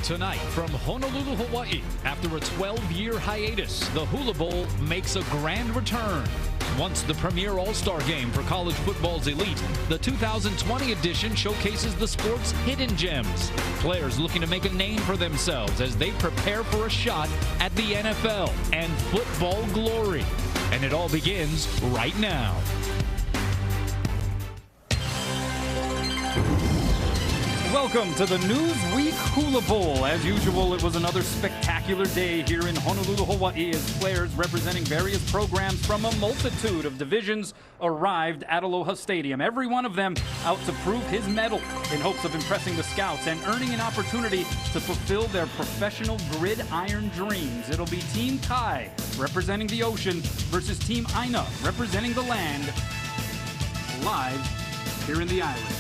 Tonight from Honolulu, Hawaii, after a 12-year hiatus, the Hula Bowl makes a grand return. Once the premier all-star game for college football's elite, the 2020 edition showcases the sport's hidden gems. Players looking to make a name for themselves as they prepare for a shot at the NFL and football glory. And it all begins right now. Welcome to the Newsweek Hula Bowl. As usual, it was another spectacular day here in Honolulu, Hawaii, as players representing various programs from a multitude of divisions arrived at Aloha Stadium. Every one of them out to prove his mettle in hopes of impressing the scouts and earning an opportunity to fulfill their professional gridiron dreams. It'll be Team Kai representing the ocean versus Team Aina representing the land, live here in the island.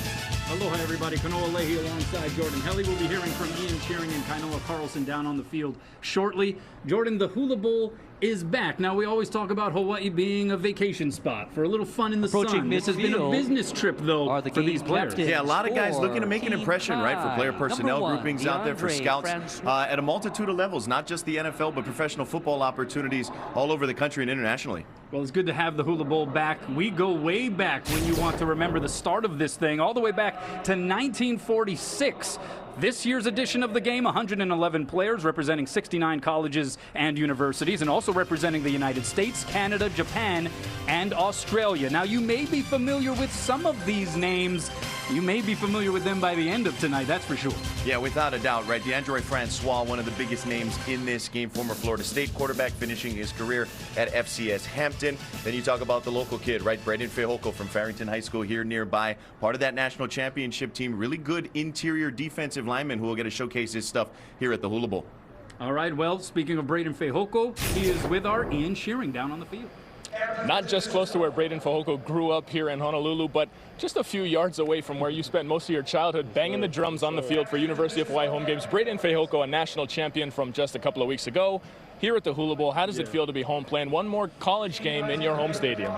Aloha, everybody. Kanoa Leahy alongside Jordan Helly. We'll be hearing from Ian Shearing and Kainoa Carlson down on the field shortly. Jordan, the Hula Bowl is back. Now, we always talk about Hawaii being a vacation spot for a little fun in the sun. This has been a business trip, though, for these players. Yeah, a lot of guys looking to make an impression, right, for player personnel groupings out there, for scouts at a multitude of levels, not just the NFL, but professional football opportunities all over the country and internationally. Well, it's good to have the Hula Bowl back. We go way back when you want to remember the start of this thing, all the way back to 1946. This year's edition of the game, 111 players representing 69 colleges and universities, and also representing the United States, Canada, Japan, and Australia. Now, you may be familiar with some of these names. You may be familiar with them by the end of tonight, that's for sure. Yeah, without a doubt, right? DeAndre Francois, one of the biggest names in this game, former Florida State quarterback, finishing his career at FCS Hampton. Then you talk about the local kid, right? Braden Fehoko from Farrington High School here nearby, part of that national championship team. Really good interior defensive lineman who will get to showcase his stuff here at the Hula Bowl. All right, well, speaking of Braden Fehoko, he is with our Ian Shearing down on the field. Not just close to where Braden Fehoko grew up here in Honolulu, but just a few yards away from where you spent most of your childhood banging the drums on the field for University of Hawaii home games. Braden Fehoko, a national champion from just a couple of weeks ago. Here at the Hula Bowl, how does it feel to be home playing one more college game in your home stadium?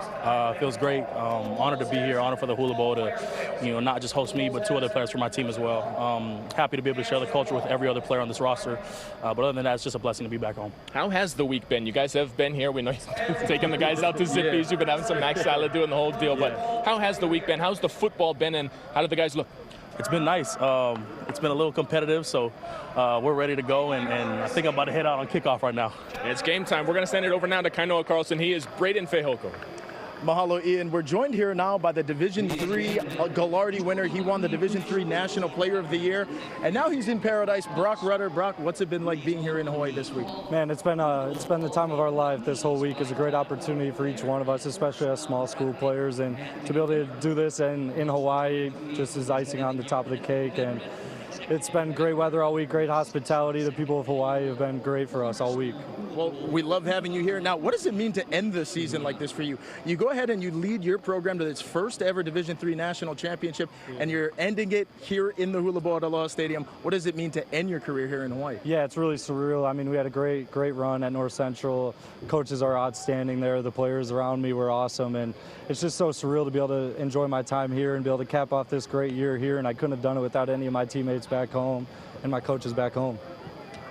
Feels great. Honored to be here. Honored for the Hula Bowl to, not just host me, but two other players from my team as well. Happy to be able to share the culture with every other player on this roster. But other than that, it's just a blessing to be back home. How has the week been? You guys have been here. We know you've taken the guys out to Zippy's. You've been having some mac salad, doing the whole deal. But how has the week been? How's the football been, and how did the guys look? It's been nice. It's been a little competitive, so we're ready to go, and I think I'm about to head out on kickoff right now. It's game time. We're going to send it over now to Kainoa Carlson. He is Braden Fehoko. Mahalo, Ian. We're joined here now by the Division III Gallardi winner. He won the Division III National Player of the Year, and now he's in paradise. Brock Rudder. Brock, what's it been like being here in Hawaii this week? Man, it's been the time of our life. This whole week is a great opportunity for each one of us, especially as small school players, and to be able to do this in Hawaii just is icing on the top of the cake. And it's been great weather all week, great hospitality. The people of Hawaii have been great for us all week. Well, we love having you here. Now, what does it mean to end the season like this for you? You go ahead and you lead your program to its first ever Division III National Championship, and you're ending it here in the Hula Bowl at Aloha Stadium. What does it mean to end your career here in Hawaii? Yeah, it's really surreal. I mean, we had a great run at North Central. Coaches are outstanding there. The players around me were awesome, and it's just so surreal to be able to enjoy my time here and be able to cap off this great year here, and I couldn't have done it without any of my teammates back home and my coaches back home.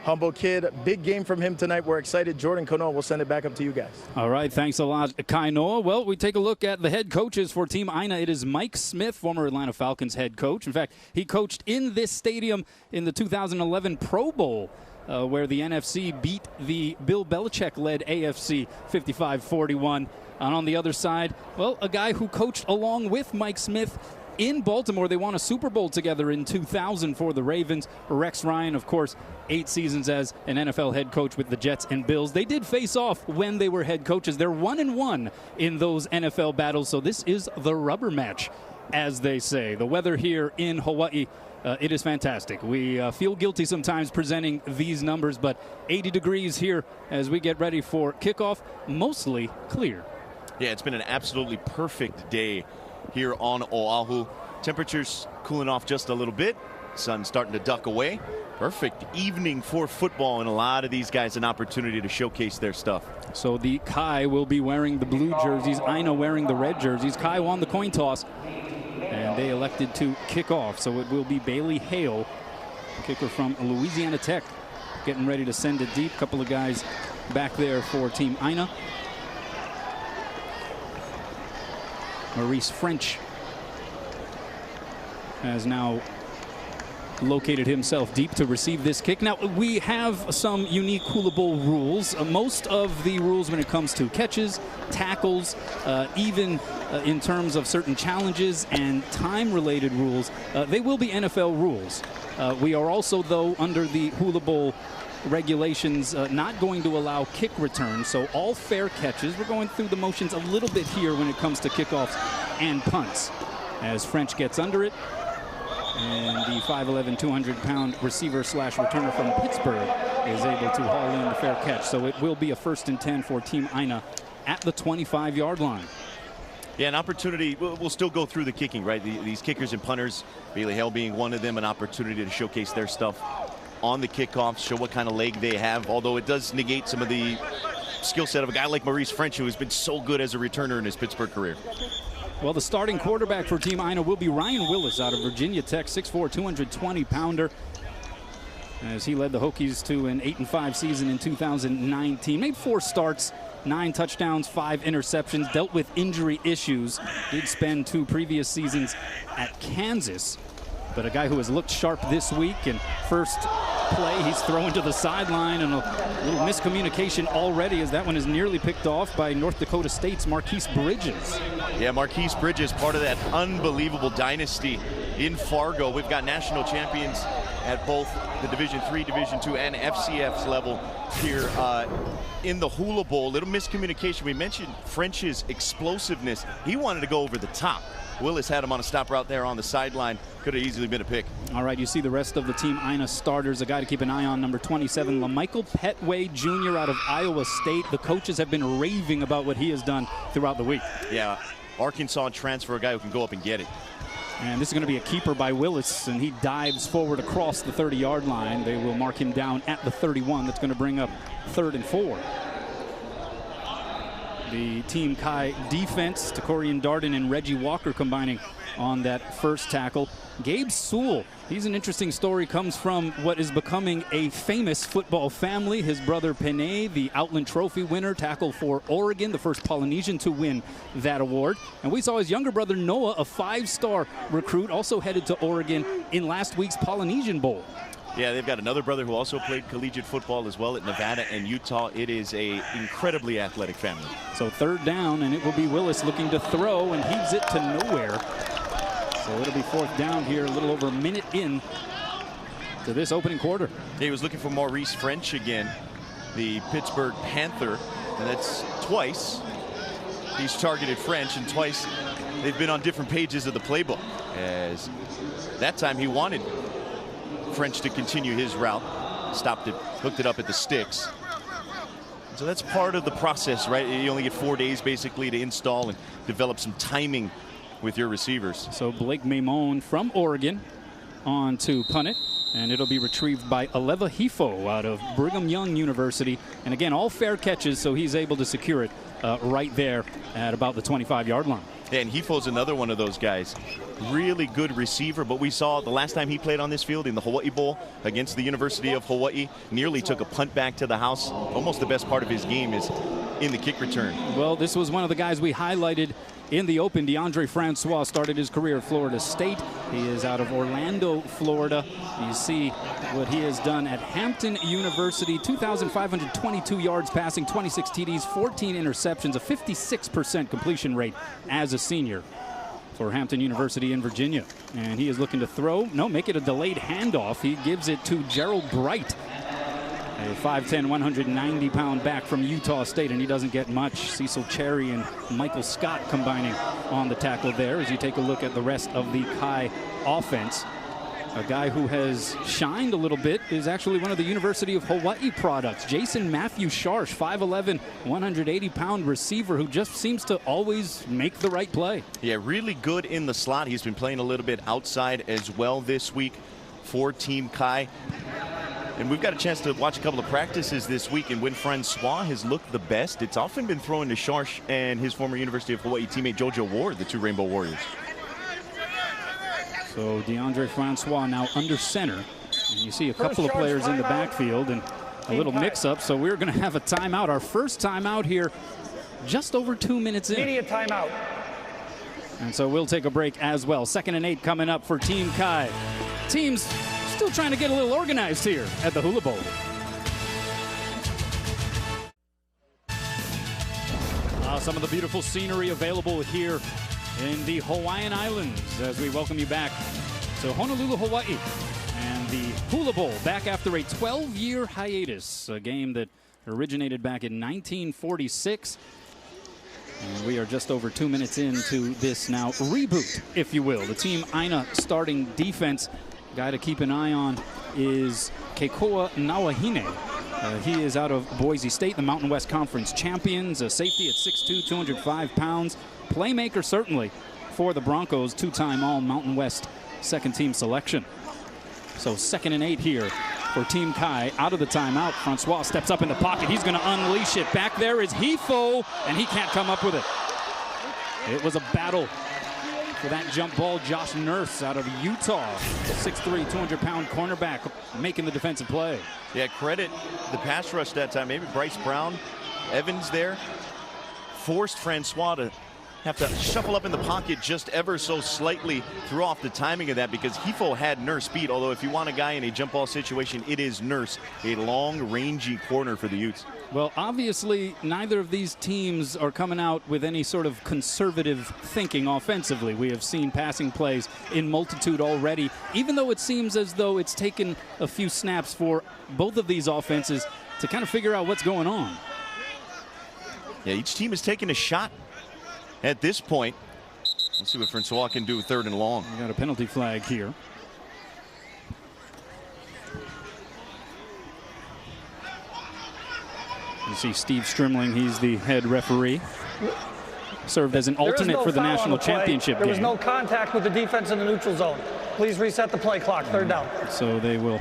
Humble kid, big game from him tonight. We're excited. Jordan Kanoa, we'll send it back up to you guys. All right, thanks a lot, Kainoa. Well, we take a look at the head coaches for Team Aina. It is Mike Smith, former Atlanta Falcons head coach. In fact, he coached in this stadium in the 2011 Pro Bowl, where the NFC beat the Bill Belichick-led AFC 55-41. And on the other side, well, a guy who coached along with Mike Smith in Baltimore. They won a Super Bowl together in 2000 for the Ravens. Rex Ryan, of course, 8 seasons as an NFL head coach with the Jets and Bills. They did face off when they were head coaches. They're 1-1 in those NFL battles, so this is the rubber match, as they say. The weather here in Hawaii, it is fantastic. We feel guilty sometimes presenting these numbers, but 80 degrees here as we get ready for kickoff, mostly clear. Yeah, it's been an absolutely perfect day here on Oahu. Temperatures cooling off just a little bit. Sun starting to duck away. Perfect evening for football, and a lot of these guys an opportunity to showcase their stuff. So the Kai will be wearing the blue jerseys, Aina wearing the red jerseys. Kai won the coin toss, and they elected to kick off. So it will be Bailey Hale kicker from Louisiana Tech, getting ready to send it deep. Couple of guys back there for Team Aina. Reese French has now located himself deep to receive this kick. Now, we have some unique Hula Bowl rules. Most of the rules when it comes to catches, tackles, even in terms of certain challenges and time-related rules, they will be NFL rules. We are also, though, under the Hula Bowl regulations, not going to allow kick returns. So all fair catches. We're going through the motions a little bit here when it comes to kickoffs and punts. As French gets under it, and the 5'11", 200-pound receiver slash returner from Pittsburgh is able to haul in the fair catch. So it will be a 1st and 10 for Team Aina at the 25-yard line. Yeah, an opportunity. We'll still go through the kicking, right? These kickers and punters, Bailey Hale being one of them, an opportunity to showcase their stuff on the kickoff, show what kind of leg they have, although it does negate some of the skill set of a guy like Maurice French, who has been so good as a returner in his Pittsburgh career. Well, the starting quarterback for Team Aina will be Ryan Willis out of Virginia Tech, 6'4", 220-pounder, as he led the Hokies to an 8-5 season in 2019. Made 4 starts, 9 touchdowns, 5 interceptions, dealt with injury issues. Did spend 2 previous seasons at Kansas, but a guy who has looked sharp this week. And first play, he's thrown to the sideline, and a little miscommunication already, as that one is nearly picked off by North Dakota State's Marquise Bridges. Yeah, Marquise Bridges, part of that unbelievable dynasty in Fargo. We've got national champions at both the Division III, Division II, and FCS level here in the Hula Bowl. Little miscommunication. We mentioned French's explosiveness. He wanted to go over the top. Willis had him on a stop route there on the sideline. Could have easily been a pick. All right, you see the rest of the Team Aina starters. A guy to keep an eye on, number 27, LaMichael Petway Jr. out of Iowa State. The coaches have been raving about what he has done throughout the week. Yeah, Arkansas transfer, a guy who can go up and get it. And this is going to be a keeper by Willis, and he dives forward across the 30-yard line. They will mark him down at the 31. That's going to bring up 3rd and 4. The Team Kai defense, Takorian Darden and Reggie Walker combining on that first tackle. Gabe Sewell, he's an interesting story, comes from what is becoming a famous football family. His brother Penay, the Outland Trophy winner, tackle for Oregon, the first Polynesian to win that award. And we saw his younger brother Noah, a 5-star recruit, also headed to Oregon in last week's Polynesian Bowl. Yeah, they've got another brother who also played collegiate football as well at Nevada and Utah. It is a incredibly athletic family. So 3rd down, and it will be Willis looking to throw, and heaves it to nowhere. So it'll be 4th down here, a little over a minute in to this opening quarter. He was looking for Maurice French again, the Pittsburgh Panther, and that's twice he's targeted French, and twice they've been on different pages of the playbook, as that time he wanted French to continue his route, stopped it, hooked it up at the sticks. So that's part of the process, right? You only get 4 days basically to install and develop some timing with your receivers. So Blake Maimone from Oregon on to punt it, and it'll be retrieved by Aleva Hifo out of Brigham Young University. And again, all fair catches, so he's able to secure it right there at about the 25-yard line. Yeah, and Hifo's another one of those guys. Really good receiver, but we saw the last time he played on this field in the Hawaii Bowl against the University of Hawaii, nearly took a punt back to the house. Almost the best part of his game is in the kick return. Well, this was one of the guys we highlighted in the Open. DeAndre Francois started his career at Florida State. He is out of Orlando, Florida. You see what he has done at Hampton University. 2,522 yards passing, 26 TDs, 14 interceptions, a 56% completion rate as a senior for Hampton University in Virginia. And he is looking to throw. No, make it a delayed handoff. He gives it to Gerald Bright, a 5'10", 190-pound back from Utah State, and he doesn't get much. Cecil Cherry and Michael Scott combining on the tackle there. As you take a look at the rest of the Kai offense, a guy who has shined a little bit is actually one of the University of Hawaii products, Jason Matthew Sharsh, 5'11", 180-pound receiver who just seems to always make the right play. Yeah, really good in the slot. He's been playing a little bit outside as well this week for Team Kai. And we've got a chance to watch a couple of practices this week, and when Francois has looked the best, it's often been thrown to Sharsh and his former University of Hawaii teammate Jojo Ward, the two Rainbow Warriors. So DeAndre Francois now under center. And you see a couple of players in the backfield and a little mix-up, so we're going to have a timeout. Our first timeout here, just over 2 minutes in. Immediate timeout. And so we'll take a break as well. 2nd and 8 coming up for Team Kai. Teams still trying to get a little organized here at the Hula Bowl. Some of the beautiful scenery available here in the Hawaiian Islands as we welcome you back to Honolulu, Hawaii. And the Hula Bowl back after a 12-year hiatus, a game that originated back in 1946. And we are just over 2 minutes into this now reboot, if you will. The Team Aina starting defense, guy to keep an eye on is Keikoa Nawahine. He is out of Boise State, the Mountain West Conference champions. A safety at 6'2", 205 pounds. Playmaker certainly for the Broncos, two-time All-Mountain West second-team selection. So 2nd and 8 here for Team Kai. Out of the timeout, Francois steps up in the pocket. He's going to unleash it. Back there is Hifo, and he can't come up with it. It was a battle for that jump ball. Josh Nurse out of Utah, 6'3", 200-pound cornerback, making the defensive play. Yeah, credit the pass rush that time. Maybe Bryce Brown, Evans there, forced Francois to have to shuffle up in the pocket just ever so slightly, threw off the timing of that because Hifo had Nurse beat. Although if you want a guy in a jump ball situation, it is Nurse, a long, rangy corner for the Utes. Well, obviously, neither of these teams are coming out with any sort of conservative thinking offensively. We have seen passing plays in multitude already, even though it seems as though it's taken a few snaps for both of these offenses to kind of figure out what's going on. Yeah, each team is taking a shot at this point. Let's see what Francois can do 3rd and long. We got a penalty flag here. You see Steve Strimling, he's the head referee. Served as an alternate for the national championship game. There was no contact with the defense in the neutral zone. Please reset the play clock, 3rd down. So they will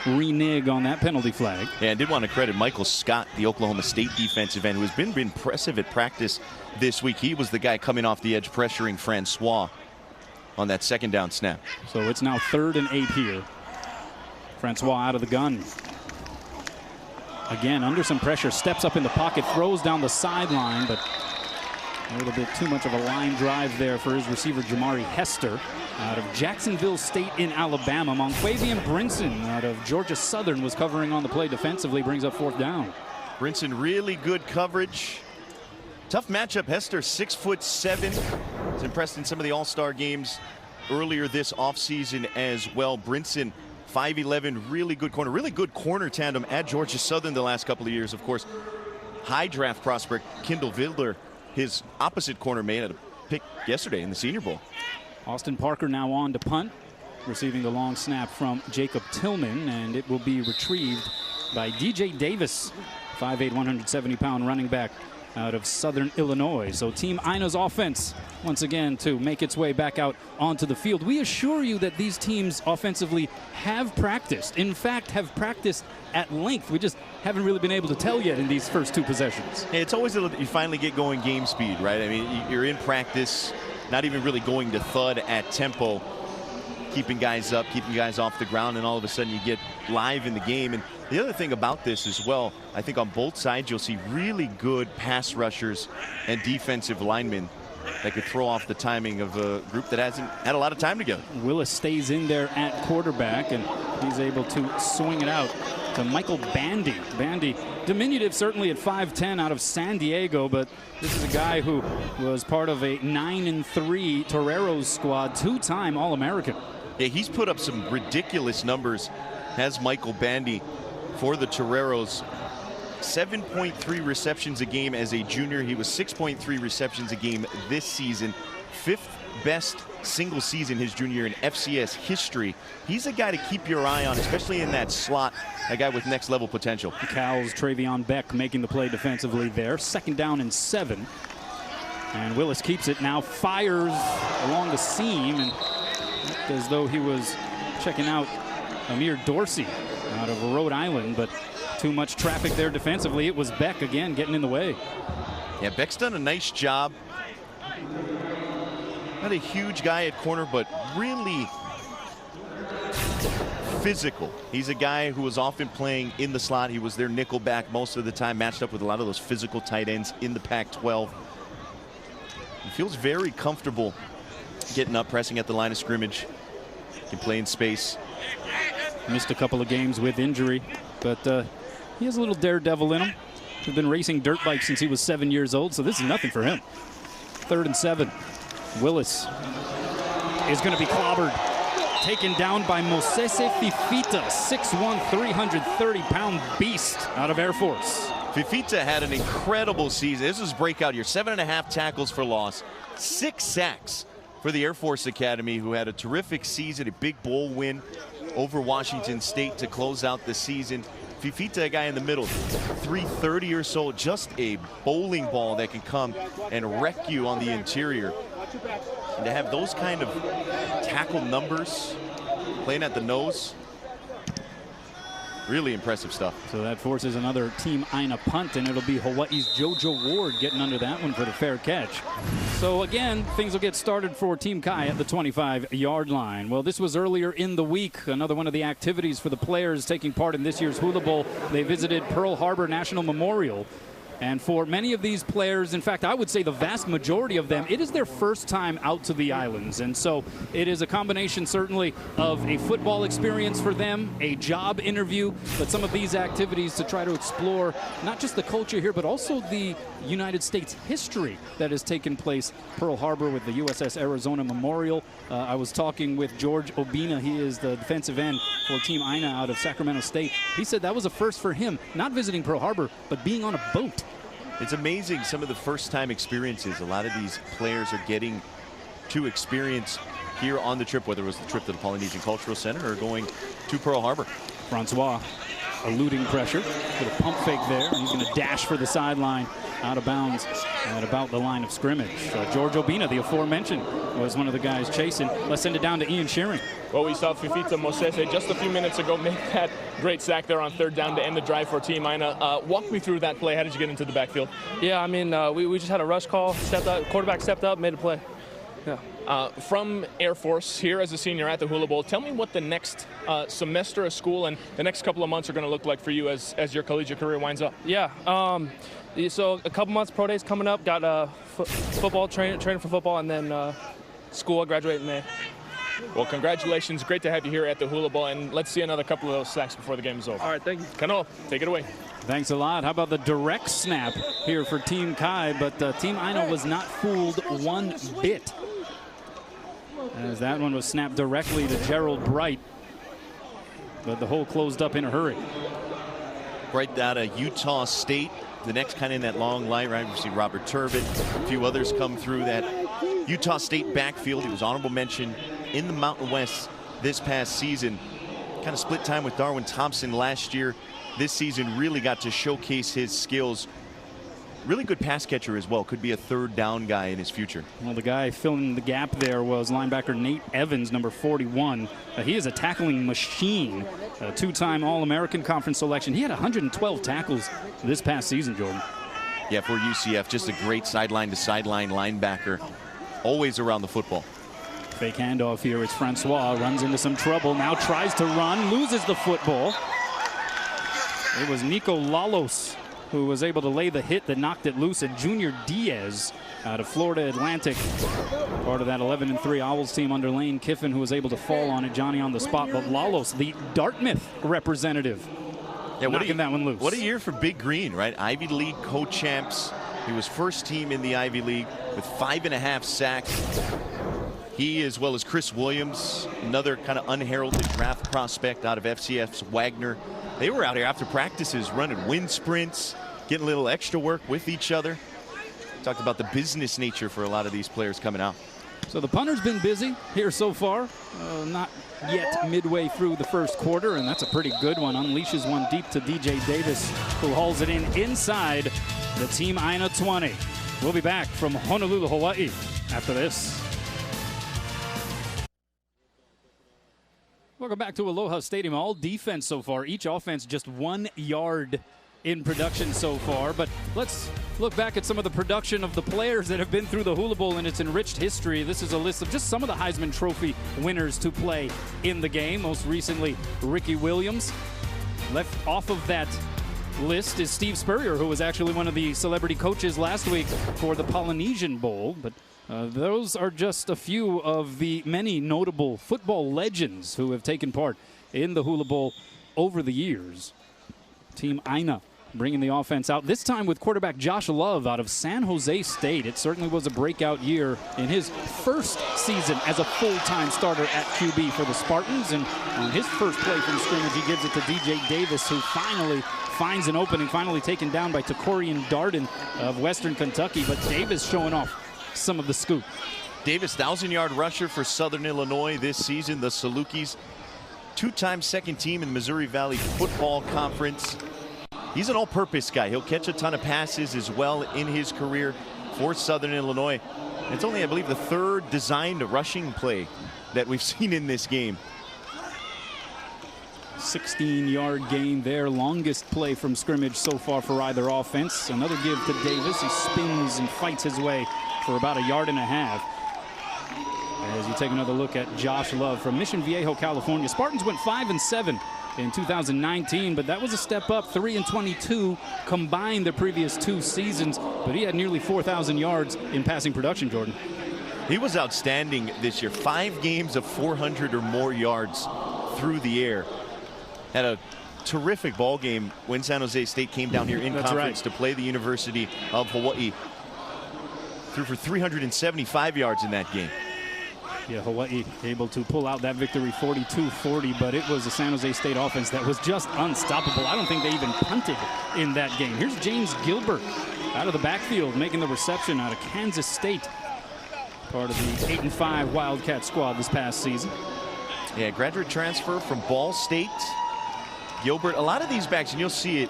renege on that penalty flag. Yeah, I did want to credit Michael Scott, the Oklahoma State defensive end, who has been impressive at practice this week. He was the guy coming off the edge pressuring Francois on that 2nd down snap. So it's now 3rd and 8 here. Francois out of the gun. Again, under some pressure, steps up in the pocket, throws down the sideline, but a little bit too much of a line drive there for his receiver, Jamari Hester, out of Jacksonville State in Alabama. Monquavian Brinson out of Georgia Southern was covering on the play defensively, brings up 4th down. Brinson, really good coverage. Tough matchup. Hester, 6'7". Was impressed in some of the All-Star games earlier this offseason as well. Brinson, 5'11", really good corner. Really good corner tandem at Georgia Southern the last couple of years. Of course, high draft prospect Kendall Vildler, his opposite corner, made a pick yesterday in the Senior Bowl. Austin Parker now on to punt, receiving the long snap from Jacob Tillman, and it will be retrieved by DJ Davis, 5'8", 170-pound running back out of Southern Illinois. So Team Aina's offense, once again, to make its way back out onto the field. We assure you that these teams offensively have practiced. In fact, have practiced at length. We just haven't really been able to tell yet in these first 2 possessions. Hey, it's always you finally get going game speed, right? I mean, you're in practice, not even really going to thud at tempo, keeping guys up, keeping guys off the ground, and all of a sudden you get live in the game. And the other thing about this as well, I think on both sides you'll see really good pass rushers and defensive linemen that could throw off the timing of a group that hasn't had a lot of time together. Willis stays in there at quarterback, and he's able to swing it out to Michael Bandy. Bandy, diminutive certainly at 5'10", out of San Diego, but this is a guy who was part of a 9-3 Toreros squad, 2-time All-American. Yeah, he's put up some ridiculous numbers, has Michael Bandy, for the Toreros. 7.3 receptions a game as a junior. He was 6.3 receptions a game this season. 5th best single season his junior year in FCS history. He's a guy to keep your eye on, especially in that slot, a guy with next level potential. Cal's Travion Beck making the play defensively there. 2nd down and 7. And Willis keeps it now, fires along the seam, and as though he was checking out Amir Dorsey out of Rhode Island, but too much traffic there defensively. It was Beck again getting in the way. Yeah, Beck's done a nice job. Not a huge guy at corner, but really physical. He's a guy who was often playing in the slot. He was their nickel back most of the time, matched up with a lot of those physical tight ends in the Pac-12. He feels very comfortable getting up, pressing at the line of scrimmage. Can play in space. Missed a couple of games with injury, but he has a little daredevil in him. He's been racing dirt bikes since he was 7 years old, so this is nothing for him. 3rd and 7. Willis is going to be clobbered. Taken down by Mosese Fifita, 6'1", 330-pound beast out of Air Force. Fifita had an incredible season. This was breakout year. 7.5 tackles for loss, 6 sacks for the Air Force Academy, who had a terrific season, a big bowl win over Washington State to close out the season. Fifita, a guy in the middle, 330 or so, just a bowling ball that can come and wreck you on the interior. And to have those kind of tackle numbers playing at the nose, really impressive stuff. So that forces another Team Aina punt, and it'll be Hawaii's JoJo Ward getting under that one for the fair catch. So again, things will get started for Team Kai at the 25-yard line. Well, this was earlier in the week. Another one of the activities for the players taking part in this year's Hula Bowl. They visited Pearl Harbor National Memorial. And for many of these players, in fact, I would say the vast majority of them, it is their first time out to the islands. And so it is a combination, certainly, of a football experience for them, a job interview, but some of these activities to try to explore not just the culture here, but also the United States history that has taken place Pearl Harbor with the USS Arizona Memorial. I was talking with George Obina. He is the defensive end for Team Aina out of Sacramento State. He said that was a first for him, not visiting Pearl Harbor, but being on a boat. It's amazing some of the first-time experiences a lot of these players are getting to experience here on the trip, whether it was the trip to the Polynesian Cultural Center or going to Pearl Harbor. Francois eluding pressure with a pump fake there, and he's going to dash for the sideline out of bounds at about the line of scrimmage. George Obina, the aforementioned, was one of the guys chasing. Let's send it down to Ian Shearing. Well, we saw Fifita Mosese just a few minutes ago make that great sack there on 3rd down to end the drive for Team Aina. Walk me through that play. How did you get into the backfield? Yeah, I mean, we just had a rush call, stepped up, quarterback stepped up, made a play. Yeah. From Air Force here as a senior at the Hula Bowl, tell me what the next semester of school and the next couple of months are going to look like for you as your collegiate career winds up. Yeah. So a couple months pro days coming up. Got football training for football, and then school. I graduate in May. Well, congratulations. Great to have you here at the Hula Bowl, and let's see another couple of those sacks before the game is over. All right, thank you. Kano, take it away. Thanks a lot. How about the direct snap here for Team Kai? But Team Aina was not fooled one bit, as that one was snapped directly to Gerald Bright. But the hole closed up in a hurry. Bright out of Utah State. The next kind of in that long line, right? We see Robert Turbin, a few others come through that Utah State backfield. He was honorable mention in the Mountain West this past season. Kind of split time with Darwin Thompson last year. This season really got to showcase his skills. Really good pass catcher as well. Could be a 3rd down guy in his future. Well, the guy filling the gap there was linebacker Nate Evans, number 41. He is a tackling machine. A 2-time All-American Conference selection. He had 112 tackles this past season, Jordan. Yeah, for UCF, just a great sideline-to-sideline linebacker. Always around the football. Fake handoff here. It's Francois. Runs into some trouble. Now tries to run. Loses the football. It was Nico Lalos who was able to lay the hit that knocked it loose. And Junior Diaz out of Florida Atlantic, part of that 11-3 Owls team under Lane Kiffin, who was able to fall on it. Johnny on the spot, but Lalos, the Dartmouth representative, knocking that one loose. What a year for Big Green, right? Ivy League co-champs. He was first team in the Ivy League with 5.5 sacks. He, as well as Chris Williams, another kind of unheralded draft prospect out of FCF's Wagner. They were out here after practices running wind sprints, getting a little extra work with each other. Talked about the business nature for a lot of these players coming out. So the punter's been busy here so far. Not yet midway through the first quarter, and that's a pretty good one. Unleashes one deep to DJ Davis, who hauls it in inside the Team Aina 20. We'll be back from Honolulu, Hawaii after this. Welcome back to Aloha Stadium. All defense so far. Each offense just 1 yard in production so far. But let's look back at some of the production of the players that have been through the Hula Bowl and its enriched history. This is a list of just some of the Heisman Trophy winners to play in the game. Most recently, Ricky Williams. Left off of that list is Steve Spurrier, who was actually one of the celebrity coaches last week for the Polynesian Bowl. But those are just a few of the many notable football legends who have taken part in the Hula Bowl over the years. Team Aina bringing the offense out, this time with quarterback Josh Love out of San Jose State. It certainly was a breakout year in his first season as a full-time starter at QB for the Spartans. And on his first play from scrimmage, he gives it to DJ Davis, who finally finds an opening, finally taken down by Takorian Darden of Western Kentucky. But Davis showing off some of the scoop. Davis, 1,000-yard rusher for Southern Illinois this season. The Salukis, two-time second team in the Missouri Valley Football Conference. He's an all-purpose guy. He'll catch a ton of passes as well in his career for Southern Illinois. It's only, I believe, the third designed rushing play that we've seen in this game. 16-yard gain there, longest play from scrimmage so far for either offense. Another give to Davis. He spins and fights his way for about 1.5 yards. As you take another look at Josh Love from Mission Viejo, California. Spartans went 5-7 in 2019, but that was a step up. 3-22 combined the previous 2 seasons, but he had nearly 4,000 yards in passing production, Jordan. He was outstanding this year. 5 games of 400 or more yards through the air. Had a terrific ball game when San Jose State came down here in conference to play the University of Hawaii. Threw for 375 yards in that game. Yeah, Hawaii able to pull out that victory 42-40, but it was a San Jose State offense that was just unstoppable. I don't think they even punted in that game. Here's James Gilbert out of the backfield making the reception out of Kansas State. Part of the 8-5 Wildcat squad this past season. Yeah, graduate transfer from Ball State. Gilbert, a lot of these backs, and you'll see it,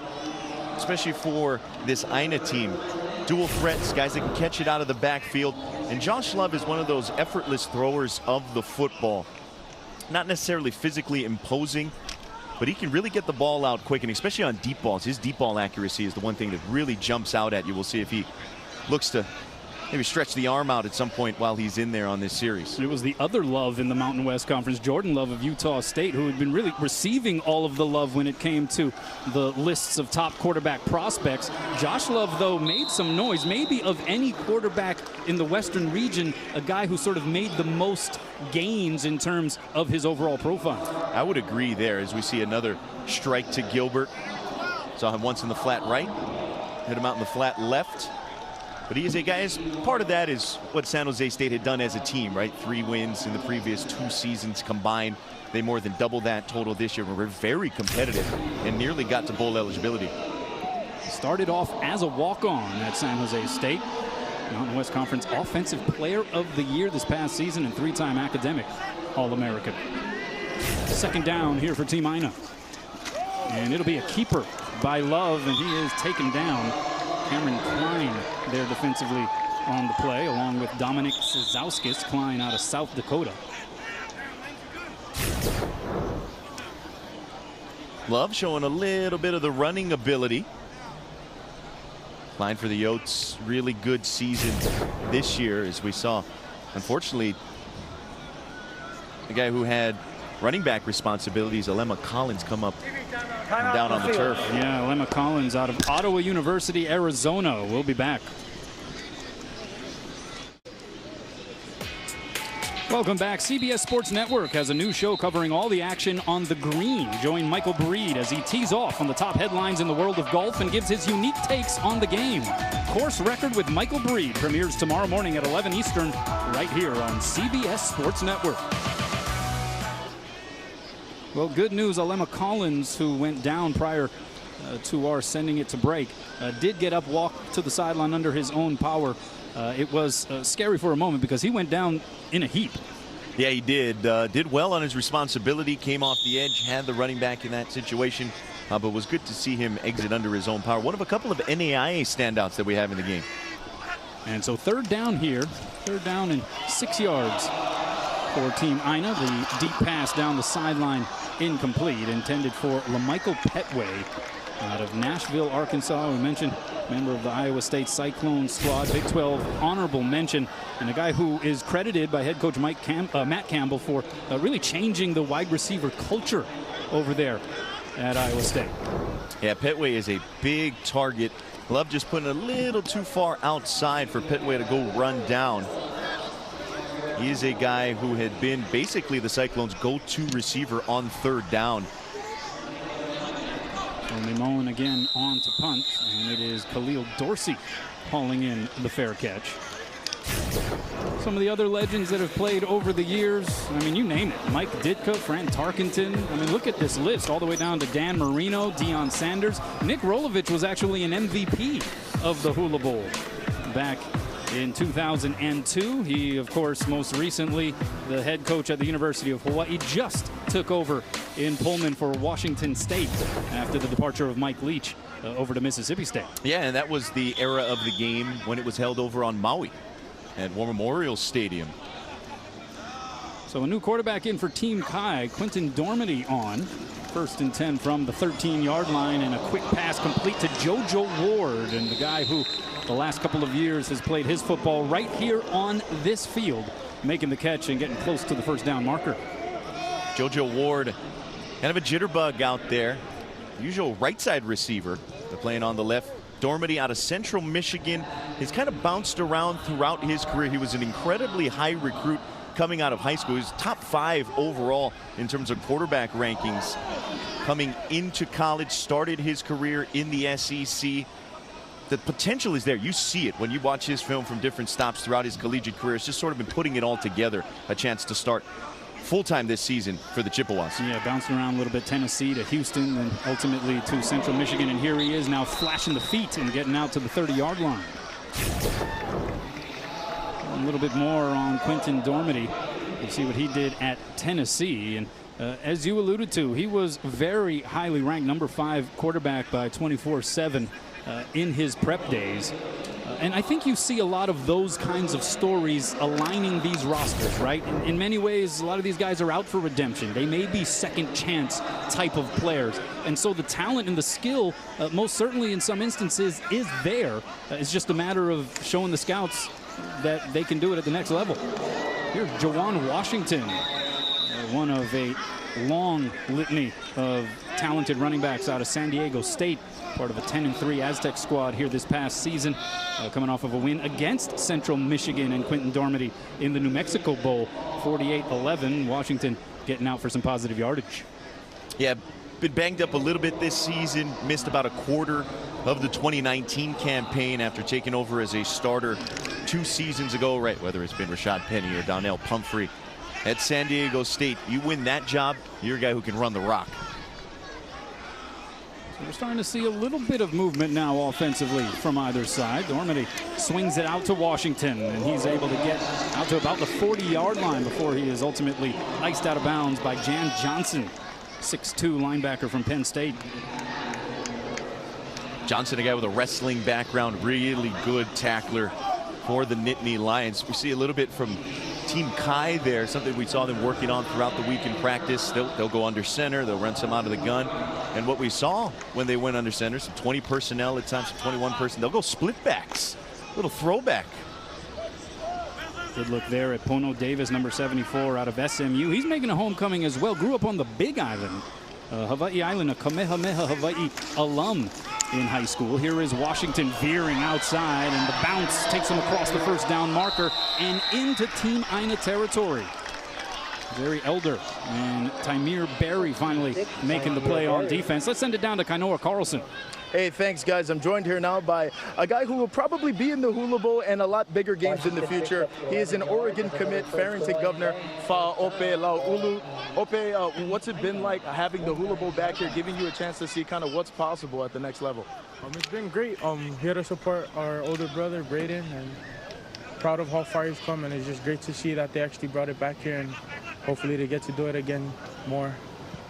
especially for this Aina team, dual threats, guys that can catch it out of the backfield. And Josh Love is one of those effortless throwers of the football. Not necessarily physically imposing, but he can really get the ball out quick, and especially on deep balls. His deep ball accuracy is the one thing that really jumps out at you. We'll see if he looks to maybe stretch the arm out at some point while he's in there on this series. It was the other Love in the Mountain West Conference, Jordan Love of Utah State, who had been really receiving all of the love when it came to the lists of top quarterback prospects. Josh Love, though, made some noise, maybe of any quarterback in the Western region, a guy who sort of made the most gains in terms of his overall profile. I would agree there, as we see another strike to Gilbert. Saw him once in the flat right, hit him out in the flat left. But he is a guy, as part of that is what San Jose State had done as a team, right? 3 wins in the previous 2 seasons combined. They more than doubled that total this year. We're very competitive and nearly got to bowl eligibility. Started off as a walk-on at San Jose State. Mountain West Conference Offensive Player of the Year this past season and 3-time academic All-American. Second down here for Team Aina. And it'll be a keeper by Love, and he is taken down. Cameron Klein there defensively on the play, along with Dominic Sizauskis. Klein out of South Dakota. Love showing a little bit of the running ability. Klein for the Yotes, really good season this year, as we saw. Unfortunately, the guy who had running back responsibilities, Alema Collins, come up and down on the turf. Yeah, Alema Collins out of Ottawa University, Arizona. We'll be back. Welcome back. CBS Sports Network has a new show covering all the action on the green. Join Michael Breed as he tees off on the top headlines in the world of golf and gives his unique takes on the game. Course Record with Michael Breed premieres tomorrow morning at 11 Eastern right here on CBS Sports Network. Well, good news, Alema Collins, who went down prior to our sending it to break, did get up, walk to the sideline under his own power. It was scary for a moment because he went down in a heap. Yeah, he did. Did well on his responsibility, came off the edge, had the running back in that situation, but was good to see him exit under his own power. One of a couple of NAIA standouts that we have in the game. And so third down here, third down and 6 yards for Team Aina. The deep pass down the sideline incomplete, intended for LaMichael Petway out of Nashville, Arkansas. We mentioned member of the Iowa State Cyclone squad, Big 12 honorable mention, and a guy who is credited by head coach Matt Campbell for really changing the wide receiver culture over there at Iowa State. Yeah, Petway is a big target. Love just putting a little too far outside for Petway to go run down. He is a guy who had been basically the Cyclones' go-to receiver on third down. Only Mullen again on to punt, and it is Khalil Dorsey hauling in the fair catch. Some of the other legends that have played over the years, I mean, you name it. Mike Ditka, Fran Tarkenton. I mean, look at this list all the way down to Dan Marino, Deion Sanders. Nick Rolovich was actually an MVP of the Hula Bowl back in 2002. He, of course, most recently the head coach at the University of Hawaii, just took over in Pullman for Washington State after the departure of Mike Leach over to Mississippi State. Yeah, and that was the era of the game when it was held over on Maui at War Memorial Stadium. So a new quarterback in for Team Kai, Quentin Dormady on. 1st and 10 from the 13-yard line, and a quick pass complete to JoJo Ward, and the guy who the last couple of years has played his football right here on this field, making the catch and getting close to the first down marker. JoJo Ward, kind of a jitterbug out there. Usual right side receiver. They're playing on the left. Dormady out of Central Michigan. He's kind of bounced around throughout his career. He was an incredibly high recruit coming out of high school. He's top 5 overall in terms of quarterback rankings. Coming into college, started his career in the SEC. The potential is there. You see it when you watch his film from different stops throughout his collegiate career. It's just sort of been putting it all together. A chance to start full-time this season for the Chippewas. Yeah, bouncing around a little bit. Tennessee to Houston and ultimately to Central Michigan. And here he is now flashing the feet and getting out to the 30-yard line. A little bit more on Quentin Dormady. We'll see what he did at Tennessee. And as you alluded to, he was very highly ranked, number 5 quarterback by 24/7 in his prep days. And I think you see a lot of those kinds of stories aligning these rosters, right? In many ways, a lot of these guys are out for redemption. They may be second chance type of players. And so the talent and the skill, most certainly in some instances, is there. It's just a matter of showing the scouts that they can do it at the next level. Here's Jawan Washington, one of a long litany of talented running backs out of San Diego State, part of a 10-3 Aztec squad here this past season, coming off of a win against Central Michigan and Quentin Dormady in the New Mexico Bowl, 48-11. Washington getting out for some positive yardage. Yeah, been banged up a little bit this season, missed about a quarter of the 2019 campaign after taking over as a starter 2 seasons ago, right? Whether it's been Rashad Penny or Donnell Pumphrey at San Diego State. You win that job, you're a guy who can run the rock. So we're starting to see a little bit of movement now offensively from either side. Dormady swings it out to Washington, and he's able to get out to about the 40-yard line before he is ultimately iced out of bounds by Jan Johnson, 6'2" linebacker from Penn State. Johnson, a guy with a wrestling background, really good tackler for the Nittany Lions. We see a little bit from Team Kai there, something we saw them working on throughout the week in practice. They'll go under center, they'll run some out of the gun. And what we saw when they went under center, some 20 personnel at times, some 21 person, they'll go split backs. Little throwback. Good look there at Pono Davis, number 74 out of SMU. He's making a homecoming as well. Grew up on the Big Island, Hawaii Island, a Kamehameha Hawaii alum in high school. Here is Washington veering outside, and the bounce takes him across the first down marker and into Team Aina territory. Jerry Elder and Tymir Berry finally making the play on defense. Let's send it down to Kainoa Carlson. Hey, thanks, guys. I'm joined here now by a guy who will probably be in the Hula Bowl and a lot bigger games in the future. He is an Oregon commit, Farrington Governor, Fa Ope Lau'ulu. Ope, what's it been like having the Hula Bowl back here, giving you a chance to see kind of what's possible at the next level? It's been great. Here to support our older brother, Braden, and proud of how far he's come, and it's just great to see that they actually brought it back here, and hopefully they get to do it again more.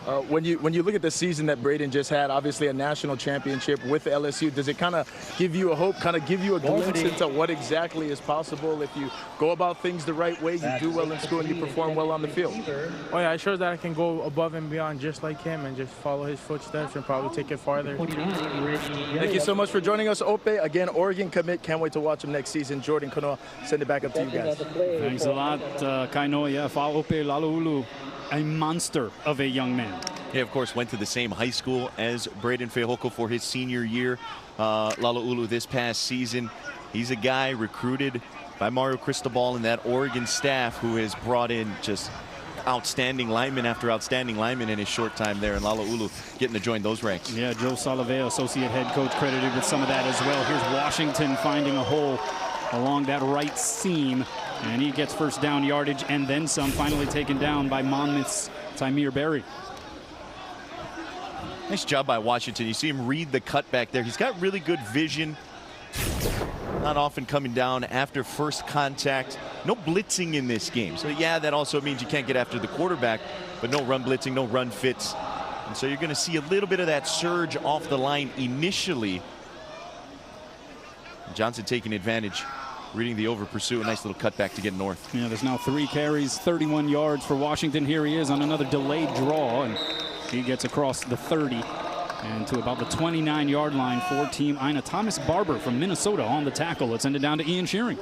When you look at the season that Braden just had, obviously a national championship with LSU, does it kind of give you a hope, kind of give you a glimpse into what exactly is possible if you go about things the right way, you do well in school, and you perform well on the field? Oh yeah, it shows that I can go above and beyond just like him and just follow his footsteps and probably take it farther. Thank you so much for joining us, Ope. Again, Oregon commit. Can't wait to watch him next season. Jordan Kanoa, send it back up to you guys. Thanks a lot, Kainoa. Yeah, Ope Lala'ulu, a monster of a young man. Yeah, of course, went to the same high school as Braden Fehoko for his senior year. Lala'ulu this past season. He's a guy recruited by Mario Cristobal and that Oregon staff who has brought in just outstanding lineman after outstanding lineman in his short time there, and Lala'ulu getting to join those ranks. Yeah, Joe Salavea, associate head coach, credited with some of that as well. Here's Washington finding a hole along that right seam, and he gets first down yardage and then some, finally taken down by Monmouth's Tymir Berry. Nice job by Washington. You see him read the cutback there. He's got really good vision. Not often coming down after first contact. No blitzing in this game. So yeah, that also means you can't get after the quarterback, but no run blitzing, no run fits. And so you're going to see a little bit of that surge off the line initially. Johnson taking advantage, reading the over pursuit, a nice little cutback to get north. Yeah, there's now 3 carries, 31 yards for Washington. Here he is on another delayed draw, and he gets across the 30 and to about the 29-yard line for Team Aina. Thomas Barber from Minnesota on the tackle. Let's send it down to Ian Shearing.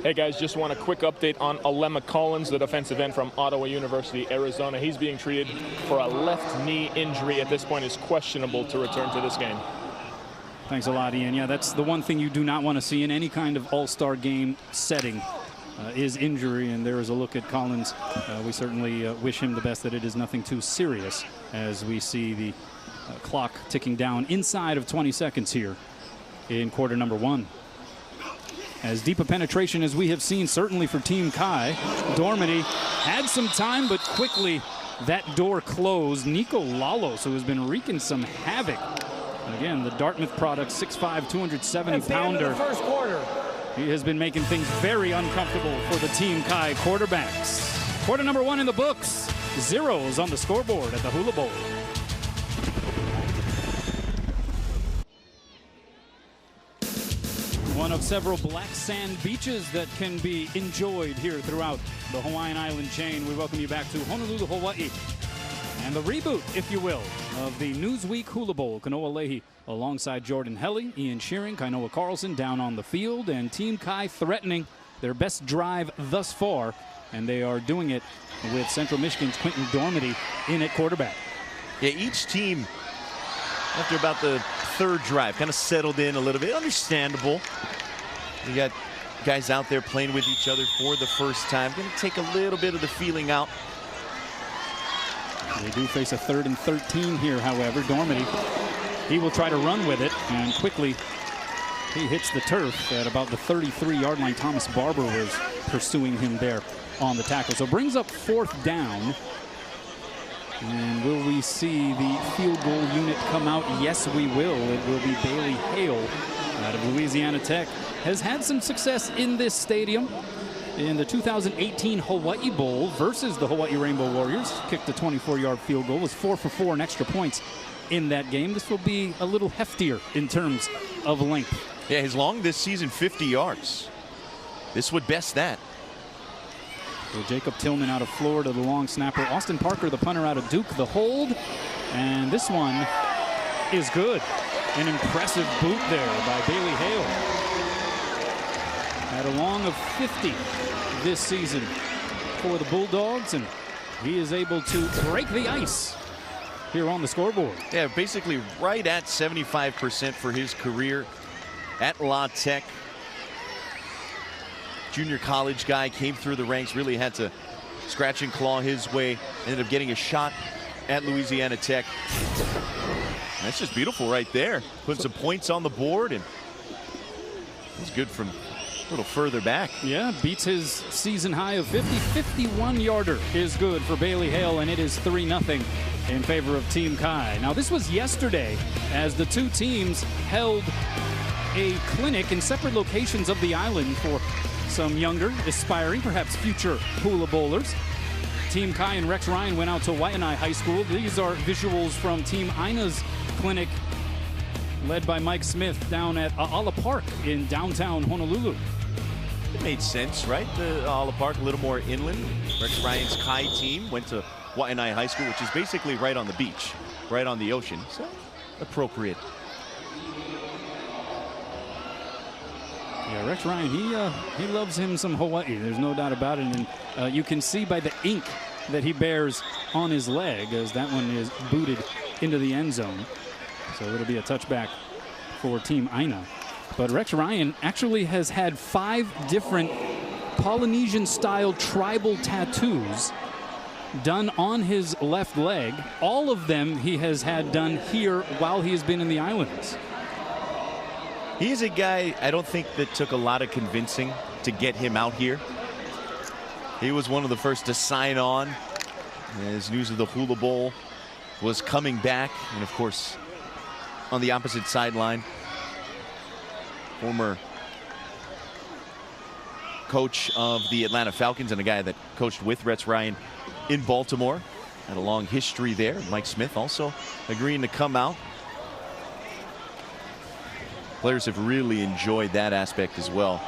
Hey guys, just want a quick update on Alema Collins, the defensive end from Ottawa University, Arizona. He's being treated for a left knee injury. At this point is questionable to return to this game. Thanks a lot, Ian. Yeah, that's the one thing you do not want to see in any kind of all-star game setting is injury, and there is a look at Collins. We certainly wish him the best, that it is nothing too serious as we see the clock ticking down inside of 20 seconds here in quarter number 1. As deep a penetration as we have seen, certainly for Team Kai. Dormady had some time, but quickly that door closed. Nico Lalos, who has been wreaking some havoc. Again, the Dartmouth product, 6'5", 270-pounder. First quarter. He has been making things very uncomfortable for the Team Kai quarterbacks. Quarter number 1 in the books. 0s on the scoreboard at the Hula Bowl. One of several black sand beaches that can be enjoyed here throughout the Hawaiian Island chain. We welcome you back to Honolulu, Hawaii. And the reboot, if you will, of the Newsweek Hula Bowl. Kanoa Leahy alongside Jordan Helly, Ian Shearing, Kainoa Carlson down on the field, and Team Kai threatening their best drive thus far. And they are doing it with Central Michigan's Quentin Dormady in at quarterback. Yeah, each team, after about the 3rd drive, kind of settled in a little bit. Understandable. You got guys out there playing with each other for the first time. Going to take a little bit of the feeling out. They do face a 3rd and 13 here, however. Dormady, he will try to run with it, and quickly he hits the turf at about the 33-yard line. Thomas Barber was pursuing him there on the tackle. So brings up 4th down. And will we see the field goal unit come out? Yes, we will. It will be Bailey Hale out of Louisiana Tech. Has had some success in this stadium. In the 2018 Hawaii Bowl versus the Hawaii Rainbow Warriors, kicked a 24-yard field goal, was 4 for 4 in extra points in that game. This will be a little heftier in terms of length. Yeah, his long this season, 50 yards. This would best that. So Jacob Tillman out of Florida, the long snapper. Austin Parker, the punter out of Duke, the hold. And this one is good. An impressive boot there by Bailey Hale. Had a long of 50 this season for the Bulldogs, and he is able to break the ice here on the scoreboard. Yeah, basically right at 75% for his career at La Tech. Junior college guy, came through the ranks, really had to scratch and claw his way, ended up getting a shot at Louisiana Tech. And that's just beautiful right there. Putting some points on the board, and it's good from a little further back. Yeah, beats his season high of 50. 51-yarder is good for Bailey Hale, and it is 3-0 in favor of Team Kai. Now, this was yesterday as the two teams held a clinic in separate locations of the island for some younger, aspiring, perhaps future Hula Bowlers. Team Kai and Rex Ryan went out to Waianae High School. These are visuals from Team Aina's clinic, led by Mike Smith down at A'ala Park in downtown Honolulu. It made sense, right? The A'ala Park, a little more inland. Rex Ryan's Kai team went to Waianae High School, which is basically right on the beach, right on the ocean. So appropriate. Yeah, Rex Ryan, he loves him some Hawaii. There's no doubt about it. And you can see by the ink that he bears on his leg as that one is booted into the end zone. So it'll be a touchback for Team Aina. But Rex Ryan actually has had 5 different Polynesian-style tribal tattoos done on his left leg. All of them he has had done here while he has been in the islands. He's a guy I don't think that took a lot of convincing to get him out here. He was one of the first to sign on as news of the Hula Bowl was coming back. And of course, on the opposite sideline, former coach of the Atlanta Falcons and a guy that coached with Rex Ryan in Baltimore. Had a long history there. Mike Smith also agreeing to come out. Players have really enjoyed that aspect as well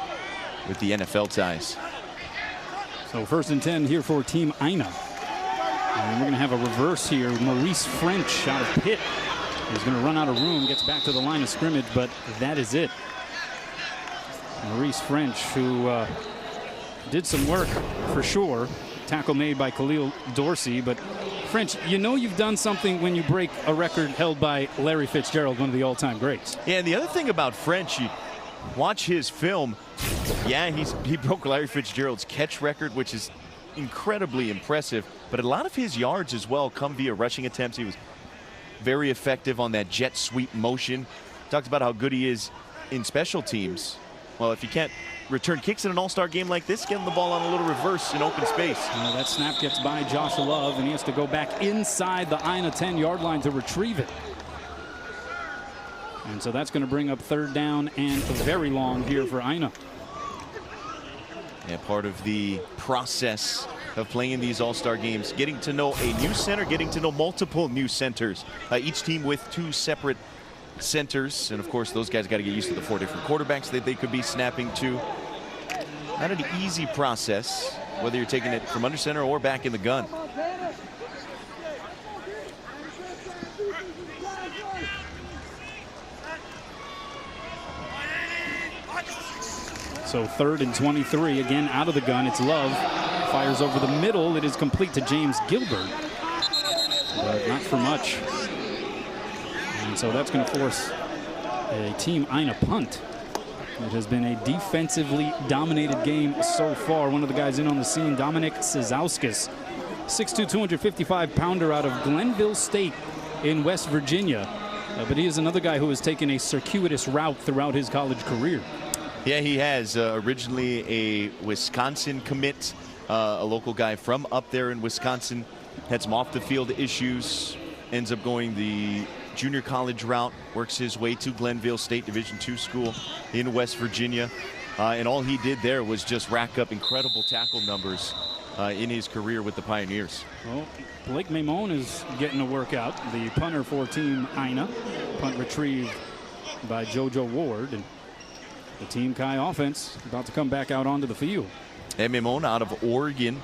with the NFL ties. So 1st and 10 here for Team Aina. And we're going to have a reverse here. Maurice French out of Pitt is going to run out of room, gets back to the line of scrimmage, but that is it. Maurice French, who did some work for sure. Tackle made by Khalil Dorsey, but French, you know you've done something when you break a record held by Larry Fitzgerald, one of the all-time greats. Yeah, and the other thing about French, you watch his film, yeah, he broke Larry Fitzgerald's catch record, which is incredibly impressive, but a lot of his yards as well come via rushing attempts. He was very effective on that jet sweep motion. Talked about how good he is in special teams. Well, if you can't return kicks in an all-star game like this, get him the ball on a little reverse in open space. That snap gets by Josh Love, and he has to go back inside the Aina 10-yard line to retrieve it. And so that's going to bring up 3rd down and very long here for Aina. Yeah, part of the process of playing in these all-star games, getting to know a new center, getting to know multiple new centers. Each team with 2 separate centers, and of course those guys got to get used to the 4 different quarterbacks that they could be snapping to. Not an easy process, whether you're taking it from under center or back in the gun. So 3rd and 23, again out of the gun. It's Love, fires over the middle. It is complete to James Gilbert, but not for much. And so that's going to force a Team Aina punt. It has been a defensively dominated game so far. One of the guys in on the scene, Dominic Sizauskis, 6'2", 255-pounder out of Glenville State in West Virginia. But he is another guy who has taken a circuitous route throughout his college career. Yeah, he has. Originally a Wisconsin commit, a local guy from up there in Wisconsin. Had some off-the-field issues. Ends up going the junior college route, works his way to Glenville State Division II school in West Virginia. And all he did there was just rack up incredible tackle numbers in his career with the Pioneers. Well, Blake Mamone is getting a workout, the punter for Team Aina. Punt retrieved by JoJo Ward. And the Team Kai offense about to come back out onto the field. And Mamone out of Oregon,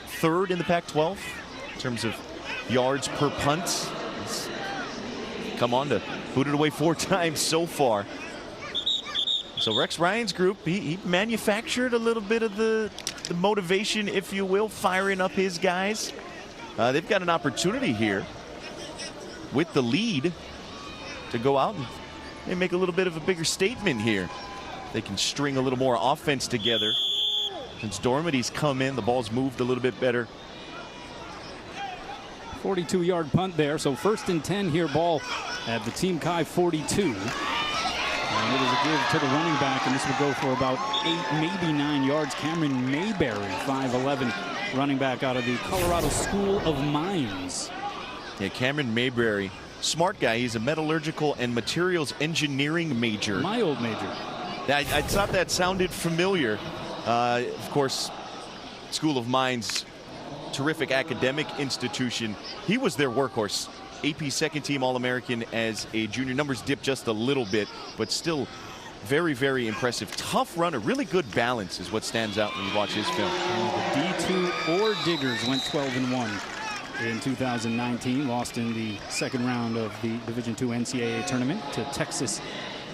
3rd in the Pac-12 in terms of yards per punt. He's come on to boot it away 4 times so far. So Rex Ryan's group, he manufactured a little bit of the motivation, if you will, firing up his guys. They've got an opportunity here with the lead to go out and they make a little bit of a bigger statement here. They can string a little more offense together. Since Dormity's come in, the ball's moved a little bit better. 42-yard punt there. So 1st and 10 here, ball at the Team Kai 42. And it is a give to the running back, and this would go for about 8, maybe 9 yards. Cameron Mayberry, 5'11", running back out of the Colorado School of Mines. Yeah, Cameron Mayberry, smart guy. He's a metallurgical and materials engineering major. My old major. I thought that sounded familiar. Of course, School of Mines terrific academic institution. He was their workhorse. AP second team All-American as a junior. Numbers dipped just a little bit, but still very, very impressive. Tough runner, really good balance is what stands out when you watch his film. The D2 or Diggers went 12-1 in 2019. Lost in the second round of the Division II NCAA tournament to Texas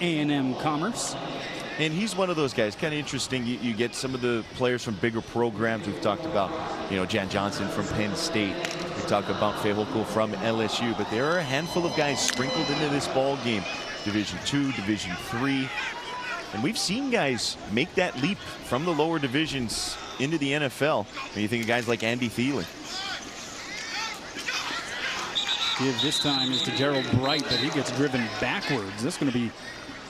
A&M Commerce. And he's one of those guys, kind of interesting. You get some of the players from bigger programs. We've talked about, Jan Johnson from Penn State. We talked about Fehoko from LSU. But there are a handful of guys sprinkled into this ball game. Division II, Division III. And we've seen guys make that leap from the lower divisions into the NFL. And you think of guys like Andy Thielen. Give this time is to Gerald Bright, but he gets driven backwards. That's going to be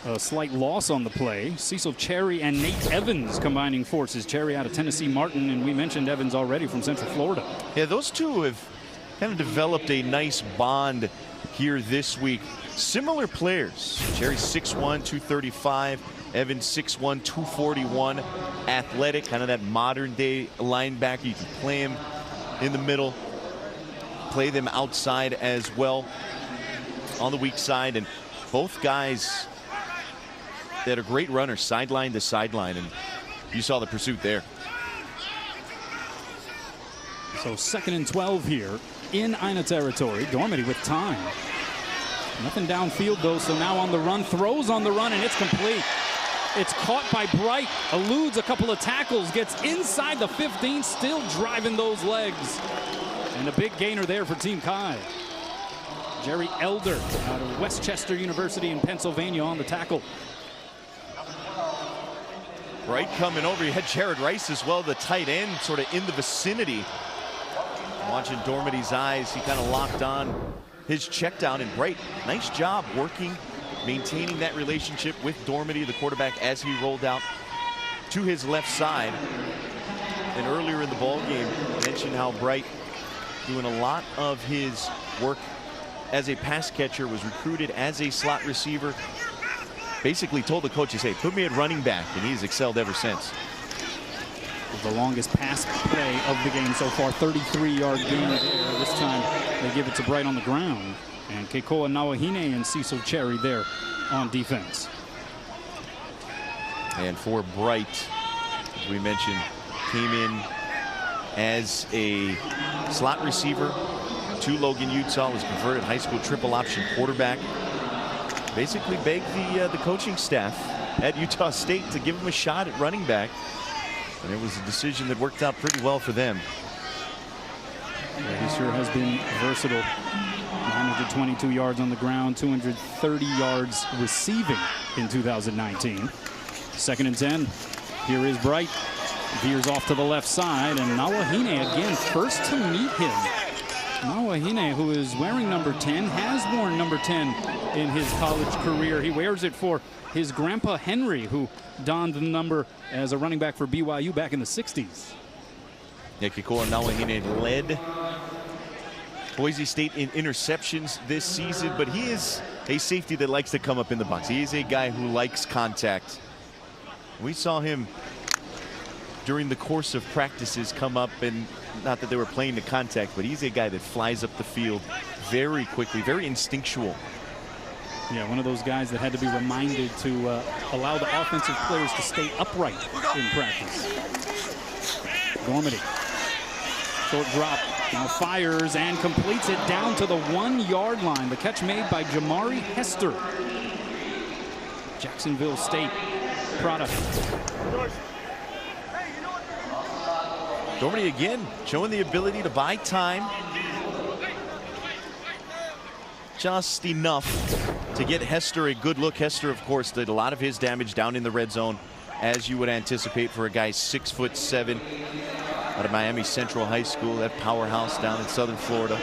a slight loss on the play. Cecil Cherry and Nate Evans combining forces. Cherry out of Tennessee Martin, and we mentioned Evans already from Central Florida. Yeah, those two have kind of developed a nice bond here this week. Similar players. Cherry 6'1", 235. Evans 6'1", 241. Athletic, kind of that modern day linebacker. You can play him in the middle, play them outside as well on the weak side. And both guys that are great runners, sideline to sideline, and you saw the pursuit there. So 2nd and 12 here in Aina territory. Dormady with time. Nothing downfield though, so now on the run, throws on the run, and it's complete. It's caught by Bright, eludes a couple of tackles, gets inside the 15, still driving those legs. And a big gainer there for Team Chi. Jerry Elder out of Westchester University in Pennsylvania on the tackle. Bright coming over. You had Jared Rice as well, the tight end, sort of in the vicinity. Watching Dormady's eyes, he kind of locked on his check down. And Bright, nice job working, maintaining that relationship with Dormady, the quarterback, as he rolled out to his left side. And earlier in the ball game, mentioned how Bright, doing a lot of his work as a pass catcher, was recruited as a slot receiver. Basically told the coaches, hey, put me at running back, and he's excelled ever since. The longest pass play of the game so far, 33-yard gain there. This time they give it to Bright on the ground. And Keikoa Nawahine and Cecil Cherry there on defense. And for Bright, as we mentioned, came in as a slot receiver to Logan, Utah, was converted high school triple option quarterback. Basically begged the coaching staff at Utah State to give him a shot at running back. And it was a decision that worked out pretty well for them. Yeah, he sure has been versatile. 922 yards on the ground, 230 yards receiving in 2019. 2nd and 10. Here is Bright. Veers off to the left side, and Nawahine again first to meet him. Nawahine, who is wearing number 10, has worn number 10 in his college career. He wears it for his grandpa Henry, who donned the number as a running back for BYU back in the 60s. Yeah, Keikoa Nawahine led Boise State in interceptions this season, but he is a safety that likes to come up in the box. He is a guy who likes contact. We saw him during the course of practices come up, and not that they were playing to contact, but he's a guy that flies up the field very quickly, very instinctual. Yeah, one of those guys that had to be reminded to allow the offensive players to stay upright in practice. Dormady. Short drop. Now fires and completes it down to the 1-yard line. The catch made by Jamari Hester. Jacksonville State product. Dormady again showing the ability to buy time. Just enough to get Hester a good look. Hester, of course, did a lot of his damage down in the red zone, as you would anticipate for a guy 6'7", out of Miami Central High School, that powerhouse down in Southern Florida.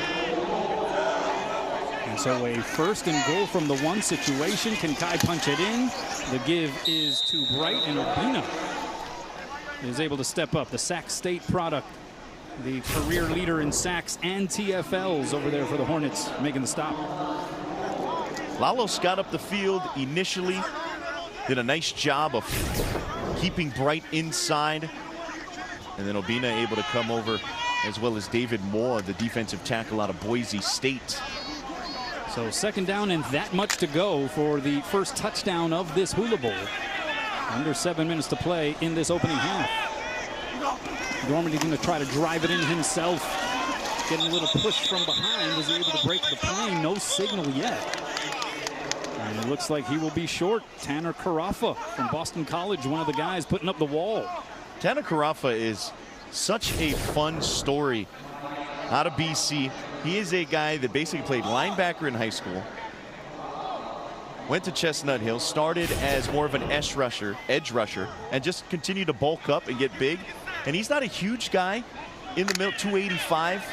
And so a 1st and goal from the 1 situation. Can Kai punch it in? The give is to Bright, and Urbina is able to step up. The Sac State product, the career leader in sacks and TFLs over there for the Hornets, making the stop. Lalos got up the field initially, did a nice job of keeping Bright inside, and then Urbina able to come over as well as David Moore, the defensive tackle out of Boise State. So second down and that much to go for the first touchdown of this Hula Bowl. Under 7 minutes to play in this opening half. Dormady going to try to drive it in himself. Getting a little push from behind. Was he able to break the plane? No signal yet. And it looks like he will be short. Tanner Carafa from Boston College, one of the guys putting up the wall. Tanner Carafa is such a fun story out of BC. He is a guy that basically played linebacker in high school. Went to Chestnut Hill, started as more of an edge rusher, and just continued to bulk up and get big. And he's not a huge guy in the middle, 285,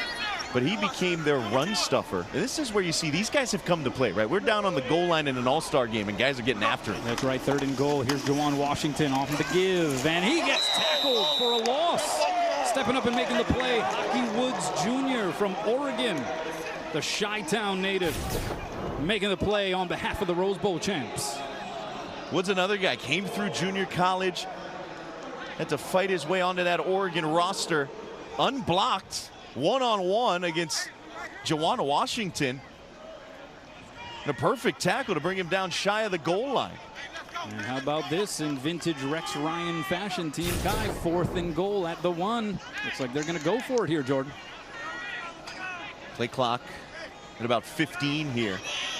but he became their run stuffer. And this is where you see these guys have come to play, right? We're down on the goal line in an all-star game, and guys are getting after him. That's right, 3rd and goal. Here's Juwan Washington off the give, and he gets tackled for a loss. Stepping up and making the play, Hockey Woods Jr. from Oregon, the Chi-Town native, making the play on behalf of the Rose Bowl champs. Woods, another guy, came through junior college, had to fight his way onto that Oregon roster, unblocked, one-on-one against Juwan Washington. And a perfect tackle to bring him down shy of the goal line. And how about this in vintage Rex Ryan fashion? Team Kai, 4th and goal at the 1. Looks like they're going to go for it here, Jordan. Play clock at about 15 here.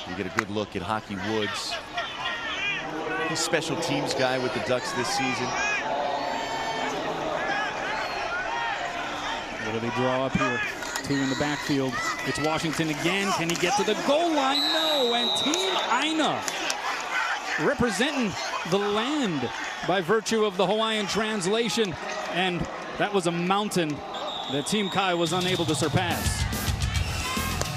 You get a good look at Hockey Woods. He's special teams guy with the Ducks this season. What do they draw up here? 2 in the backfield. It's Washington again. Can he get to the goal line? No. And Team Aina, representing the land by virtue of the Hawaiian translation. And that was a mountain that Team Kai was unable to surpass.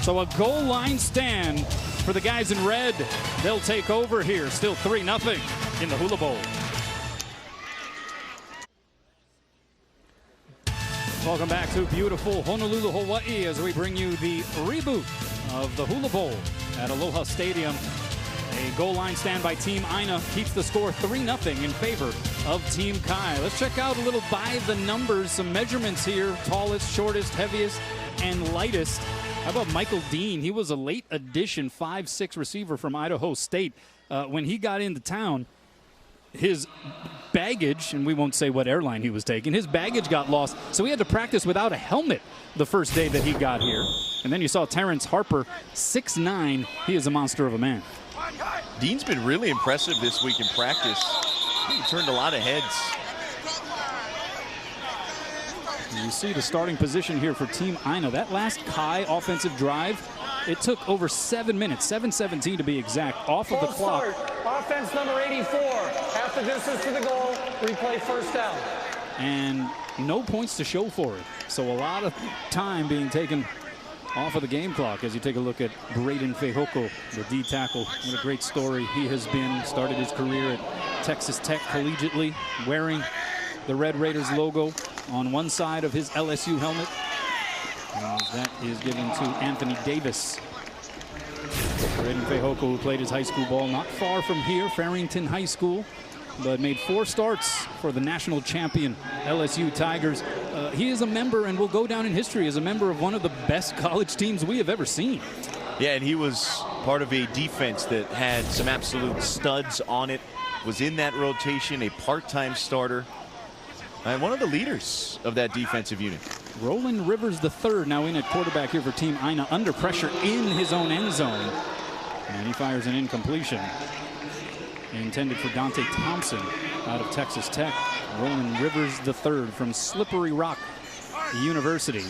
So a goal line stand for the guys in red. They'll take over here. Still 3-0 in the Hula Bowl. Welcome back to beautiful Honolulu, Hawaii, as we bring you the reboot of the Hula Bowl at Aloha Stadium. A goal line stand by Team Aina keeps the score 3-0 in favor of Team Kai. Let's check out a little by the numbers, some measurements here. Tallest, shortest, heaviest, and lightest. How about Michael Dean? He was a late addition 5'6" receiver from Idaho State. When he got into town, his baggage, and we won't say what airline he was taking, his baggage got lost, so he had to practice without a helmet the first day that he got here. And then you saw Terrence Harper, 6'9". He is a monster of a man. Dean's been really impressive this week in practice. He turned a lot of heads. You see the starting position here for Team Aina. That last Kai offensive drive, it took over 7 minutes, 7:17 to be exact, off of the clock. Offense number 84, half the distance to the goal, replay 1st down. And no points to show for it. So a lot of time being taken off of the game clock as you take a look at Braden Fehoko, the D tackle. What a great story he has been. Started his career at Texas Tech collegiately, wearing the Red Raiders logo on one side of his LSU helmet. That is given to Anthony Davis. Braden Fehoko, who played his high school ball not far from here, Farrington High School, but made 4 starts for the national champion LSU Tigers. He is a member and will go down in history as a member of one of the best college teams we have ever seen. Yeah, and he was part of a defense that had some absolute studs on it, was in that rotation, a part-time starter, and one of the leaders of that defensive unit. Roland Rivers III now in at quarterback here for Team Aina, under pressure in his own end zone. And he fires an incompletion intended for Dante Thompson out of Texas Tech. Roland Rivers III from Slippery Rock University.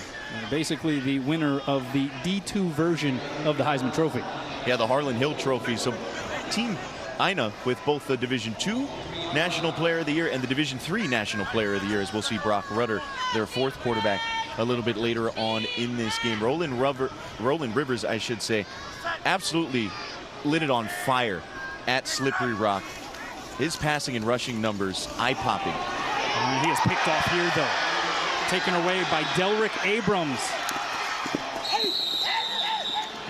Basically the winner of the D2 version of the Heisman Trophy. Yeah, the Harlan Hill Trophy. So Team Aina with both the Division II National Player of the Year and the Division III National Player of the Year, as we'll see Brock Rudder, their 4th quarterback, a little bit later on in this game. Roland Rivers, I should say, absolutely lit it on fire at Slippery Rock. His passing and rushing numbers, eye-popping. He is picked off here, though. Taken away by Delrick Abrams.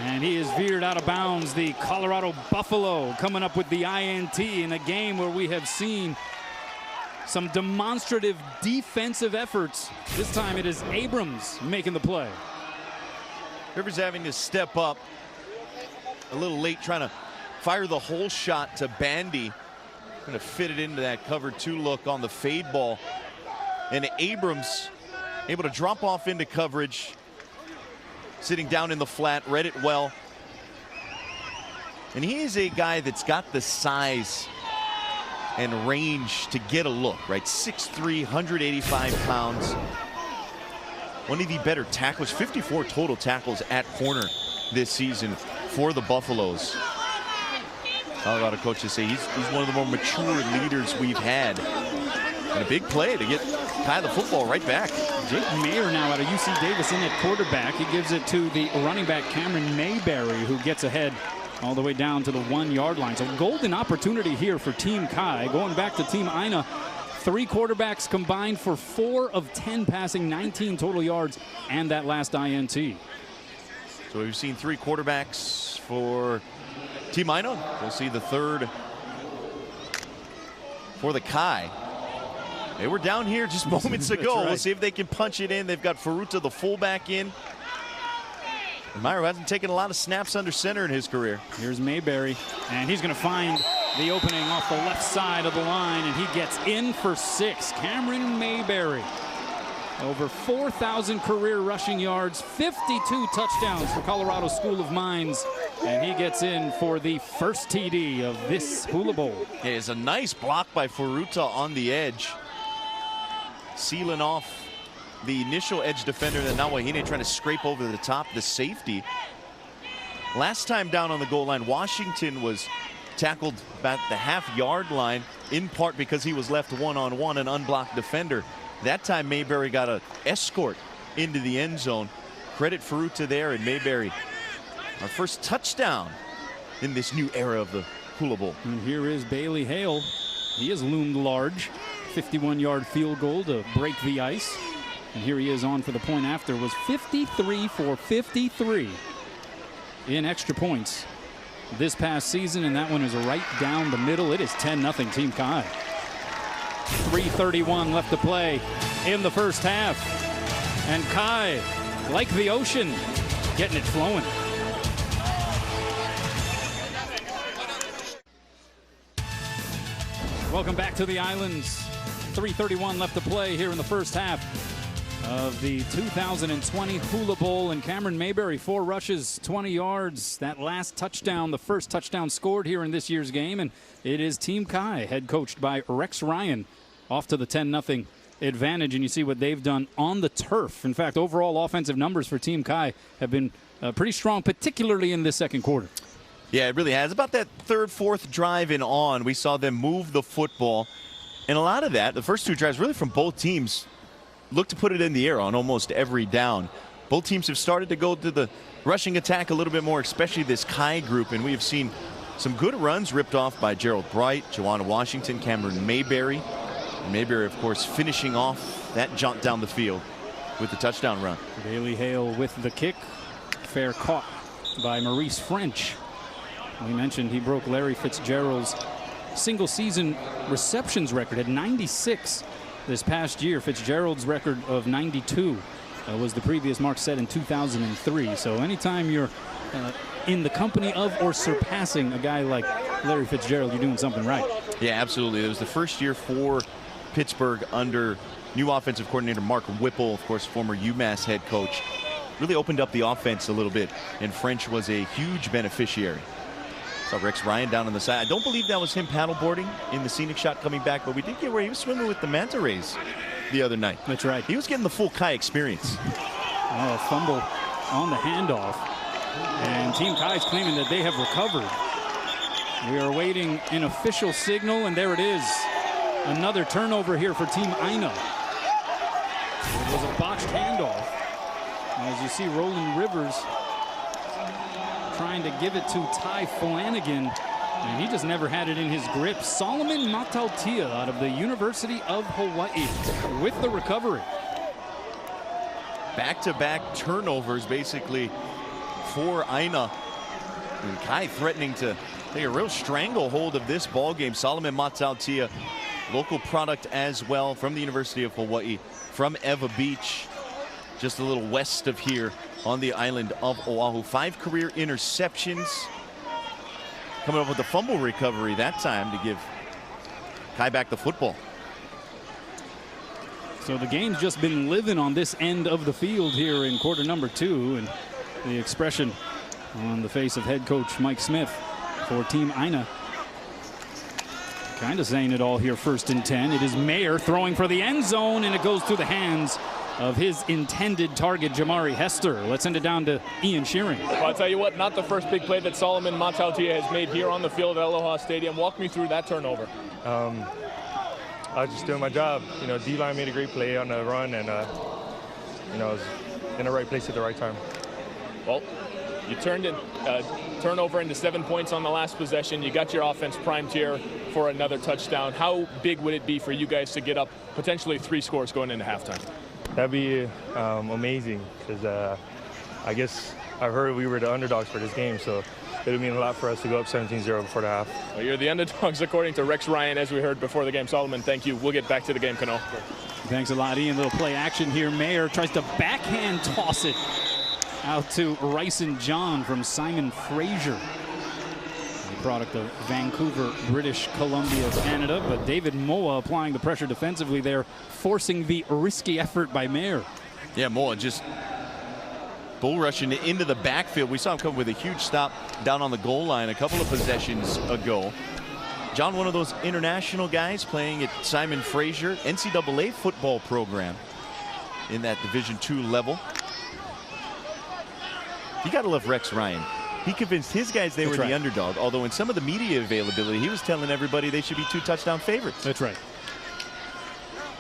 And he is veered out of bounds. The Colorado Buffalo coming up with the INT in a game where we have seen Some demonstrative defensive efforts. This time it is Abrams making the play. Rivers having to step up a little late, trying to fire the whole shot to Bandy. Going to fit it into that cover 2 look on the fade ball. And Abrams able to drop off into coverage, sitting down in the flat, read it well. And he is a guy that's got the size and range to get a look, right? 6'3", 185 pounds. One of the better tacklers, 54 total tackles at corner this season for the Buffaloes. Colorado coaches say he's one of the more mature leaders we've had. And a big play to get Kai the football right back. Jake Mayer now out of UC Davis in at quarterback. He gives it to the running back Cameron Mayberry, who gets ahead all the way down to the 1-yard line. So golden opportunity here for Team Kai. Going back to Team Aina, 3 quarterbacks combined for 4 of 10 passing, 19 total yards, and that last INT. So we've seen 3 quarterbacks for Team Aina. We'll see the 3rd for the Kai. They were down here just moments ago. Right. We'll see if they can punch it in. They've got Faruta, the fullback, in. And Meyer hasn't taken a lot of snaps under center in his career. Here's Mayberry, and he's going to find the opening off the left side of the line, and he gets in for 6. Cameron Mayberry, over 4,000 career rushing yards, 52 touchdowns for Colorado School of Mines, and he gets in for the first TD of this Hula Bowl. Yeah, it's a nice block by Faruta on the edge, sealing off the initial edge defender, then Nawahine trying to scrape over the top, the safety. Last time down on the goal line, Washington was tackled about the half-yard line, in part because he was left one-on-one, an unblocked defender. That time Mayberry got an escort into the end zone. Credit Faruta there, and Mayberry, our first touchdown in this new era of the Hula Bowl. And here is Bailey Hale. He has loomed large. 51-yard field goal to break the ice. And here he is on for the point after. Was 53 for 53 in extra points this past season, and that one is right down the middle. It is 10-0 Team Kai. 3:31 left to play in the first half. And Kai, like the ocean, getting it flowing. Welcome back to the Islands. 3:31 left to play here in the first half of the 2020 Hula Bowl. And Cameron Mayberry, 4 rushes, 20 yards. That last touchdown, the first touchdown scored here in this year's game. And it is Team Kai, head coached by Rex Ryan, off to the 10-0 advantage. And you see what they've done on the turf. In fact, overall offensive numbers for Team Kai have been pretty strong, particularly in this second quarter. Yeah, it really has. About that 3rd, 4th drive and on, we saw them move the football. And a lot of that, the first 2 drives, really from both teams, look to put it in the air on almost every down. Both teams have started to go to the rushing attack a little bit more, especially this Kai group. And we have seen some good runs ripped off by Gerald Bright, Joanna Washington, Cameron Mayberry. And Mayberry, of course, finishing off that jaunt down the field with the touchdown run. Bailey Hale with the kick. Fair caught by Maurice French. We mentioned he broke Larry Fitzgerald's single-season receptions record at 96 this past year. Fitzgerald's record of 92 was the previous mark set in 2003. So anytime you're in the company of or surpassing a guy like Larry Fitzgerald, you're doing something right. Yeah, absolutely. It was the first year for Pittsburgh under new offensive coordinator Mark Whipple, of course, former UMass head coach. Really opened up the offense a little bit, and French was a huge beneficiary. Saw Rex Ryan down on the side. I don't believe that was him paddleboarding in the scenic shot coming back, but we did get where he was swimming with the manta rays the other night. That's right. He was getting the full Kai experience. Oh, a fumble on the handoff. And Team Kai's claiming that they have recovered. We are awaiting an official signal, and there it is. Another turnover here for Team Aina. It was a botched handoff. As you see, Roland Rivers trying to give it to Ty Flanagan, and he just never had it in his grip. Solomon Matautia out of the University of Hawaii with the recovery. Back-to-back turnovers, basically, for Aina. And Kai threatening to take a real stranglehold of this ball game. Solomon Matautia local product as well from the University of Hawaii, from Ewa Beach, just a little west of here on the island of Oahu. 5 career interceptions. Coming up with a fumble recovery that time to give Kai back the football. So the game's just been living on this end of the field here in quarter number 2, and the expression on the face of head coach Mike Smith for Team Aina kind of saying it all here. 1st and 10. It is Mayer throwing for the end zone, and it goes through the hands of his intended target, Jamari Hester. Let's send it down to Ian Shearing. Well, I'll tell you what, not the first big play that Solomon Matautia has made here on the field at Aloha Stadium. Walk me through that turnover. I was just doing my job. You know, D-line made a great play on the run, and you know, I was in the right place at the right time. Well, you turned it turnover into 7 points on the last possession. You got your offense primed here for another touchdown. How big would it be for you guys to get up potentially 3 scores going into halftime? That'd be amazing, because I guess I've heard we were the underdogs for this game, so it would mean a lot for us to go up 17-0 before the half. Well, you're the underdogs according to Rex Ryan, as we heard before the game. Solomon, thank you. We'll get back to the game, Kano. Thanks a lot, Ian. Little play action here. Mayer tries to backhand toss it out to Rice and John from Simon Fraser, the product of Vancouver, British Columbia, Canada. But David Moa applying the pressure defensively there, forcing the risky effort by Mayer. Yeah, Moa just bull rushing into the backfield. We saw him come with a huge stop down on the goal line a couple of possessions ago. John, one of those international guys playing at Simon Fraser, NCAA football program in that Division II level. You got to love Rex Ryan. He convinced his guys they were the underdog, although in some of the media availability, he was telling everybody they should be 2-touchdown favorites. That's right.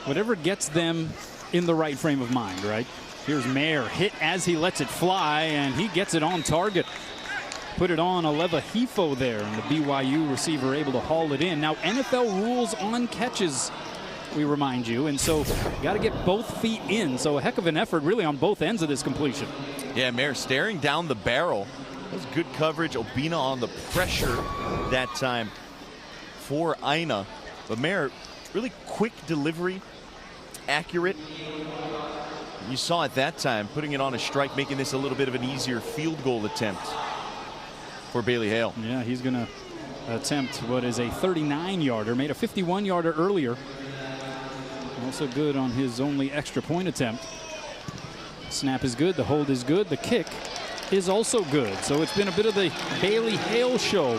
Whatever gets them in the right frame of mind, right? Here's Mayer, hit as he lets it fly, and he gets it on target. Put it on Alewa Hifo there, and the BYU receiver able to haul it in. Now, NFL rules on catches, we remind you, and so got to get both feet in. So a heck of an effort really on both ends of this completion. Yeah, Mayer staring down the barrel. That was good coverage. Obina on the pressure that time for Aina. But Mayer, really quick delivery, accurate. You saw it that time, putting it on a strike, making this a little bit of an easier field goal attempt for Bailey Hale. Yeah, he's going to attempt what is a 39-yarder, made a 51-yarder earlier. Also good on his only extra point attempt. Snap is good, the hold is good, the kick is also good. So it's been a bit of the Bailey Hale show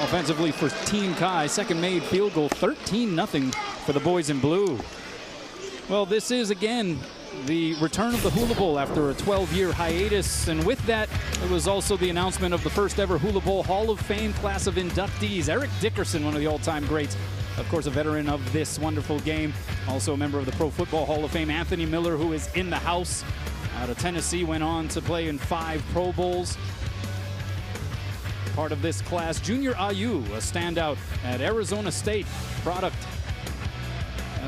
offensively for Team Kai. Second made field goal, 13-0 for the boys in blue. Well, this is again the return of the Hula Bowl after a 12-year hiatus, and with that it was also the announcement of the first ever Hula Bowl Hall of Fame class of inductees. Eric Dickerson, one of the all-time greats, of course a veteran of this wonderful game, also a member of the Pro Football Hall of Fame. Anthony Miller, who is in the house out of Tennessee, went on to play in 5 Pro Bowls. Part of this class, Junior Ayu, a standout at Arizona State product,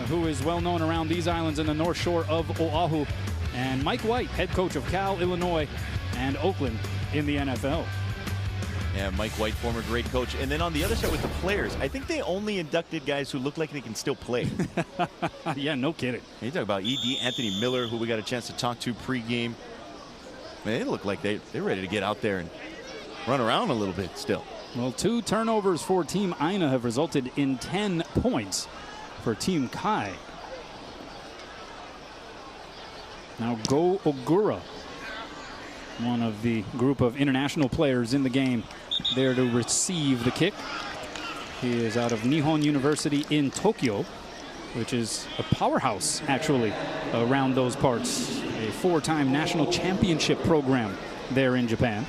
who is well known around these islands in the North Shore of Oahu, and Mike White, head coach of Cal, Illinois, and Oakland in the NFL. Yeah, Mike White, former great coach. And then on the other side with the players, I think they only inducted guys who look like they can still play. Yeah, no kidding. You talk about ED, Anthony Miller, who we got a chance to talk to pregame. Man, they look like they're ready to get out there and run around a little bit still. Well, 2 turnovers for Team Aina have resulted in 10 points for Team Kai. Now Go Ogura, one of the group of international players in the game, there to receive the kick. He is out of Nihon University in Tokyo, which is a powerhouse actually around those parts. A 4-time national championship program there in Japan.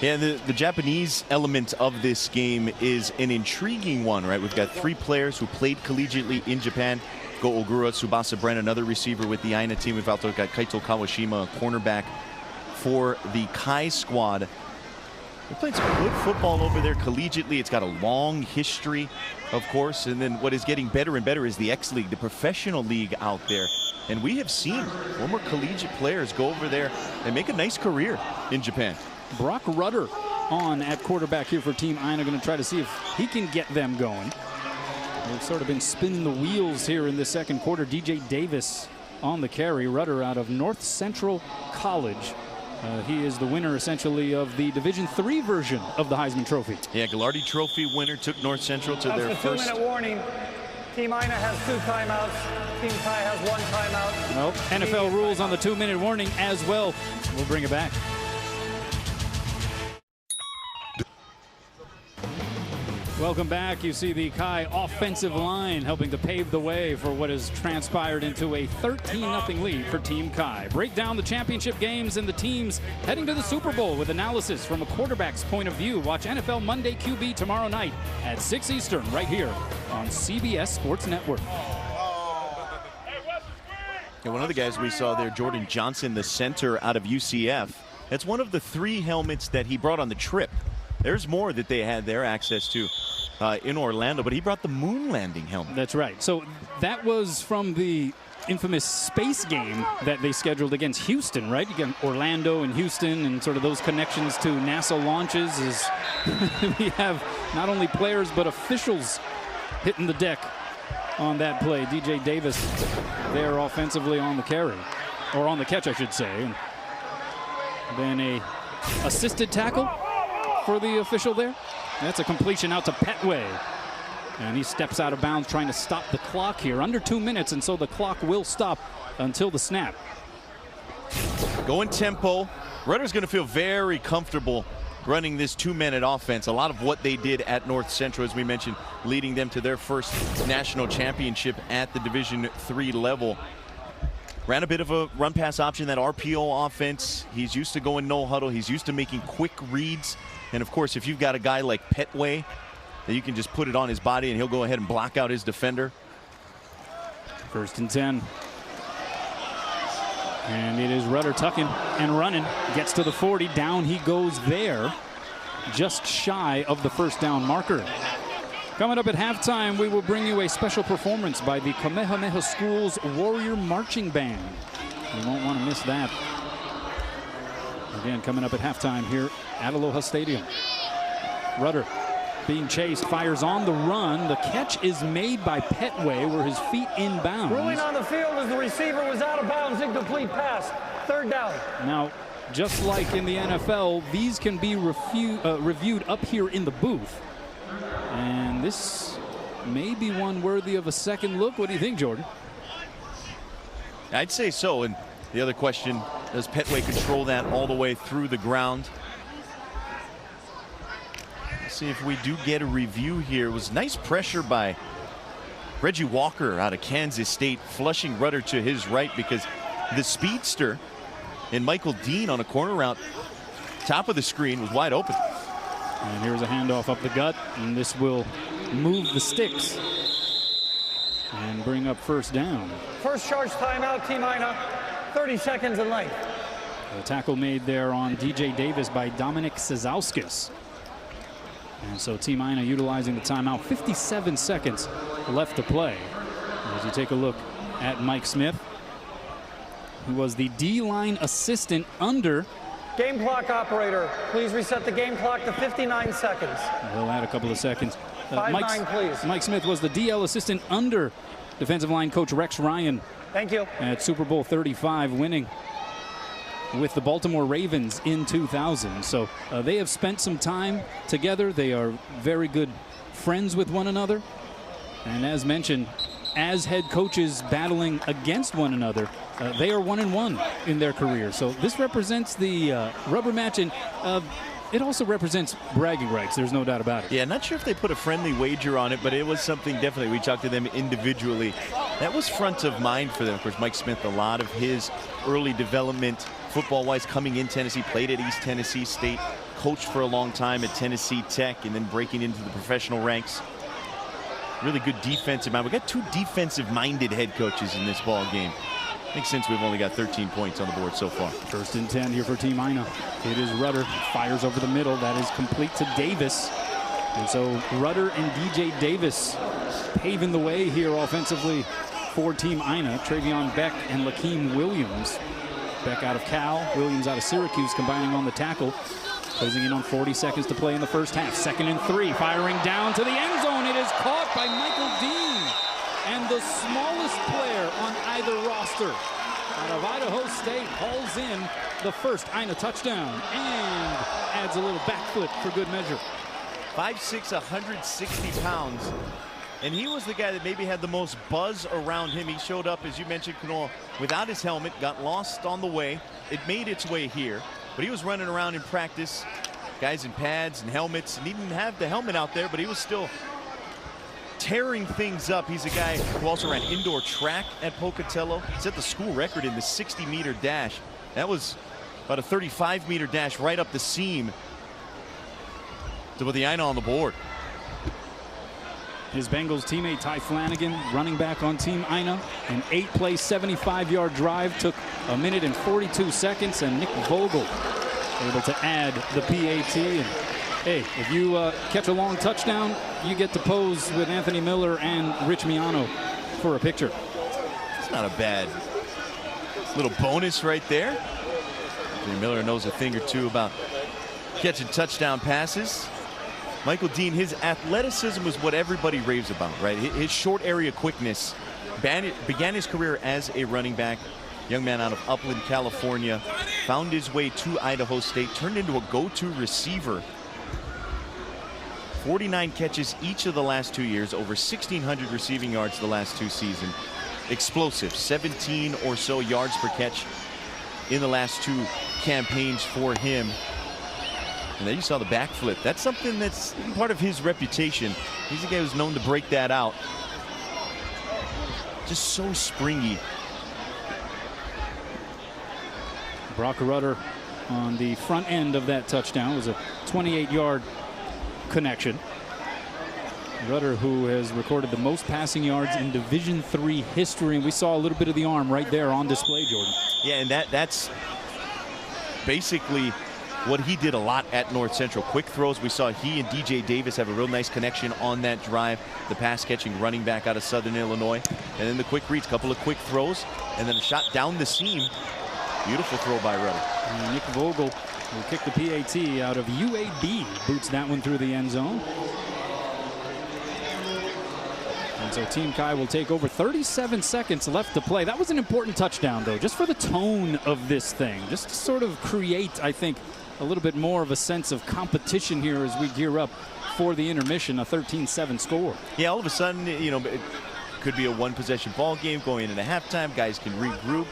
Yeah, the Japanese element of this game is an intriguing one, right? We've got 3 players who played collegiately in Japan. Go Ogura, Tsubasa Bren, another receiver with the Aina team. We've also got Kaito Kawashima, a cornerback for the Kai squad. They're playing some good football over there collegiately. It's got a long history, of course. And then what is getting better and better is the X League, the professional league out there. And we have seen former collegiate players go over there and make a nice career in Japan. Brock Rudder on at quarterback here for Team Aina, going to try to see if he can get them going. They've sort of been spinning the wheels here in the second quarter. DJ Davis on the carry. Rudder out of North Central College. He is the winner, essentially, of the Division III version of the Heisman Trophy. Yeah, Gallardi Trophy winner took North Central to their first. 2-minute warning. Team Aina has 2 timeouts. Team Kai has 1 timeout. Well, NFL rules on the 2-minute warning as well. We'll bring it back. Welcome back. You see the Kai offensive line helping to pave the way for what has transpired into a 13-0 lead for Team Kai. Break down the championship games and the teams heading to the Super Bowl with analysis from a quarterback's point of view. Watch NFL Monday QB tomorrow night at 6 Eastern right here on CBS Sports Network. And one of the guys we saw there, Jordan Johnson, the center out of UCF, that's one of the 3 helmets that he brought on the trip. There's more that they had their access to in Orlando, but he brought the moon landing helmet. That's right. So that was from the infamous space game that they scheduled against Houston, right? You got Orlando and Houston and sort of those connections to NASA launches. Is we have not only players but officials hitting the deck on that play. DJ Davis there offensively on the carry, or on the catch, I should say. And then a assisted tackle for the official there. That's a completion out to Petway. And he steps out of bounds trying to stop the clock here. Under 2 minutes, and so the clock will stop until the snap. Going tempo. Rudder's going to feel very comfortable running this 2-minute offense. A lot of what they did at North Central, as we mentioned, leading them to their first national championship at the Division III level. Ran a bit of a run-pass option, that RPO offense. He's used to going no huddle. He's used to making quick reads. And, of course, if you've got a guy like Petway, that you can just put it on his body and he'll go ahead and block out his defender. 1st and 10. And it is Rudder tucking and running. Gets to the 40. Down he goes there. Just shy of the first down marker. Coming up at halftime, we will bring you a special performance by the Kamehameha School's Warrior Marching Band. You won't want to miss that. Again, coming up at halftime here at Aloha Stadium. Rudder being chased, fires on the run. The catch is made by Petway, where his feet inbounds. Ruling on the field as the receiver was out of bounds, incomplete pass. 3rd down. Now, just like in the NFL, these can be reviewed up here in the booth. And this may be one worthy of a second look. What do you think, Jordan? I'd say so. And the other question, does Petway control that all the way through the ground? Let's see if we do get a review here. It was nice pressure by Reggie Walker out of Kansas State, flushing Rudder to his right, because the speedster and Michael Dean on a corner route, top of the screen, was wide open. And here's a handoff up the gut, and this will move the sticks and bring up 1st down. First charge timeout, Team Aina. 30 seconds in length. A tackle made there on DJ Davis by Dominic Sazowskis. And so Team Aina utilizing the timeout. 57 seconds left to play. As you take a look at Mike Smith, who was the D-line assistant under. Game clock operator, please reset the game clock to 59 seconds. We'll add a couple of seconds. 5-9, please. Mike Smith was the DL assistant under defensive line coach Rex Ryan. Thank you. At Super Bowl 35, winning with the Baltimore Ravens in 2000. So they have spent some time together. They are very good friends with one another. And as mentioned, as head coaches battling against one another, they are 1-1 in their career. So this represents the rubber match, and it also represents bragging rights. There's no doubt about it. Yeah, not sure if they put a friendly wager on it, but it was something definitely. We talked to them individually. That was front of mind for them. Of course, Mike Smith, a lot of his early development football-wise coming in Tennessee, played at East Tennessee State, coached for a long time at Tennessee Tech, and then breaking into the professional ranks. Really good defensive mind. We got 2 defensive-minded head coaches in this ball game. Makes sense we've only got 13 points on the board so far. 1st and 10 here for Team Aina. It is Rudder, fires over the middle. That is complete to Davis. And so Rudder and DJ Davis paving the way here offensively for Team Aina. Travion Beck and Lakeem Williams. Beck out of Cal, Williams out of Syracuse, combining on the tackle. Closing in on 40 seconds to play in the first half. 2nd and 3, firing down to the end zone. It is caught by Michael Dean. And the smallest player on either roster out of Idaho State hauls in the first Aina touchdown and adds a little backflip for good measure. 5'6", 160 pounds. And he was the guy that maybe had the most buzz around him. He showed up, as you mentioned, Kanoa, without his helmet, got lost on the way. It made its way here, but he was running around in practice, guys in pads and helmets, and he didn't have the helmet out there, but he was still tearing things up. He's a guy who also ran indoor track at Pocatello. Set the school record in the 60-meter dash. That was about a 35-meter dash right up the seam to put the Aina on the board. His Bengals teammate Ty Flanagan, running back on Team Aina, an 8-play, 75-yard drive, took 1 minute and 42 seconds, and Nick Vogel able to add the PAT. And hey, if you catch a long touchdown, you get to pose with Anthony Miller and Rich Miano for a picture. It's not a bad little bonus right there. Anthony Miller knows a thing or two about catching touchdown passes. Michael Dean, his athleticism is what everybody raves about, right? His short area quickness. Began his career as a running back. Young man out of Upland, California. Found his way to Idaho State. Turned into a go-to receiver. 49 catches each of the last 2 years. Over 1,600 receiving yards the last 2 seasons. Explosive. 17 or so yards per catch in the last 2 campaigns for him. And then you saw the backflip. That's something that's part of his reputation. He's a guy who's known to break that out. Just so springy. Brock Rudder on the front end of that touchdown was a 28-yard connection. Rudder, who has recorded the most passing yards in Division III history, and we saw a little bit of the arm right there on display, Jordan. Yeah, and that's basically what he did a lot at North Central. Quick throws. We saw he and DJ Davis have a real nice connection on that drive. The pass catching running back out of Southern Illinois. And then the quick reads, couple of quick throws, and then a shot down the seam. Beautiful throw by Rudder. And Nick Vogel will kick the PAT out of UAB. Boots that one through the end zone. And so Team Kai will take over. 37 seconds left to play. That was an important touchdown, though, just for the tone of this thing. Just to sort of create, I think, a little bit more of a sense of competition here as we gear up for the intermission, a 13-7 score. Yeah, all of a sudden, you know, it could be a one-possession ball game going into halftime. Guys can regroup,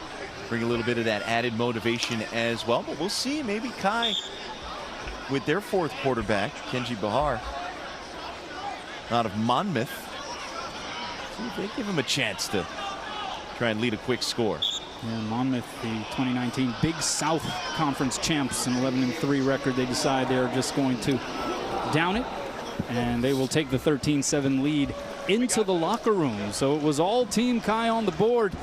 bring a little bit of that added motivation as well. But we'll see. Maybe Kai, with their 4th quarterback, Kenji Bahar, out of Monmouth, see if they give him a chance to try and lead a quick score. Yeah, Monmouth, the 2019 Big South Conference champs, an 11-3 record. They decide they're just going to down it, and they will take the 13-7 lead into the locker room. So it was all Team Kai on the board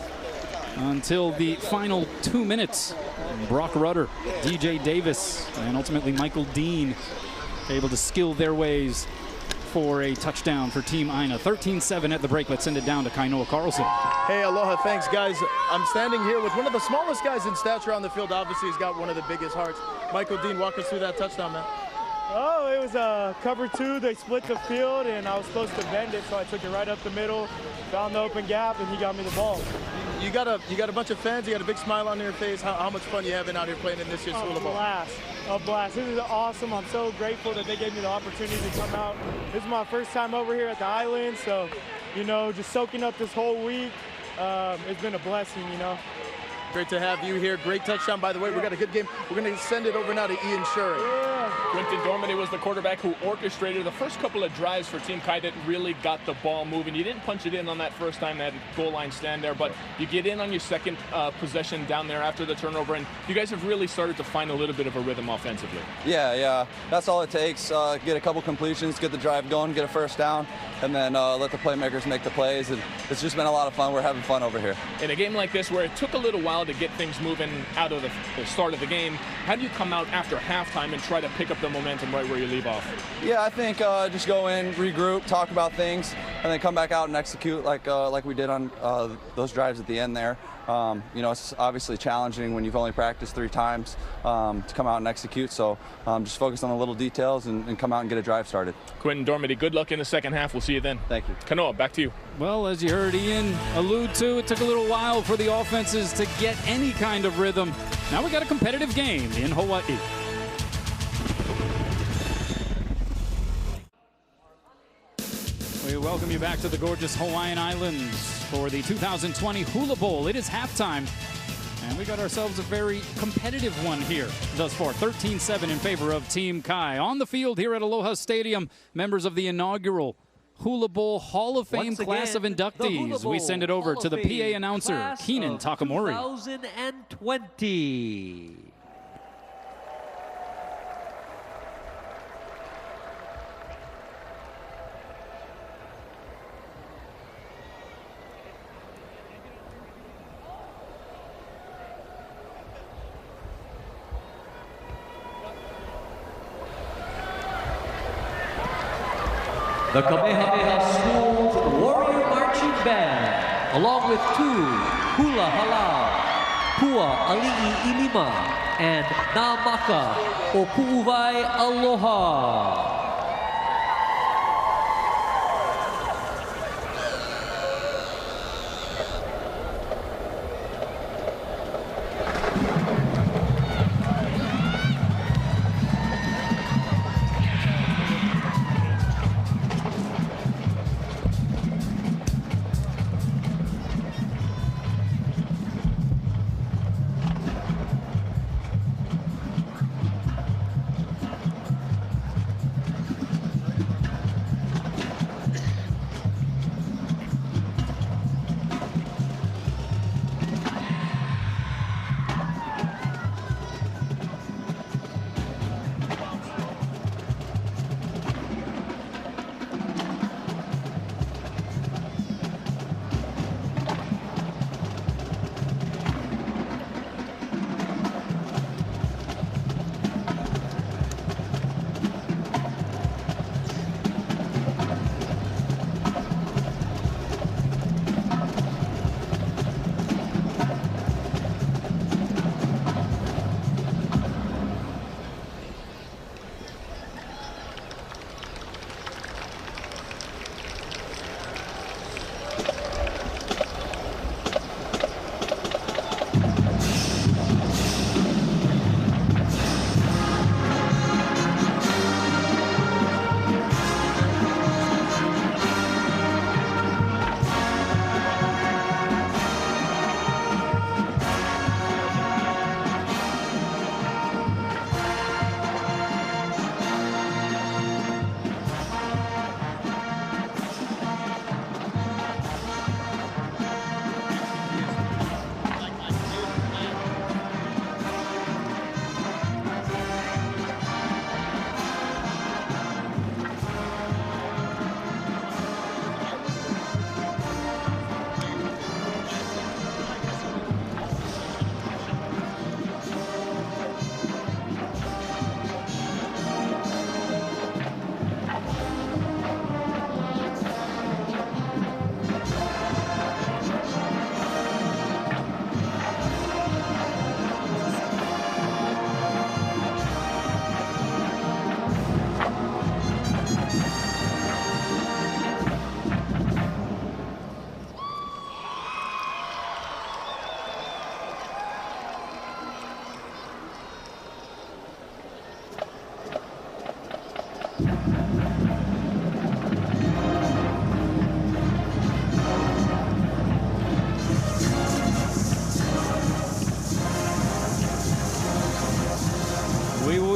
until the final 2 minutes. And Brock Rudder, DJ Davis, and ultimately Michael Dean able to skill their ways for a touchdown for Team Aina. 13-7 at the break. Let's send it down to Kainoa Carlson. Hey, aloha, thanks, guys. I'm standing here with one of the smallest guys in stature on the field. Obviously, he's got one of the biggest hearts. Michael Dean, walk us through that touchdown, man. Oh, it was cover 2. They split the field, and I was supposed to bend it, so I took it right up the middle, found the open gap, and he got me the ball. You got a bunch of fans. You got a big smile on your face. How much fun you having out here playing in this year's Hula Bowl? A blast. This is awesome. I'm so grateful that they gave me the opportunity to come out. This is my first time over here at the island, so, you know, just soaking up this whole week. It's been a blessing, you know. Great to have you here. Great touchdown, by the way. We got a good game. We're going to send it over now to Ian Shurry. Quentin Dormady was the quarterback who orchestrated the first couple of drives for Team Kai that really got the ball moving. You didn't punch it in on that first time, that goal line stand there, but you get in on your second possession down there after the turnover, and you guys have really started to find a little bit of a rhythm offensively. Yeah. That's all it takes. Get a couple completions, get the drive going, get a first down, and then let the playmakers make the plays. And it's just been a lot of fun. We're having fun over here. In a game like this where it took a little while to get things moving out of the start of the game, how do you come out after halftime and try to pick up the momentum right where you leave off? Yeah, I think just go in, regroup, talk about things, and then come back out and execute like we did on those drives at the end there. You know, it's obviously challenging when you've only practiced 3 times to come out and execute. So just focus on the little details and come out and get a drive started. Quentin Dormady, good luck in the second half. We'll see you then. Thank you. Kanoa, back to you. Well, as you heard Ian allude to, it took a little while for the offenses to get any kind of rhythm. Now we got a competitive game in Hawaii. We welcome you back to the gorgeous Hawaiian Islands for the 2020 Hula Bowl. It is halftime, and we got ourselves a very competitive one here thus far. 13-7 in favor of Team Kai. On the field here at Aloha Stadium, members of the inaugural Hula Bowl Hall of Fame class of inductees. We send it over to the PA announcer, Keenan Takamori. 2020. The Kamehameha School's Warrior Marching Band, along with 2 Hula Halau, Pua Ali'i Ilima, and Na Maka o Pu'uwai Aloha.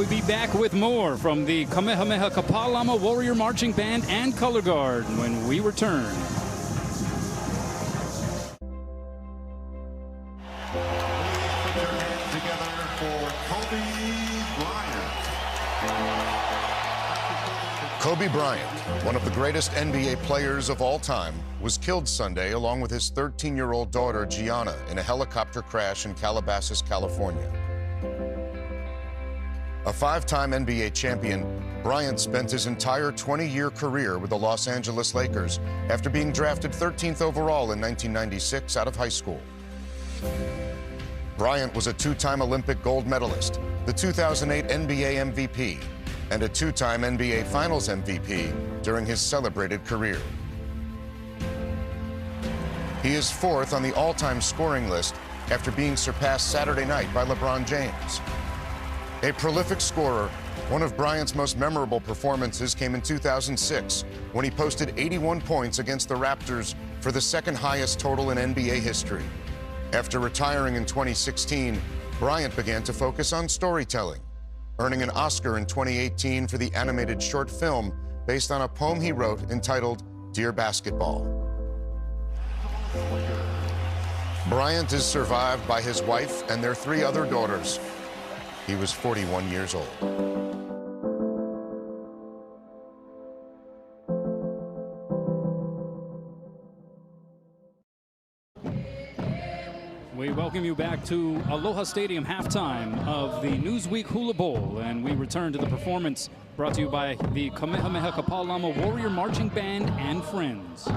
Be back with more from the Kamehameha Kapalama Warrior Marching Band and Color Guard when we return. Together for Kobe Bryant. Kobe Bryant, one of the greatest NBA players of all time, was killed Sunday along with his 13-year-old daughter Gianna in a helicopter crash in Calabasas, California. A 5-time NBA champion, Bryant spent his entire 20-year career with the Los Angeles Lakers after being drafted 13th overall in 1996 out of high school. Bryant was a 2-time Olympic gold medalist, the 2008 NBA MVP, and a 2-time NBA Finals MVP during his celebrated career. He is 4th on the all-time scoring list after being surpassed Saturday night by LeBron James. A prolific scorer, one of Bryant's most memorable performances came in 2006 when he posted 81 points against the Raptors for the second highest total in NBA history. After retiring in 2016, Bryant began to focus on storytelling, earning an Oscar in 2018 for the animated short film based on a poem he wrote entitled Dear Basketball. Bryant is survived by his wife and their 3 other daughters. He was 41 years old. We welcome you back to Aloha Stadium halftime of the Newsweek Hula Bowl, and we return to the performance brought to you by the Kamehameha Kapalama Warrior Marching Band and friends.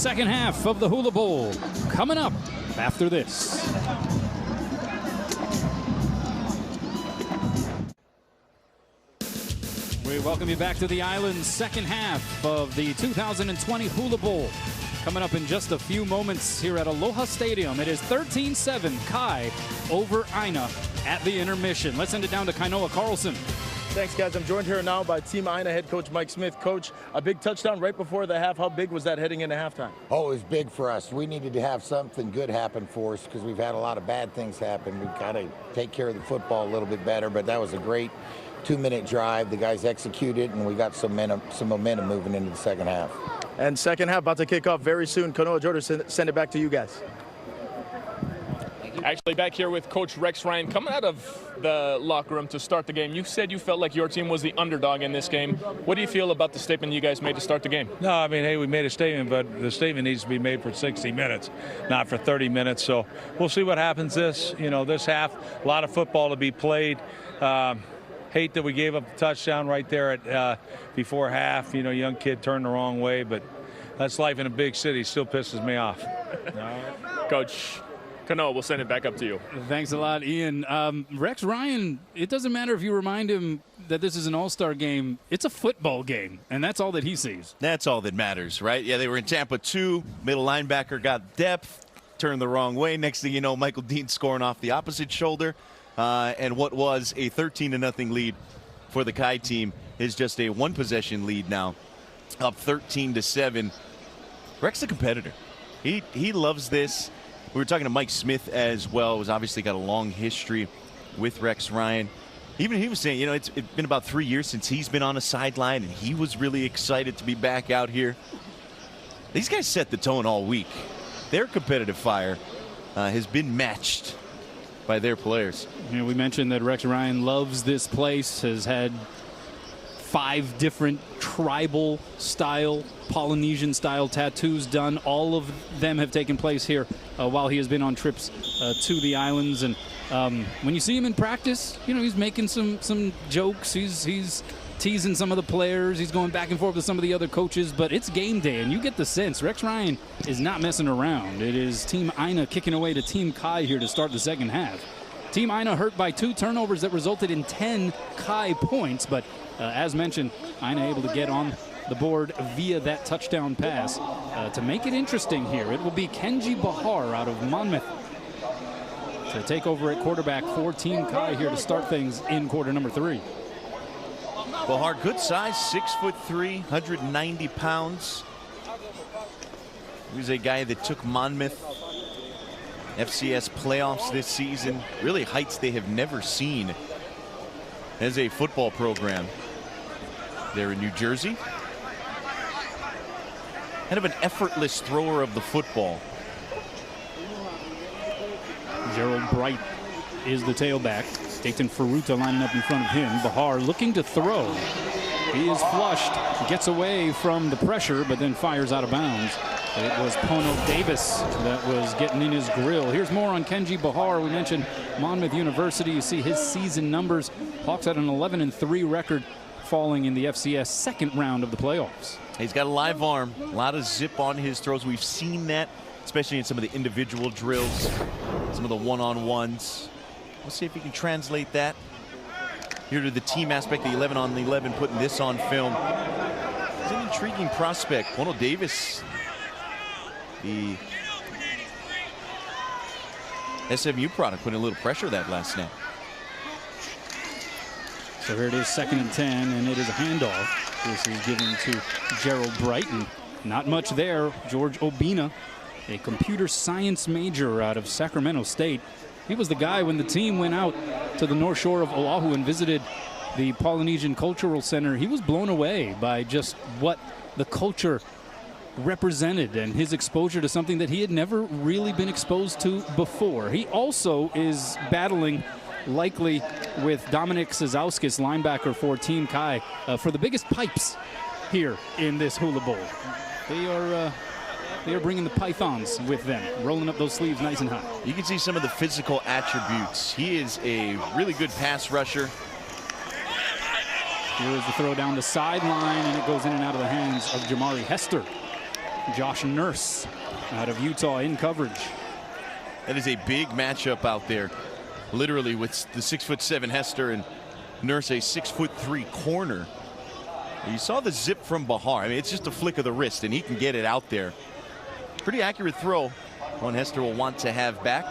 second half of the Hula Bowl coming up after this. We welcome you back to the island's second half of the 2020 Hula Bowl. Coming up in just a few moments here at Aloha Stadium. It is 13-7 Kai over Aina at the intermission. Let's send it down to Kainoa Carlson. Thanks, guys. I'm joined here now by Team Aina head coach Mike Smith. Coach, a big touchdown right before the half. How big was that heading into halftime? Oh, it was big for us. We needed to have something good happen for us because we've had a lot of bad things happen. We've got to take care of the football a little bit better, but that was a great 2-minute drive. The guys executed, and we got some momentum moving into the second half. And second half about to kick off very soon. Kanoa Jordan, send it back to you guys. Actually, back here with Coach Rex Ryan, coming out of the locker room to start the game, you said you felt like your team was the underdog in this game. What do you feel about the statement you guys made to start the game? No, I mean, hey, we made a statement, but the statement needs to be made for 60 minutes, not for 30 minutes. So we'll see what happens this half. A lot of football to be played. Hate that we gave up the touchdown right there at before half. Young kid turned the wrong way, but that's life in a big city. Still pisses me off. Coach Kanoa, we'll send it back up to you. Thanks a lot, Ian. Rex Ryan, it doesn't matter if you remind him that this is an all-star game. It's a football game, and that's all that he sees. That's all that matters, right? Yeah, they were in Tampa 2. Middle linebacker got depth, turned the wrong way. Next thing you know, Michael Dean scoring off the opposite shoulder. And what was a 13-0 lead for the Kai team is just a one-possession lead now, up 13-7. Rex the competitor. He loves this. We were talking to Mike Smith as well, who's obviously got a long history with Rex Ryan. Even he was saying, it's been about 3 years since he's been on a sideline, and he was really excited to be back out here. These guys set the tone all week. Their competitive fire has been matched by their players. We mentioned that Rex Ryan loves this place, has had 5 different tribal style, Polynesian style tattoos done. All of them have taken place here while he has been on trips to the islands. And when you see him in practice, he's making some jokes. He's teasing some of the players. He's going back and forth with some of the other coaches, but it's game day, and you get the sense Rex Ryan is not messing around. It is Team Aina kicking away to Team Kai here to start the second half. Team Aina hurt by 2 turnovers that resulted in 10 Kai points, but as mentioned, Aina able to get on the board via that touchdown pass. To make it interesting here, it will be Kenji Bahar out of Monmouth to take over at quarterback for Team Kai here to start things in quarter number 3. Bahar, good size, 6'3", 190 pounds. He was a guy that took Monmouth FCS playoffs this season. Really heights they have never seen as a football program. They're in New Jersey. Kind of an effortless thrower of the football. Gerald Bright is the tailback. Dayton Ferruta lining up in front of him. Bahar looking to throw. He is flushed, gets away from the pressure, but then fires out of bounds. It was Pono Davis that was getting in his grill. Here's more on Kenji Bahar. We mentioned Monmouth University. You see his season numbers. Hawks had an 11-3 record, falling in the FCS second round of the playoffs. He's got a live arm, a lot of zip on his throws. We've seen that, especially in some of the individual drills, some of the one-on-ones. We'll see if he can translate that here to the team aspect, the 11 on 11, putting this on film. It's an intriguing prospect. Pono Davis, the SMU product, putting a little pressure that last snap. So here it is, 2nd and 10, and it is a handoff. This is given to Gerald Brighton. Not much there. George Obina, a computer science major out of Sacramento State. He was the guy when the team went out to the North Shore of Oahu and visited the Polynesian Cultural Center. He was blown away by just what the culture represented and his exposure to something that he had never really been exposed to before. He also is battling likely with Dominic Sazauskis, linebacker for Team Kai, for the biggest pipes here in this Hula Bowl. They are bringing the pythons with them, rolling up those sleeves nice and high. You can see some of the physical attributes. He is a really good pass rusher. Here is the throw down the sideline, and it goes in and out of the hands of Jamari Hester. Josh Nurse out of Utah in coverage. That is a big matchup out there, literally, with the 6'7" Hester and Nurse, a 6'3" corner. You saw the zip from Bahar. I mean, it's just a flick of the wrist, and he can get it out there. Pretty accurate throw. One Hester will want to have back.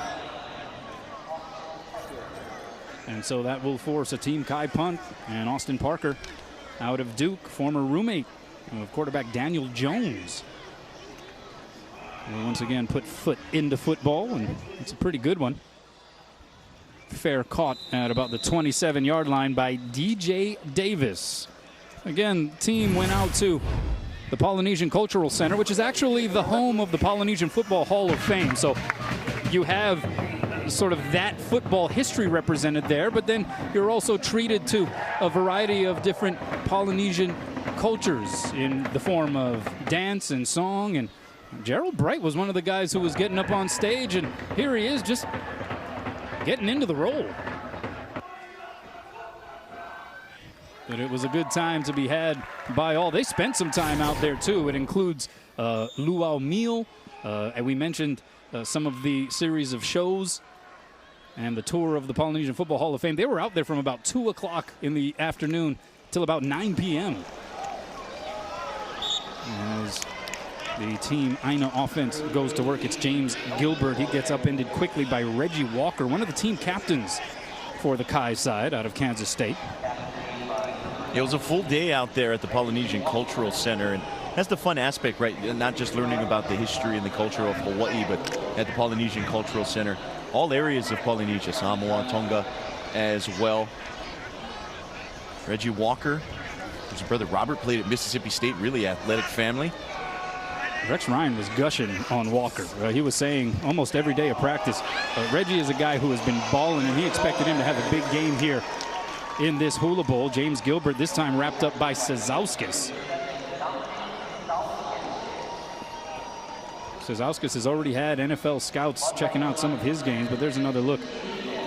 And so that will force a Team Kai punt. And Austin Parker out of Duke, former roommate of quarterback Daniel Jones. Will once again put foot into football, and it's a pretty good one. Fair caught at about the 27-yard line by DJ Davis. Again, team went out to the Polynesian Cultural Center, which is actually the home of the Polynesian Football Hall of Fame. So you have sort of that football history represented there, but then you're also treated to a variety of different Polynesian cultures in the form of dance and song. And Gerald Bright was one of the guys who was getting up on stage, and here he is just getting into the role. But it was a good time to be had by all. They spent some time out there too. It includes luau meal, and we mentioned some of the series of shows and the tour of the Polynesian Football Hall of Fame. They were out there from about 2 o'clock in the afternoon till about 9 p.m. As the Team Aina offense goes to work, it's James Gilbert. He gets upended quickly by Reggie Walker, one of the team captains for the Kai side out of Kansas State. It was a full day out there at the Polynesian Cultural Center, and that's the fun aspect, right? Not just learning about the history and the culture of Hawaii, but at the Polynesian Cultural Center, all areas of Polynesia, Samoa, Tonga as well. Reggie Walker, his brother Robert, played at Mississippi State, really athletic family. Rex Ryan was gushing on Walker. He was saying almost every day of practice, Reggie is a guy who has been balling, and he expected him to have a big game here in this Hula Bowl. James Gilbert this time wrapped up by Sezauskis. Sezauskis has already had NFL scouts checking out some of his games, but there's another look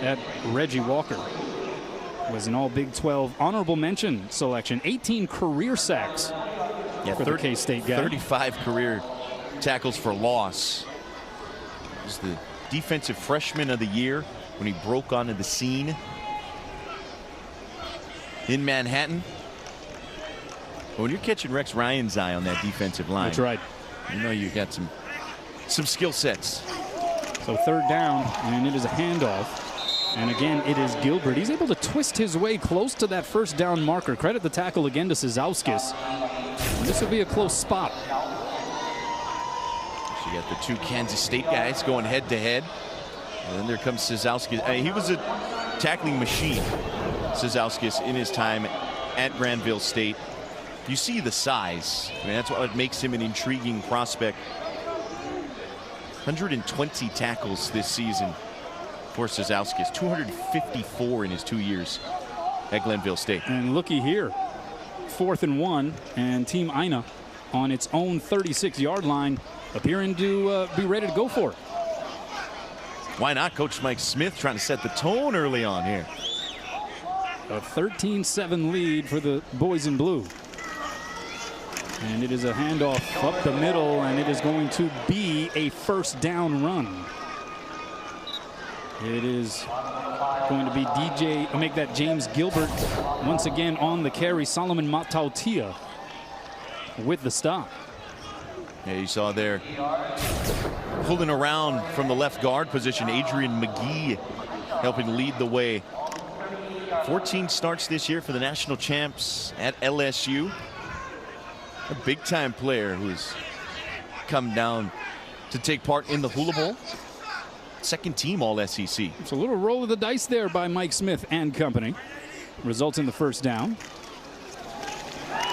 at Reggie Walker. Was an all Big 12 honorable mention selection, 18 career sacks for the K-State guy. 35 career tackles for loss. He was the defensive freshman of the year when he broke onto the scene in Manhattan. When you're catching Rex Ryan's eye on that defensive line, that's right. You know you got some skill sets. So third down, and it is a handoff. And again, it is Gilbert. He's able to twist his way close to that first down marker. Credit the tackle again to Sezauskis. This will be a close spot. So you got the two Kansas State guys going head to head. And then there comes Sezauskis. He was a tackling machine, Sezauskis, in his time at Granville State. You see the size. I mean, that's what makes him an intriguing prospect. 120 tackles this season for Sezauskis, 254 in his 2 years at Glenville State. And looky here, 4th and 1, and Team Aina on its own 36-yard line, appearing to be ready to go for it. Why not? Coach Mike Smith trying to set the tone early on here. A 13-7 lead for the boys in blue. And it is a handoff up the middle, and it is going to be a first down run. It is going to be make that James Gilbert once again on the carry. Solomon Matautia with the stop. Yeah, you saw there pulling around from the left guard position, Adrian McGee helping lead the way. 14 starts this year for the national champs at LSU. A big-time player who's come down to take part in the Hula Bowl. Second team All-SEC. It's a little roll of the dice there by Mike Smith and company. Results in the first down.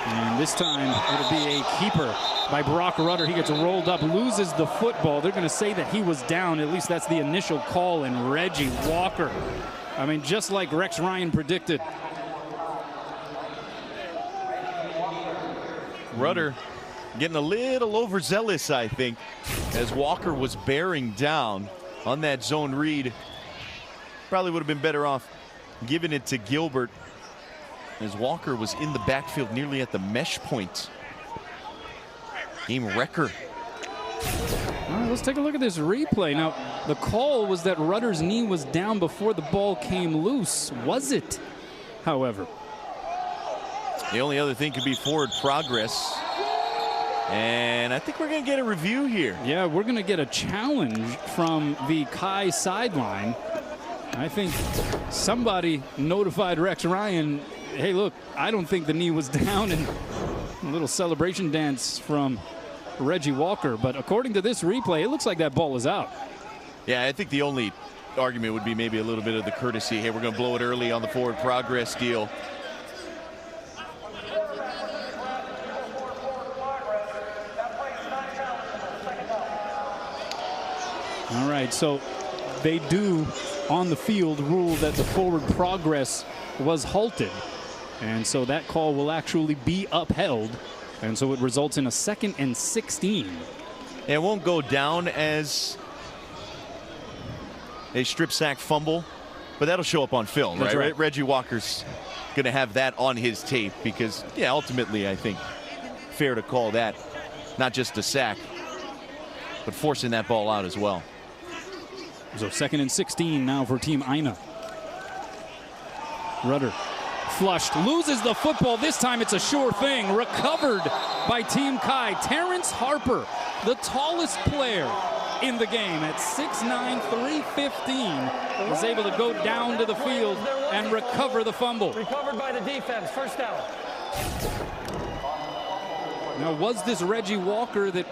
And this time it'll be a keeper by Brock Rudder. He gets rolled up, loses the football. They're going to say that he was down. At least that's the initial call. And Reggie Walker, I mean, just like Rex Ryan predicted. Rudder getting a little overzealous, I think, as Walker was bearing down on that zone read. Probably would have been better off giving it to Gilbert, as Walker was in the backfield nearly at the mesh point. Game wrecker All right, let's take a look at this replay. Now, the call was that Rudder's knee was down before the ball came loose. Was it, however? The only other thing could be forward progress. And I think we're going to get a review here. Yeah, we're going to get a challenge from the Kai sideline. I think somebody notified Rex Ryan, hey, look, I don't think the knee was down, and a little celebration dance from Reggie Walker. But according to this replay, it looks like that ball is out. Yeah, I think the only argument would be maybe a little bit of the courtesy. Hey, we're going to blow it early on the forward progress deal. All right, so they do on the field rule that the forward progress was halted. And so that call will actually be upheld. And so it results in a 2nd and 16. It won't go down as a strip sack fumble, but that'll show up on film, That's right? Reggie Walker's going to have that on his tape because, yeah, ultimately I think fair to call that not just a sack, but forcing that ball out as well. So 2nd and 16 now for Team Aina. Rudder flushed, loses the football. This time it's a sure thing. Recovered by Team Kai. Terrence Harper, the tallest player in the game at 6'9", 315, was able to go down to the field and recover the fumble. Recovered by the defense. First down. Now, was this Reggie Walker that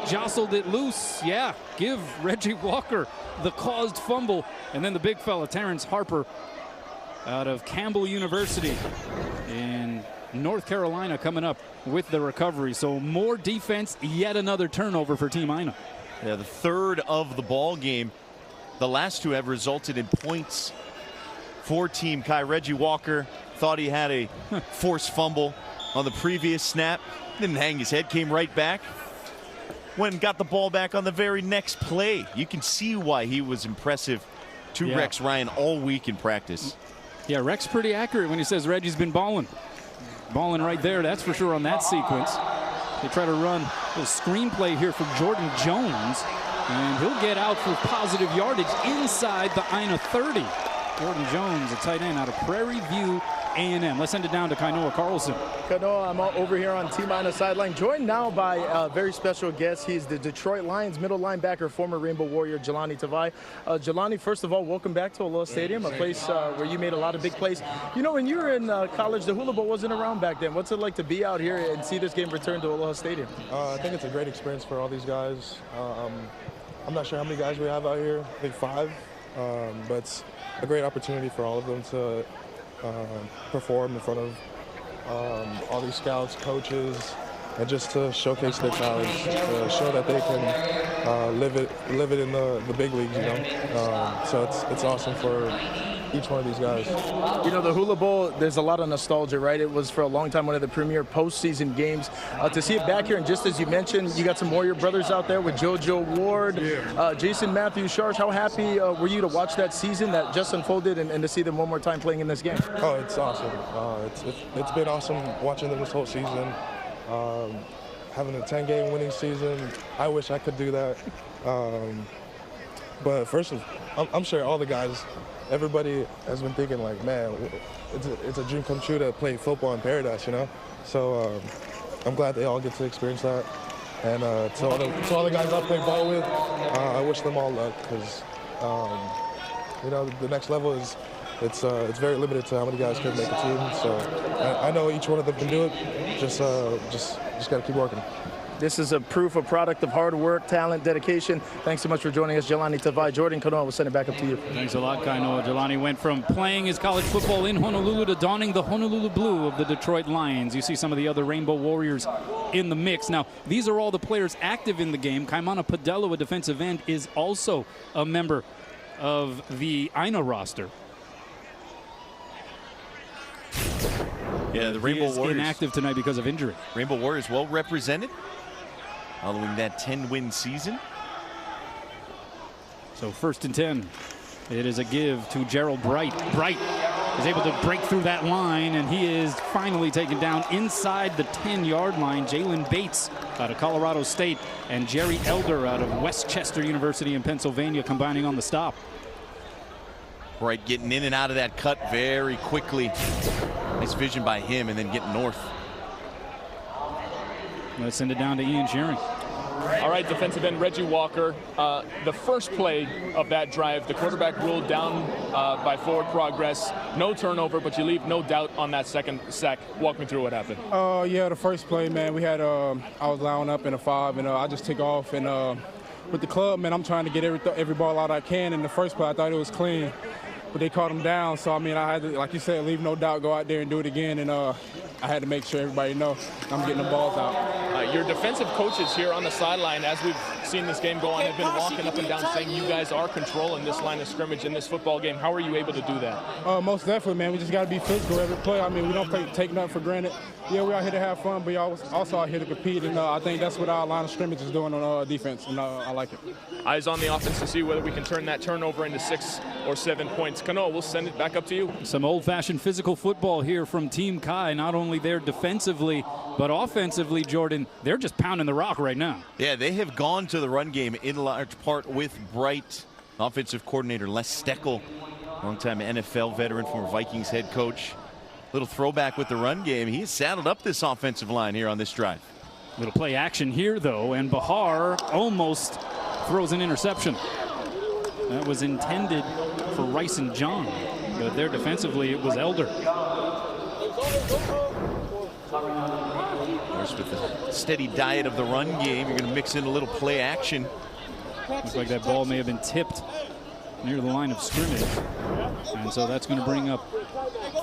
jostled it loose? Yeah, give Reggie Walker the caused fumble. And then the big fella, Terrence Harper, out of Campbell University in North Carolina, coming up with the recovery. So more defense, yet another turnover for Team Aina. Yeah, the third of the ball game. The last two have resulted in points for Team Kai. Reggie Walker thought he had a forced fumble on the previous snap. Didn't hang his head, came right back. Went and got the ball back on the very next play. You can see why he was impressive to Rex Ryan all week in practice. Yeah, Rex pretty accurate when he says Reggie's been balling. Balling right there, that's for sure on that sequence. They try to run a screenplay here for Jordan Jones, and he'll get out for positive yardage inside the Aina 30. Jordan Jones, a tight end out of Prairie View A&M. Let's send it down to Kainoa Carlson. Kainoa, I'm over here on Team Aina sideline, joined now by a very special guest. He's the Detroit Lions middle linebacker, former Rainbow Warrior, Jelani Tavai. Jelani, first of all, welcome back to Aloha Stadium, a place where you made a lot of big plays. You know, when you were in college, the Hula Bowl wasn't around back then. What's it like to be out here and see this game return to Aloha Stadium? I think it's a great experience for all these guys. I'm not sure how many guys we have out here, I think 5, but it's a great opportunity for all of them to perform in front of all these scouts, coaches, and just to showcase their talents, to show that they can live it in the big leagues, you know. So it's awesome for each one of these guys. You know, the Hula Bowl, there's a lot of nostalgia, right? It was for a long time one of the premier postseason games. To see it back here, and just as you mentioned, you got some Warrior brothers out there with JoJo Ward, Jason Matthews, Sharsh. How happy were you to watch that season that just unfolded and to see them one more time playing in this game? Oh, it's awesome. It's been awesome watching them this whole season. Having a 10-game winning season, I wish I could do that. But first, I'm sure all the guys, everybody has been thinking like, man, it's a dream come true to play football in paradise, you know? So I'm glad they all get to experience that. And to all the guys I play ball with, I wish them all luck because, you know, the next level is, it's very limited to how many guys can make a team. So I know each one of them can do it. Just got to keep working. This is a proof, a product of hard work, talent, dedication. Thanks so much for joining us, Jelani Tavai. Jordan Kainoa, we'll send it back up to you. Thanks a lot, Kainoa. Jelani went from playing his college football in Honolulu to donning the Honolulu blue of the Detroit Lions. You see some of the other Rainbow Warriors in the mix. Now, these are all the players active in the game. Kaimana Padelo, a defensive end, is also a member of the Aina roster. Yeah, the Rainbow Warriors inactive tonight because of injury. Rainbow Warriors well represented following that 10-win season. So 1st and 10. It is a give to Gerald Bright. Bright is able to break through that line, and he is finally taken down inside the 10-yard line. Jalen Bates out of Colorado State and Jerry Elder out of Westchester University in Pennsylvania combining on the stop. Right, getting in and out of that cut very quickly. Nice vision by him, and then getting north. Let's send it down to Ian Shearing. All right, defensive end Reggie Walker. The first play of that drive, the quarterback ruled down by forward progress. No turnover, but you leave no doubt on that second sack. Walk me through what happened. Yeah, the first play, man, we had I was lining up in a 5, and I just took off. And with the club, man, I'm trying to get every ball out I can. In the first play, I thought it was clean, but they caught him down. So, I mean, I had to, like you said, leave no doubt, go out there and do it again. And I had to make sure everybody know I'm getting the balls out. Your defensive coaches here on the sideline, as we've seen this game go on, have been walking up and down saying you guys are controlling this line of scrimmage in this football game. How are you able to do that? Most definitely, man. We just got to be physical every play. I mean, we don't take nothing for granted. Yeah, we're out here to have fun, but we also out here to compete, and I think that's what our line of scrimmage is doing on defense, and I like it. Eyes on the offense to see whether we can turn that turnover into 6 or 7 points. Kano, we'll send it back up to you. Some old-fashioned physical football here from Team Kai. Not only there defensively, but offensively, Jordan, they're just pounding the rock right now. Yeah, they have gone to the run game in large part with Bright. Offensive coordinator Les Steckel, longtime NFL veteran, former Vikings head coach. Little throwback with the run game. He's saddled up this offensive line here on this drive. Little play action here, though, and Bahar almost throws an interception. That was intended for Rice and John, but there defensively it was Elder. Of course, with the steady diet of the run game, you're going to mix in a little play action. Looks like that ball may have been tipped near the line of scrimmage, and so that's going to bring up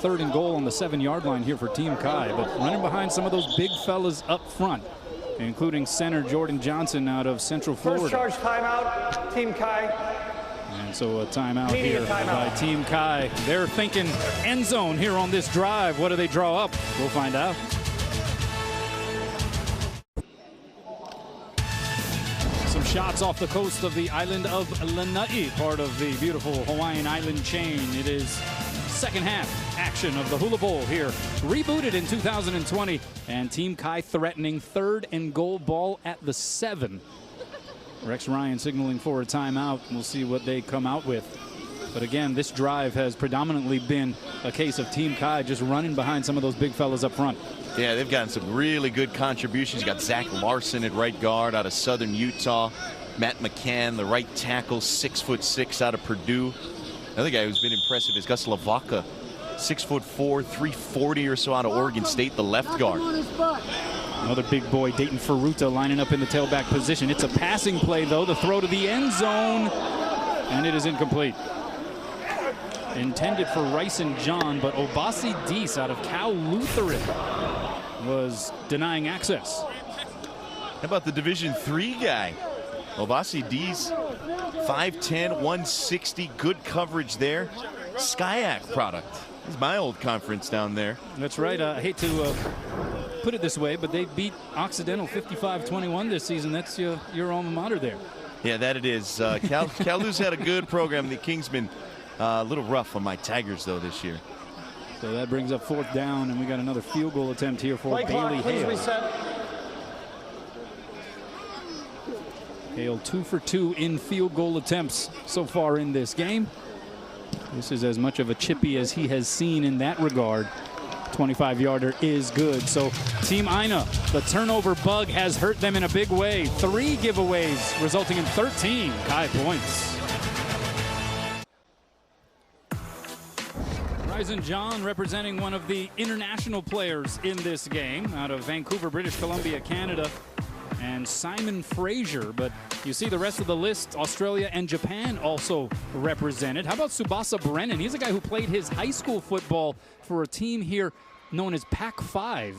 3rd and goal on the 7-yard line here for Team Kai, but running behind some of those big fellas up front, including center Jordan Johnson out of Central Florida. First charge timeout, Team Kai. And so a timeout here by Team Kai. They're thinking end zone here on this drive. What do they draw up? We'll find out. Some shots off the coast of the island of Lanai, part of the beautiful Hawaiian island chain. It is second half action of the Hula Bowl here, rebooted in 2020, and Team Kai threatening 3rd and goal, ball at the 7. Rex Ryan signaling for a timeout. We'll see what they come out with. But again, this drive has predominantly been a case of Team Kai just running behind some of those big fellas up front. Yeah, they've gotten some really good contributions. You got Zach Larson at right guard out of Southern Utah. Matt McCann, the right tackle, 6'6" out of Purdue. Another guy who's been impressive is Gus Lavaka, 6'4", 340 or so out of Oregon State, the left guard. Another big boy, Dayton Ferruta, lining up in the tailback position. It's a passing play, though. The throw to the end zone, and it is incomplete. Intended for Rice and John, but Obasi Deese out of Cal Lutheran was denying access. How about the Division III guy? Obasi Deese, 5'10", 160, good coverage there. SCIAC product. This is my old conference down there. That's right. I hate to put it this way, but they beat Occidental 55-21 this season. That's your alma mater there. Yeah, that it is. Cal's had a good program. The Kingsmen a little rough on my Tigers, though, this year. So that brings up 4th down, and we got another field goal attempt here for Bailey Hale. Hale 2 for 2 in field goal attempts so far in this game. This is as much of a chippy as he has seen in that regard. 25-yarder is good. So Team Aina, the turnover bug has hurt them in a big way. 3 giveaways resulting in 13 Kai points. Ryzen John representing one of the international players in this game out of Vancouver, British Columbia, Canada, and Simon Fraser. But you see the rest of the list, Australia and Japan also represented. How about Tsubasa Brennan? He's a guy who played his high school football for a team here known as Pac-5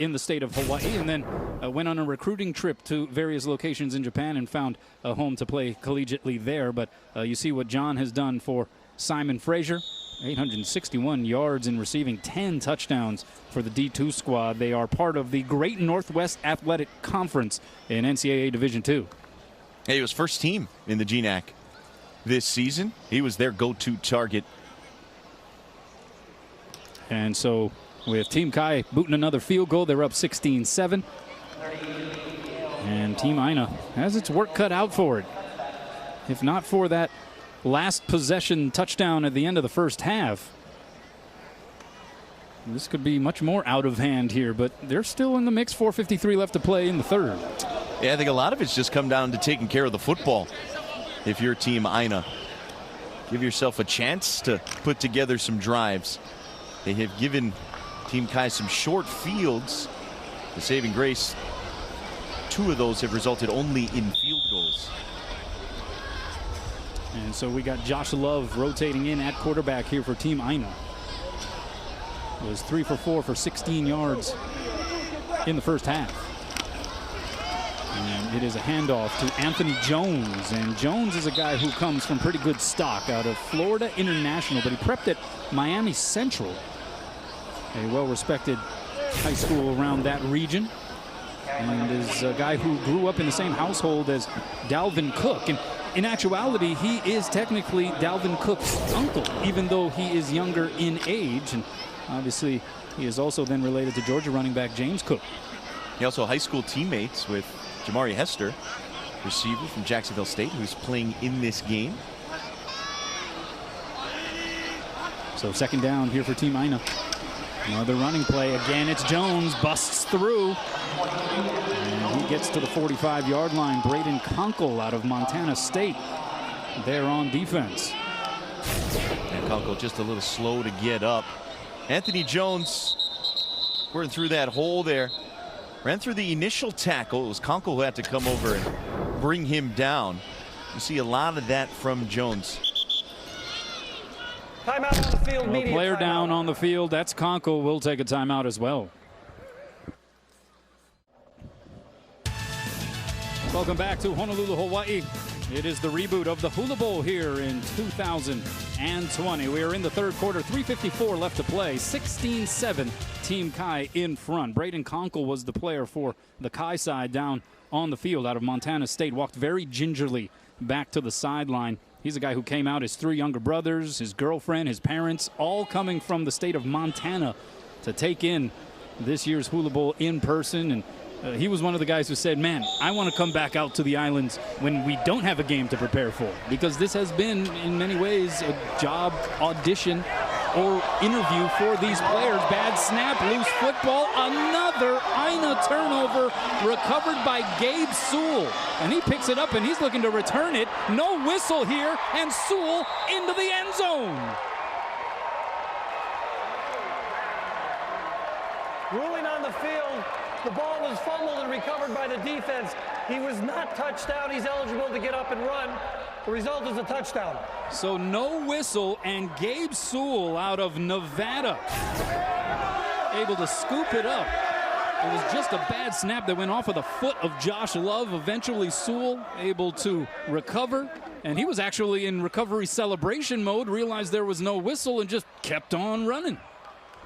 in the state of Hawaii, and then went on a recruiting trip to various locations in Japan and found a home to play collegiately there. But you see what John has done for Simon Fraser. 861 yards in receiving, 10 touchdowns for the D2 squad. They are part of the Great Northwest Athletic Conference in NCAA Division II. Hey, he was first team in the GNAC this season. He was their go-to target. And so with Team Kai booting another field goal, they're up 16-7. And Team Aina has its work cut out for it. If not for that last possession touchdown at the end of the first half, this could be much more out of hand here, but they're still in the mix. 4:53 left to play in the third. Yeah, I think a lot of it's just come down to taking care of the football. If you're Team Aina, give yourself a chance to put together some drives. They have given Team Kai some short fields. The saving grace, 2 of those have resulted only in field goals. And so we got Josh Love rotating in at quarterback here for Team Aina. Was 3 for 4 for 16 yards in the first half. And it is a handoff to Anthony Jones. And Jones is a guy who comes from pretty good stock out of Florida International, but he prepped at Miami Central, a well-respected high school around that region, and is a guy who grew up in the same household as Dalvin Cook. And in actuality, he is technically Dalvin Cook's uncle, even though he is younger in age. And obviously, he is also then related to Georgia running back James Cook. He also high school teammates with Jamari Hester, receiver from Jacksonville State, who's playing in this game. So second down here for Team Aina. Another running play. Again, it's Jones, busts through. And he gets to the 45-yard line. Braden Conkle out of Montana State there on defense. And Conkle just a little slow to get up. Anthony Jones working through that hole there. Ran through the initial tackle. It was Conkle who had to come over and bring him down. You see a lot of that from Jones. Timeout on the field. A player down on the field. That's Conkle. Will take a timeout as well. Welcome back to Honolulu, Hawaii. It is the reboot of the Hula Bowl here in 2020. We are in the third quarter. 3:54 left to play. 16-7. Team Kai in front. Braden Conkle was the player for the Kai side down on the field out of Montana State. Walked very gingerly back to the sideline. He's a guy who came out, his 3 younger brothers, his girlfriend, his parents, all coming from the state of Montana to take in this year's Hula Bowl in person. And he was one of the guys who said, man, I want to come back out to the islands when we don't have a game to prepare for, because this has been in many ways a job audition or interview for these players. Bad snap, loose football, another Aina turnover recovered by Gabe Sewell. And he picks it up and he's looking to return it. No whistle here, and Sewell into the end zone. Ruling on the field, the ball was fumbled and recovered by the defense. He was not touched down. He's eligible to get up and run. The result is a touchdown. So no whistle, and Gabe Sewell out of Nevada able to scoop it up. It was just a bad snap that went off of the foot of Josh Love. Eventually Sewell able to recover, and he was actually in recovery celebration mode, realized there was no whistle, and just kept on running.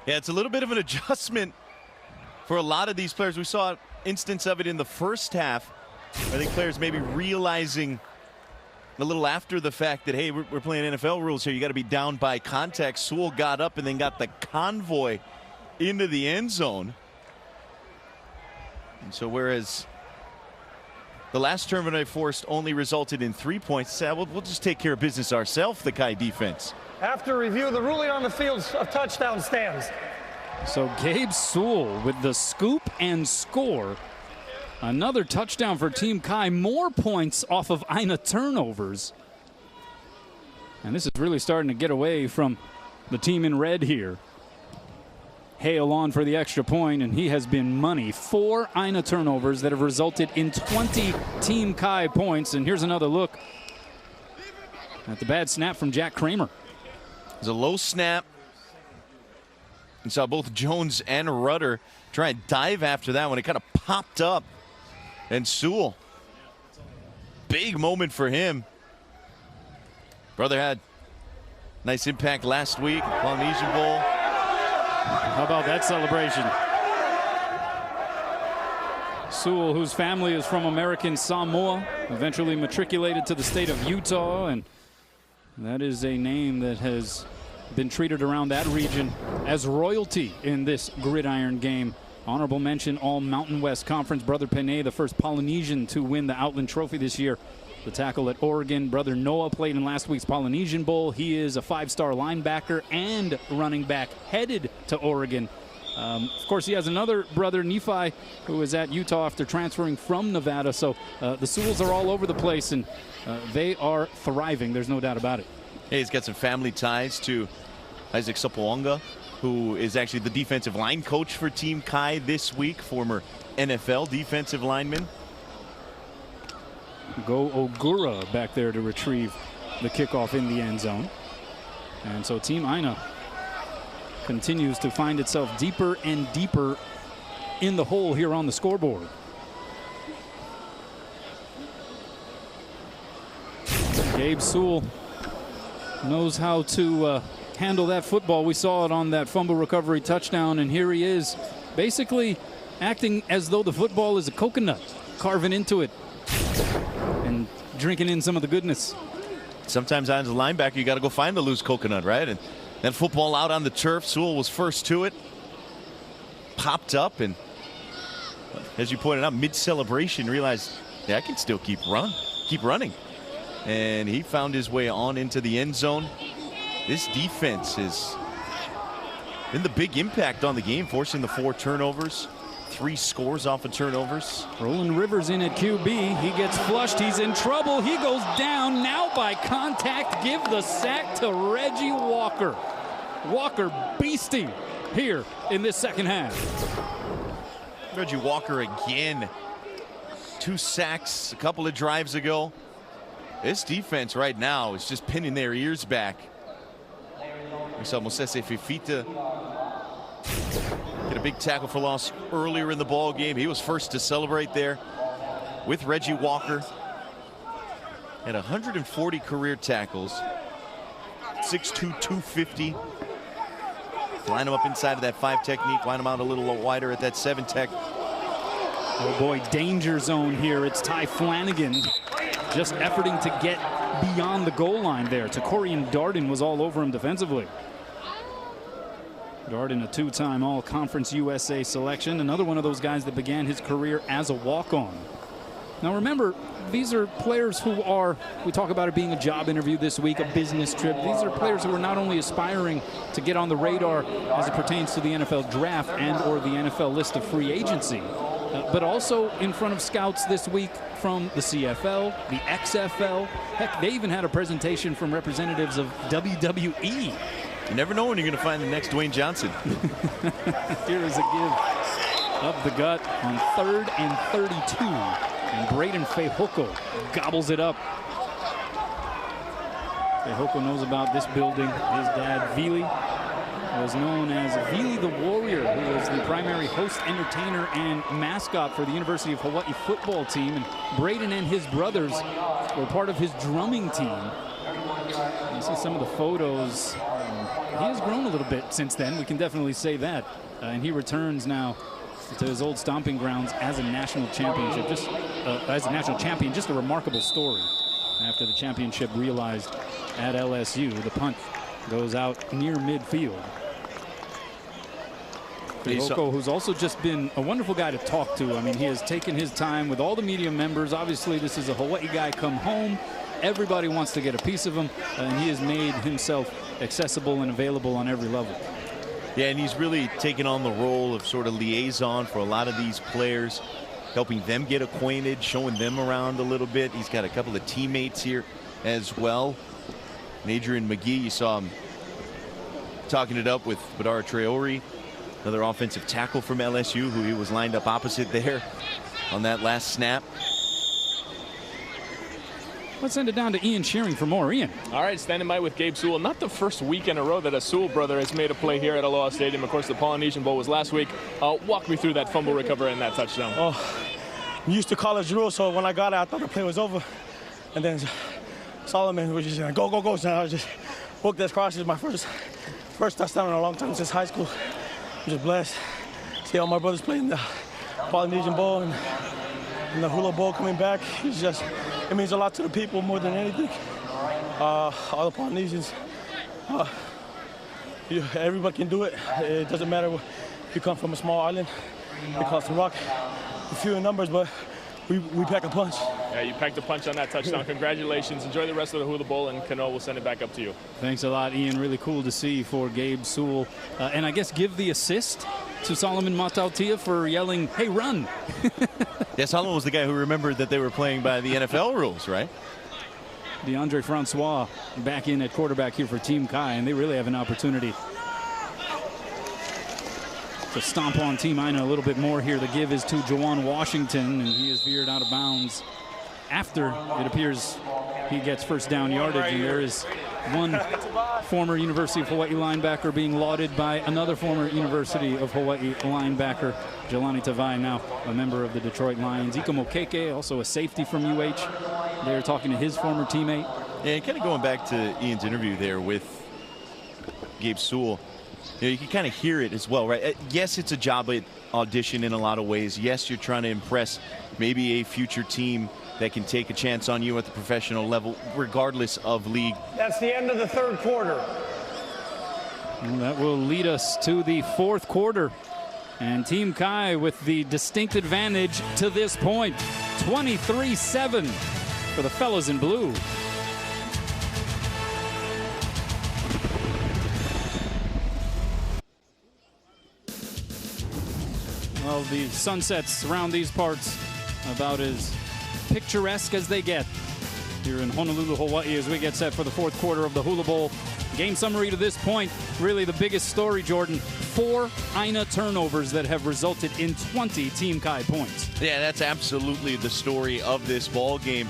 Yeah, it's a little bit of an adjustment for a lot of these players. We saw an instance of it in the first half. I think players maybe realizing a little after the fact that, hey, we're playing NFL rules here. You got to be down by contact. Sewell got up and then got the convoy into the end zone. And so whereas the last tournament I forced only resulted in 3 points, we'll just take care of business ourselves, the Kai defense. After review, the ruling on the field of touchdown stands. So Gabe Sewell with the scoop and score. Another touchdown for Team Kai. More points off of Aina turnovers. And this is really starting to get away from the team in red here. Hale on for the extra point, and he has been money. 4 Aina turnovers that have resulted in 20 Team Kai points. And here's another look at the bad snap from Jack Kramer. It was a low snap. You saw both Jones and Rudder try and dive after that one. It kind of popped up. And Sewell, big moment for him. Brother had nice impact last week, Polynesian Bowl. How about that celebration? Sewell, whose family is from American Samoa, eventually matriculated to the state of Utah, and that is a name that has been treated around that region as royalty in this gridiron game. Honorable mention, all Mountain West Conference. Brother Panay, the first Polynesian to win the Outland Trophy this year. The tackle at Oregon. Brother Noah played in last week's Polynesian Bowl. He is a 5-star linebacker and running back headed to Oregon. Of course, he has another brother, Nephi, who is at Utah after transferring from Nevada. So the Sewells are all over the place, and they are thriving. There's no doubt about it. Hey, he's got some family ties to Isaac Sopoanga, who is actually the defensive line coach for Team Kai this week, former NFL defensive lineman. Go Ogura back there to retrieve the kickoff in the end zone. And so Team Aina continues to find itself deeper and deeper in the hole here on the scoreboard. Gabe Sewell knows how to handle that football. We saw it on that fumble recovery touchdown, and here he is basically acting as though the football is a coconut, carving into it and drinking in some of the goodness. Sometimes as a linebacker, you got to go find the loose coconut, right? And that football out on the turf, Sewell was first to it, popped up, and as you pointed out, mid-celebration, realized, yeah, I can still keep running. And he found his way on into the end zone. This defense has been the big impact on the game, forcing the 4 turnovers, 3 scores off of turnovers. Roland Rivers in at QB. He gets flushed. He's in trouble. He goes down now by contact. Give the sack to Reggie Walker. Walker beasting here in this second half. Reggie Walker again. 2 sacks a couple of drives ago. This defense right now is just pinning their ears back. We saw Mosese Fifita get a big tackle for loss earlier in the ball game. He was first to celebrate there with Reggie Walker. Had 140 career tackles. 6'2", 250. Line him up inside of that 5 technique. Line him out a little wider at that 7 tech. Oh boy, danger zone here. It's Ty Flanagan just efforting to get beyond the goal line there. Takorian Darden was all over him defensively. Darden, a 2-time All-Conference USA selection. Another one of those guys that began his career as a walk-on. Now remember, these are players who are, we talk about it being a job interview this week, a business trip. These are players who are not only aspiring to get on the radar as it pertains to the NFL draft and or the NFL list of free agency, but also in front of scouts this week from the CFL, the XFL. Heck, they even had a presentation from representatives of WWE. You never know when you're going to find the next Dwayne Johnson. Here is a give of the gut on 3rd and 32. And Braden Fehoko gobbles it up. Fehoko knows about this building. His dad, Vili, was known as Vili the Warrior, who was the primary host, entertainer, and mascot for the University of Hawaii football team. And Braden and his brothers were part of his drumming team. You see some of the photos. He has grown a little bit since then. We can definitely say that. And he returns now to his old stomping grounds as a national championship. As a national champion, just a remarkable story. After the championship realized at LSU, the punt goes out near midfield. Fehoko, who's also just been a wonderful guy to talk to. I mean, he has taken his time with all the media members. Obviously, this is a Hawaii guy come home. Everybody wants to get a piece of him, and he has made himself accessible and available on every level. Yeah, and he's really taken on the role of sort of liaison for a lot of these players, helping them get acquainted, showing them around a little bit. He's got a couple of teammates here as well. And Adrian McGee, you saw him talking it up with Badara Traore, another offensive tackle from LSU, who he was lined up opposite there on that last snap. Let's send it down to Ian Shearing for more. Ian. All right, standing by with Gabe Sewell. Not the first week in a row that a Sewell brother has made a play here at Aloha Stadium. Of course, the Polynesian Bowl was last week. Walk me through that fumble recovery and that touchdown. Oh, I'm used to college rules, so when I got it, I thought the play was over. And then Solomon was just go, go, go. So I just booked this cross. It's my first touchdown in a long time since high school. I'm just blessed to see all my brothers playing the Polynesian Bowl and the Hula Bowl coming back. It's just, it means a lot to the people more than anything. All the Polynesians everybody can do it. It doesn't matter if you come from a small island. It costs a rock, a few in numbers, but we pack a punch. Yeah, you packed a punch on that touchdown. Congratulations. Enjoy the rest of the Hula Bowl, and Kano will send it back up to you. Thanks a lot, Ian. Really cool to see for Gabe Sewell. And I guess give the assist to Solomon Matautia for yelling, "Hey, run!" Yeah, Solomon was the guy who remembered that they were playing by the NFL rules, right? DeAndre Francois back in at quarterback here for Team Kai, and they really have an opportunity to stomp on Team Aina a little bit more here. The give is to Jawan Washington, and he is veered out of bounds after it appears he gets first down yardage. And there is one former University of Hawaii linebacker being lauded by another former University of Hawaii linebacker, Jelani Tavai, now a member of the Detroit Lions. Ika Mokeke, also a safety from UH. They're talking to his former teammate. Yeah, and kind of going back to Ian's interview there with Gabe Sewell, you can kind of hear it as well, right? Yes, it's a job audition in a lot of ways. Yes, you're trying to impress maybe a future team that can take a chance on you at the professional level, regardless of league. That's the end of the third quarter. Well, that will lead us to the fourth quarter. And Team Kai with the distinct advantage to this point. 23-7 for the fellas in blue. Well, the sunsets around these parts about as picturesque as they get here in Honolulu, Hawaii, as we get set for the fourth quarter of the Hula Bowl. Game summary to this point, really the biggest story, Jordan. 4 Aina turnovers that have resulted in 20 Team Kai points. Yeah, that's absolutely the story of this ball game.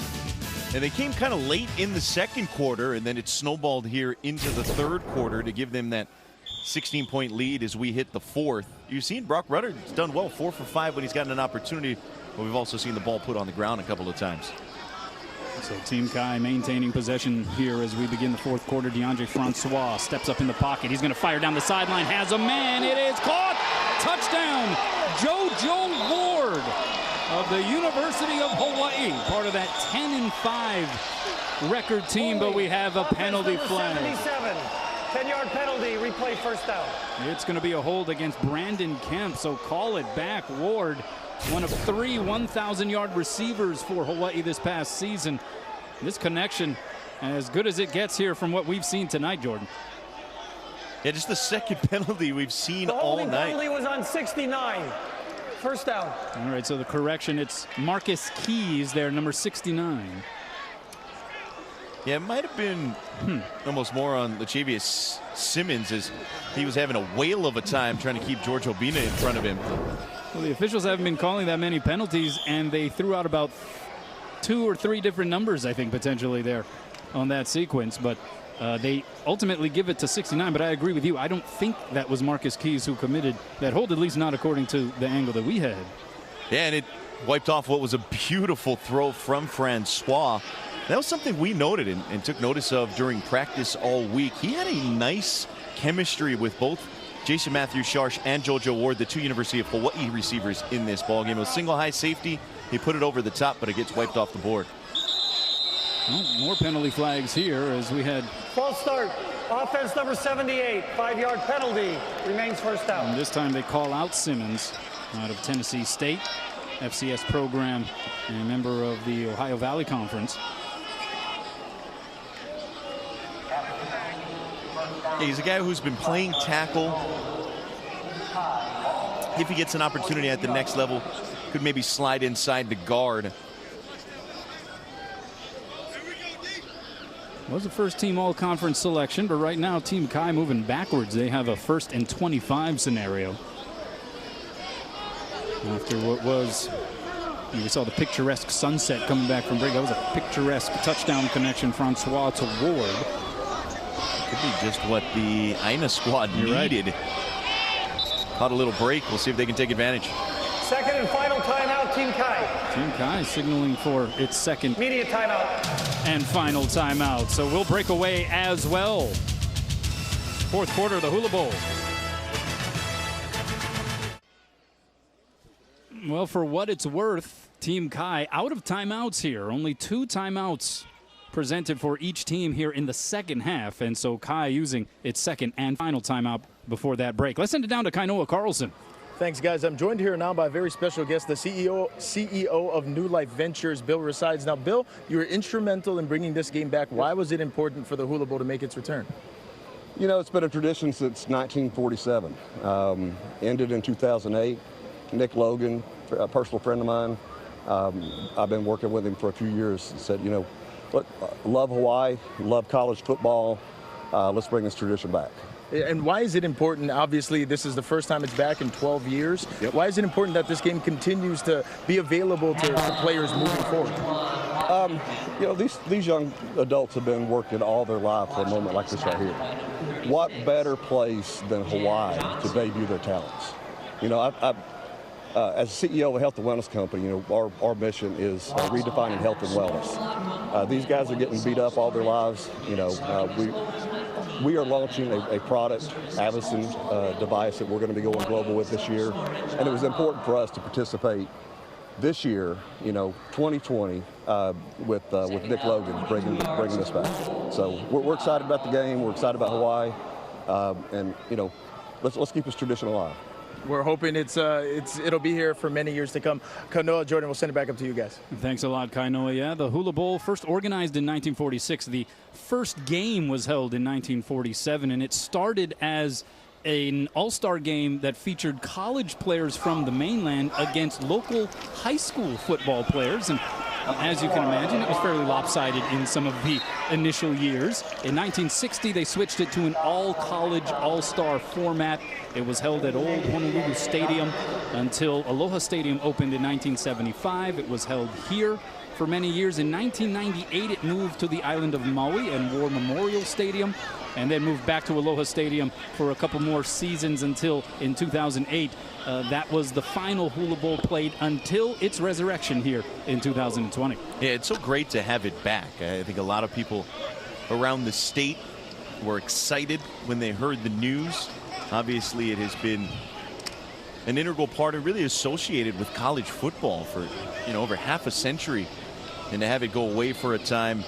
And they came kind of late in the second quarter, and then it snowballed here into the third quarter to give them that 16-point lead as we hit the fourth. You've seen Brock Rudder has done well, 4 for 5 when he's gotten an opportunity. But we've also seen the ball put on the ground a couple of times. So Team Kai maintaining possession here as we begin the fourth quarter. DeAndre Francois steps up in the pocket. He's going to fire down the sideline. Has a man. It is caught. Touchdown. JoJo Ward of the University of Hawaii. Part of that 10-5 record team, but we have a penalty flag. 77. 10-yard penalty, replay first down. It's going to be a hold against Brandon Kemp, so call it back. Ward, one of 3 1,000-yard receivers for Hawaii this past season. This connection, as good as it gets here from what we've seen tonight, Jordan. Yeah, just the second penalty we've seen all night. The penalty was on 69. First down. All right, so the correction, it's Marcus Keys there, number 69. Yeah, it might have been almost more on Lachavius Simmons, as he was having a whale of a time trying to keep George Obina in front of him. Well, the officials haven't been calling that many penalties, and they threw out about 2 or 3 different numbers, I think, potentially there on that sequence. But they ultimately give it to 69. But I agree with you. I don't think that was Marcus Keys who committed that hold, at least not according to the angle that we had. Yeah, and it wiped off what was a beautiful throw from Francois. That was something we noted and took notice of during practice all week. He had a nice chemistry with both Jason Matthews-Sharsh and JoJo Ward, the 2 University of Hawaii receivers in this ballgame. It was single high safety. He put it over the top, but it gets wiped off the board. Well, more penalty flags here as we had. False start. Offense number 78. 5-yard penalty. Remains first down. And this time they call out Simmons out of Tennessee State, FCS program, and a member of the Ohio Valley Conference. He's a guy who's been playing tackle. If he gets an opportunity at the next level, could maybe slide inside the guard. Was a first-team all-conference selection, but right now Team Kai moving backwards. They have a 1st and 25 scenario. After what was, we saw the picturesque sunset coming back from break. That was a picturesque touchdown connection, Francois to Ward. Could be just what the Aina squad needed. Caught a little break. We'll see if they can take advantage. Second and final timeout, Team Kai. Team Kai signaling for its second immediate timeout and final timeout. So we'll break away as well. Fourth quarter of the Hula Bowl. Well, for what it's worth, Team Kai out of timeouts here. Only 2 timeouts presented for each team here in the second half. And so Kai using its second and final timeout before that break. Let's send it down to Kainoa Carlson. Thanks, guys. I'm joined here now by a very special guest, the CEO of New Life Ventures, Bill Resides. Now, Bill, you were instrumental in bringing this game back. Why was it important for the Hula Bowl to make its return? You know, it's been a tradition since 1947. Ended in 2008. Nick Logan, a personal friend of mine, I've been working with him for a few years, said, you know, look, love Hawaii, love college football. Let's bring this tradition back. And why is it important? Obviously, this is the first time it's back in 12 years. Yep. Why is it important that this game continues to be available to players moving forward? You know, these young adults have been working all their life for a moment like this right here. What better place than Hawaii to debut their talents? You know, as CEO of a health and wellness company, you know, our mission is redefining health and wellness. These guys are getting beat up all their lives. You know, we are launching a product, Avison device, that we're going to be going global with this year. And it was important for us to participate this year, you know, 2020, with Nick Logan bringing this back. So we're excited about the game. We're excited about Hawaii. And, you know, let's keep this tradition alive. We're hoping it'll be here for many years to come. Kainoa, Jordan, we'll send it back up to you guys. Thanks a lot, Kainoa. Yeah, the Hula Bowl, first organized in 1946. The first game was held in 1947, and it started as an all-star game that featured college players from the mainland against local high school football players. And as you can imagine, it was fairly lopsided in some of the initial years. In 1960, they switched it to an all-college, all-star format. It was held at Old Honolulu Stadium until Aloha Stadium opened in 1975. It was held here for many years. In 1998, it moved to the island of Maui and War Memorial Stadium, and then moved back to Aloha Stadium for a couple more seasons until in 2008. That was the final Hula Bowl played until its resurrection here in 2020. Yeah, it's so great to have it back. I think a lot of people around the state were excited when they heard the news. Obviously, it has been an integral part and really associated with college football for, you know, over half a century. And to have it go away for a time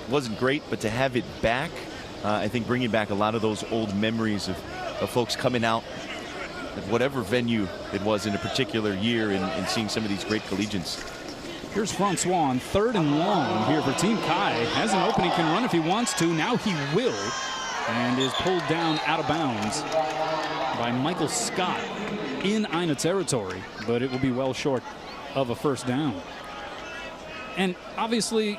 wasn't great, but to have it back, I think bringing back a lot of those old memories of folks coming out at whatever venue it was in a particular year and seeing some of these great collegians. Here's Francois on 3rd and long here for Team Kai. Has an opening, can run if he wants to. Now he will, and is pulled down out of bounds by Michael Scott in Aina territory, but it will be well short of a first down. And obviously,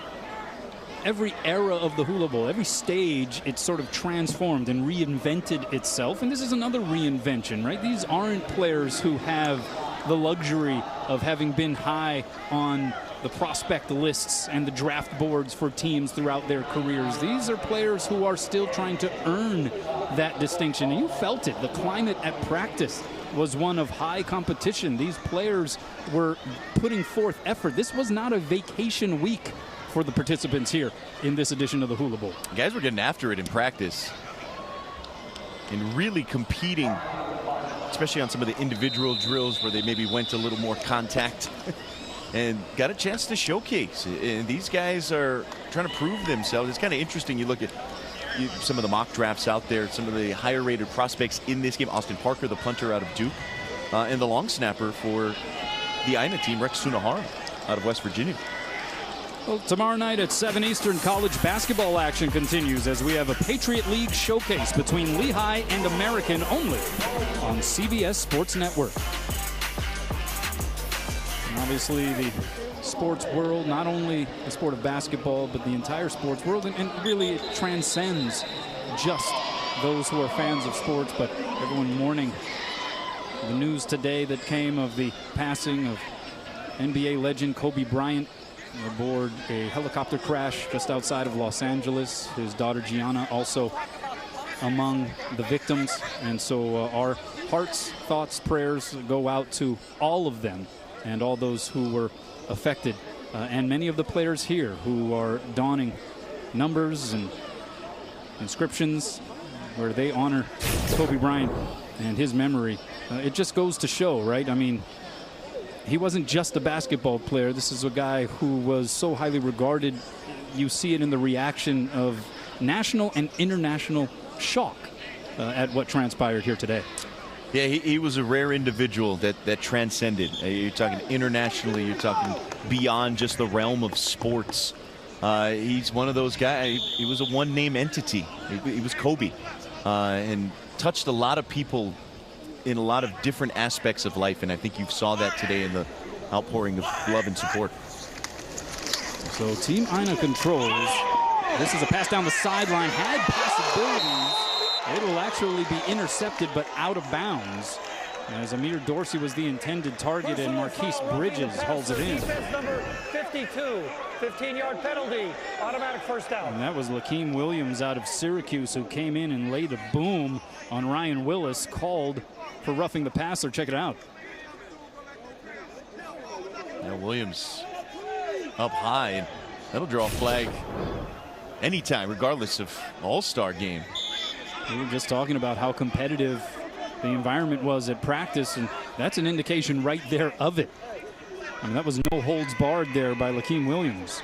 every era of the Hula Bowl, every stage, it's sort of transformed and reinvented itself. And this is another reinvention, right? These aren't players who have the luxury of having been high on the prospect lists and the draft boards for teams throughout their careers. These are players who are still trying to earn that distinction. And you felt it. The climate at practice was one of high competition. These players were putting forth effort. This was not a vacation week for the participants here in this edition of the Hula Bowl. Guys were getting after it in practice and really competing, especially on some of the individual drills where they maybe went a little more contact and got a chance to showcase. And these guys are trying to prove themselves. It's kind of interesting. You look at some of the mock drafts out there, some of the higher rated prospects in this game. Austin Parker, the punter out of Duke, and the long snapper for the Aina team, Rex Sunahara out of West Virginia. Well, tomorrow night at 7 Eastern, college basketball action continues as we have a Patriot League showcase between Lehigh and American only on CBS Sports Network. And obviously, the sports world, not only the sport of basketball, but the entire sports world, and really it transcends just those who are fans of sports, but everyone mourning the news today that came of the passing of NBA legend Kobe Bryant aboard a helicopter crash just outside of Los Angeles. His daughter Gianna also among the victims, and so our hearts, thoughts, prayers go out to all of them and all those who were affected, and many of the players here who are donning numbers and inscriptions where they honor Kobe Bryant and his memory. It just goes to show, right? I mean, he wasn't just a basketball player. This is a guy who was so highly regarded. You see it in the reaction of national and international shock at what transpired here today. Yeah, he was a rare individual that transcended. You're talking internationally, you're talking beyond just the realm of sports. He's one of those guys. He was a one-name entity. He was Kobe, and touched a lot of people in a lot of different aspects of life, and I think you saw that today in the outpouring of love and support. So Team Aina controls. This is a pass down the sideline. Had possibilities. It will actually be intercepted, but out of bounds, as Amir Dorsey was the intended target, and Marquise Bridges hauls it in. Defense number 52, 15-yard penalty, automatic first down. And that was Lakeem Williams out of Syracuse, who came in and laid a boom on Ryan Willis, called for roughing the passer. Check it out. Now Williams up high, and that'll draw a flag anytime, regardless of all-star game. We were just talking about how competitive the environment was at practice, and that's an indication right there of it. I mean, that was no holds barred there by Lakeem Williams.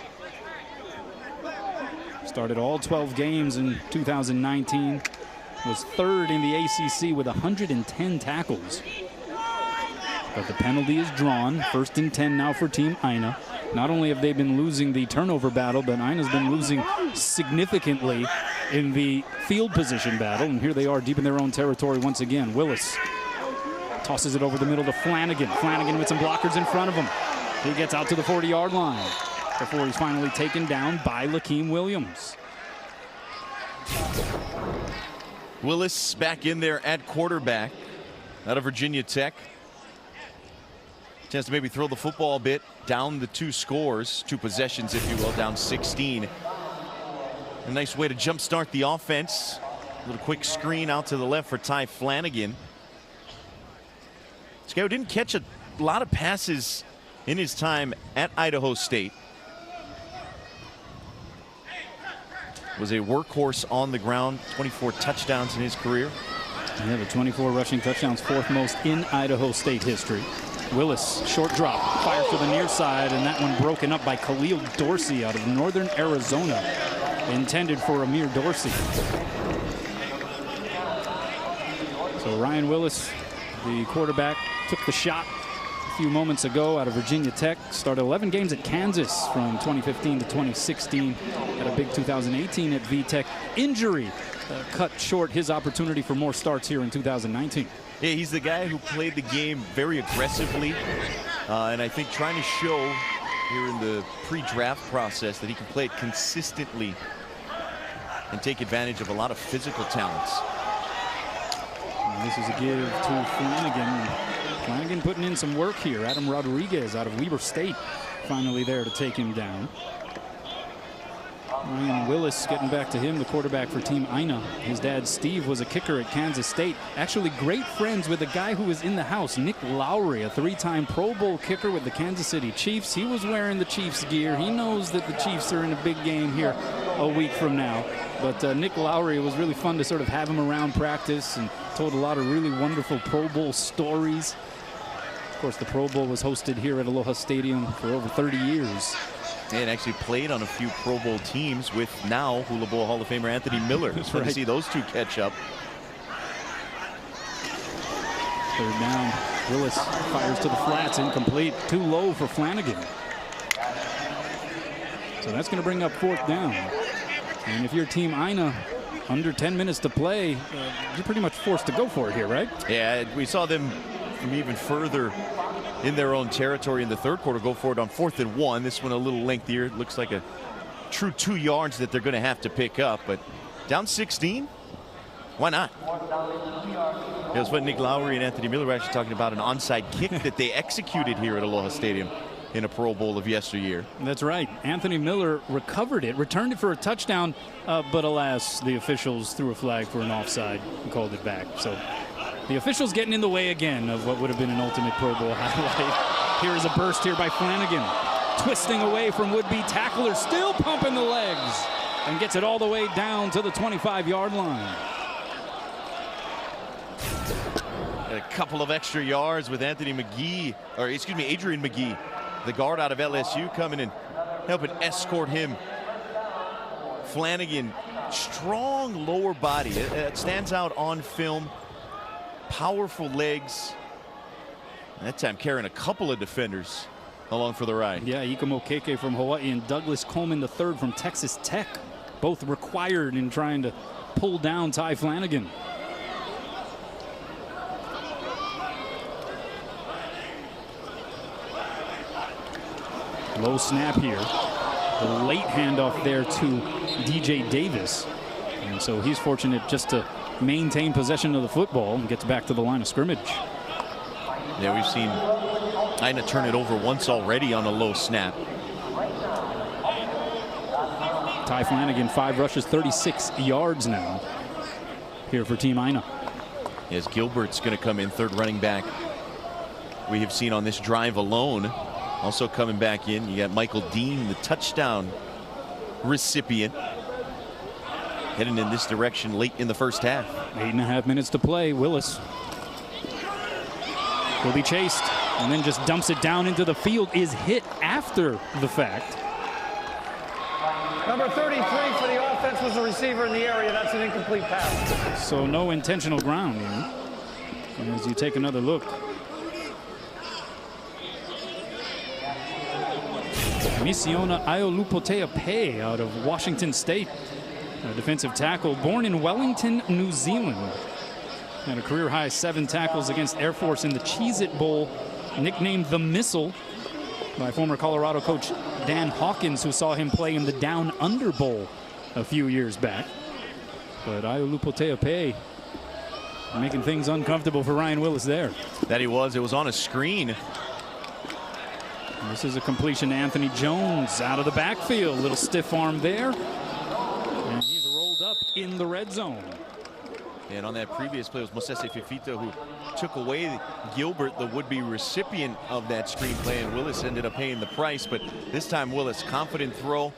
Started all 12 games in 2019. Was third in the ACC with 110 tackles. But the penalty is drawn. 1st and 10 now for Team Aina. Not only have they been losing the turnover battle, but Aina's been losing significantly in the field position battle. And here they are deep in their own territory once again. Willis tosses it over the middle to Flanagan. Flanagan with some blockers in front of him. He gets out to the 40-yard line before he's finally taken down by Lakeem Williams. Willis back in there at quarterback out of Virginia Tech. Chance to maybe throw the football a bit down the 2 scores, 2 possessions, if you will, down 16. A nice way to jumpstart the offense. A little quick screen out to the left for Ty Flanagan. This guy who didn't catch a lot of passes in his time at Idaho State. Was a workhorse on the ground, 24 touchdowns in his career. Yeah, the 24 rushing touchdowns, 4th most in Idaho State history. Willis, short drop, fires to the near side, and that one broken up by Khalil Dorsey out of northern Arizona, intended for Amir Dorsey. So Ryan Willis, the quarterback, took the shot a few moments ago out of Virginia Tech. Started 11 games at Kansas from 2015 to 2016. Had a big 2018 at VTech. Injury cut short his opportunity for more starts here in 2019. Yeah, he's the guy who played the game very aggressively, and I think trying to show here in the pre-draft process that he can play it consistently and take advantage of a lot of physical talents. And this is a give to Flanagan. Flanagan putting in some work here. Adam Rodriguez out of Weber State finally there to take him down. Ryan Willis getting back to him, the quarterback for Team Aina. His dad, Steve, was a kicker at Kansas State. Actually great friends with the guy who was in the house, Nick Lowry, a 3-time Pro Bowl kicker with the Kansas City Chiefs. He was wearing the Chiefs gear. He knows that the Chiefs are in a big game here a week from now. But Nick Lowry, it was really fun to sort of have him around practice, and told a lot of really wonderful Pro Bowl stories. Of course, the Pro Bowl was hosted here at Aloha Stadium for over 30 years. And actually played on a few Pro Bowl teams with now Hula Bowl Hall of Famer Anthony Miller. It's fun to see those two catch up. 3rd down. Willis fires to the flats, incomplete. Too low for Flanagan. So that's going to bring up 4th down. And if you're Team Aina, under 10 minutes to play, you're pretty much forced to go for it here, right? Yeah, we saw them from even further in their own territory in the 3rd quarter go for it on 4th and 1. This one a little lengthier. It looks like a true 2 yards that they're going to have to pick up, but down 16, why not? It was what Nick Lowry and Anthony Miller were actually talking about, an onside kick that they executed here at Aloha Stadium in a Pro Bowl of yesteryear. That's right. Anthony Miller recovered it, returned it for a touchdown, but alas, the officials threw a flag for an offside and called it back. So the officials getting in the way again of what would have been an ultimate Pro Bowl highlight. Here's a burst here by Flanagan. Twisting away from would-be tackler, still pumping the legs, and gets it all the way down to the 25-yard line. a couple of extra yards with Adrian McGee, the guard out of LSU, coming and helping escort him. Flanagan, strong lower body. It stands out on film. Powerful legs. That time carrying a couple of defenders along for the ride. Yeah, Ikomo Keke from Hawaii and Douglas Coleman III from Texas Tech, both required in trying to pull down Ty Flanagan. Low snap here. The late handoff there to DJ Davis. And so he's fortunate just to maintain possession of the football and gets back to the line of scrimmage. Yeah, we've seen Aina turn it over once already on a low snap. Ty Flanagan, 5 rushes, 36 yards now here for Team Aina. As Gilbert's going to come in, third running back we have seen on this drive alone. Also coming back in, you got Michael Dean, the touchdown recipient, heading in this direction late in the first half. 8.5 minutes to play. Willis will be chased and then just dumps it down into the field, is hit after the fact. Number 33 for the offense was the receiver in the area. That's an incomplete pass. So no intentional ground here. And as you take another look, Misiona Iolupoteape out of Washington State, a defensive tackle born in Wellington, New Zealand. Had a career-high 7 tackles against Air Force in the Cheez-It Bowl, nicknamed the Missile by former Colorado coach Dan Hawkins, who saw him play in the Down Under Bowl a few years back. But Iolupoteape making things uncomfortable for Ryan Willis there. That he was. It was on a screen. This is a completion to Anthony Jones out of the backfield. Little stiff arm there. And he's rolled up in the red zone. And on that previous play was Mosese Fifita, who took away Gilbert, the would-be recipient of that screen play, and Willis ended up paying the price. But this time Willis, confident throw.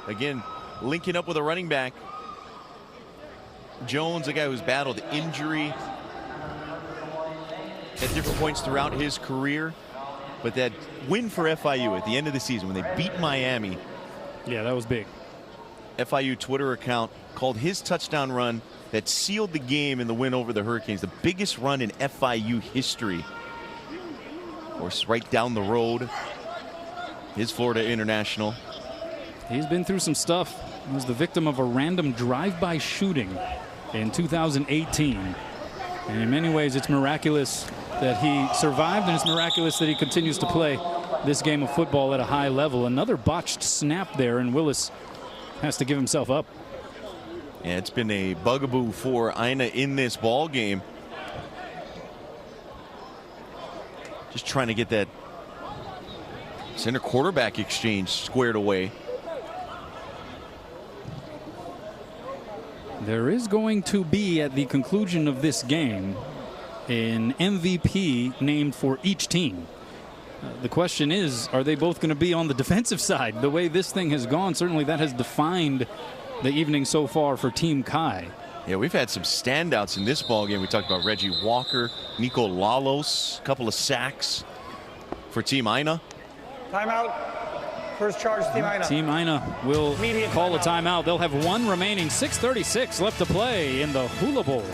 Again, linking up with a running back. Jones, a guy who's battled injury at different points throughout his career. But that win for FIU at the end of the season when they beat Miami. Yeah, that was big. FIU Twitter account called his touchdown run that sealed the game in the win over the Hurricanes the biggest run in FIU history. Of course, right down the road is Florida International. He's been through some stuff. He was the victim of a random drive-by shooting in 2018. And in many ways, it's miraculous that he survived, and it's miraculous that he continues to play this game of football at a high level. Another botched snap there, and Willis has to give himself up. Yeah, it's been a bugaboo for Aina in this ball game. Just trying to get that center quarterback exchange squared away. There is going to be, at the conclusion of this game, an MVP named for each team. The question is, are they both going to be on the defensive side? The way this thing has gone, certainly that has defined the evening so far for Team Kai. Yeah, we've had some standouts in this ball game. We talked about Reggie Walker, Nico Lalos, a couple of sacks for Team Aina. Timeout. First charge, Team Aina. Team Aina will call a timeout. They'll have one remaining. 6:36 left to play in the Hula Bowl.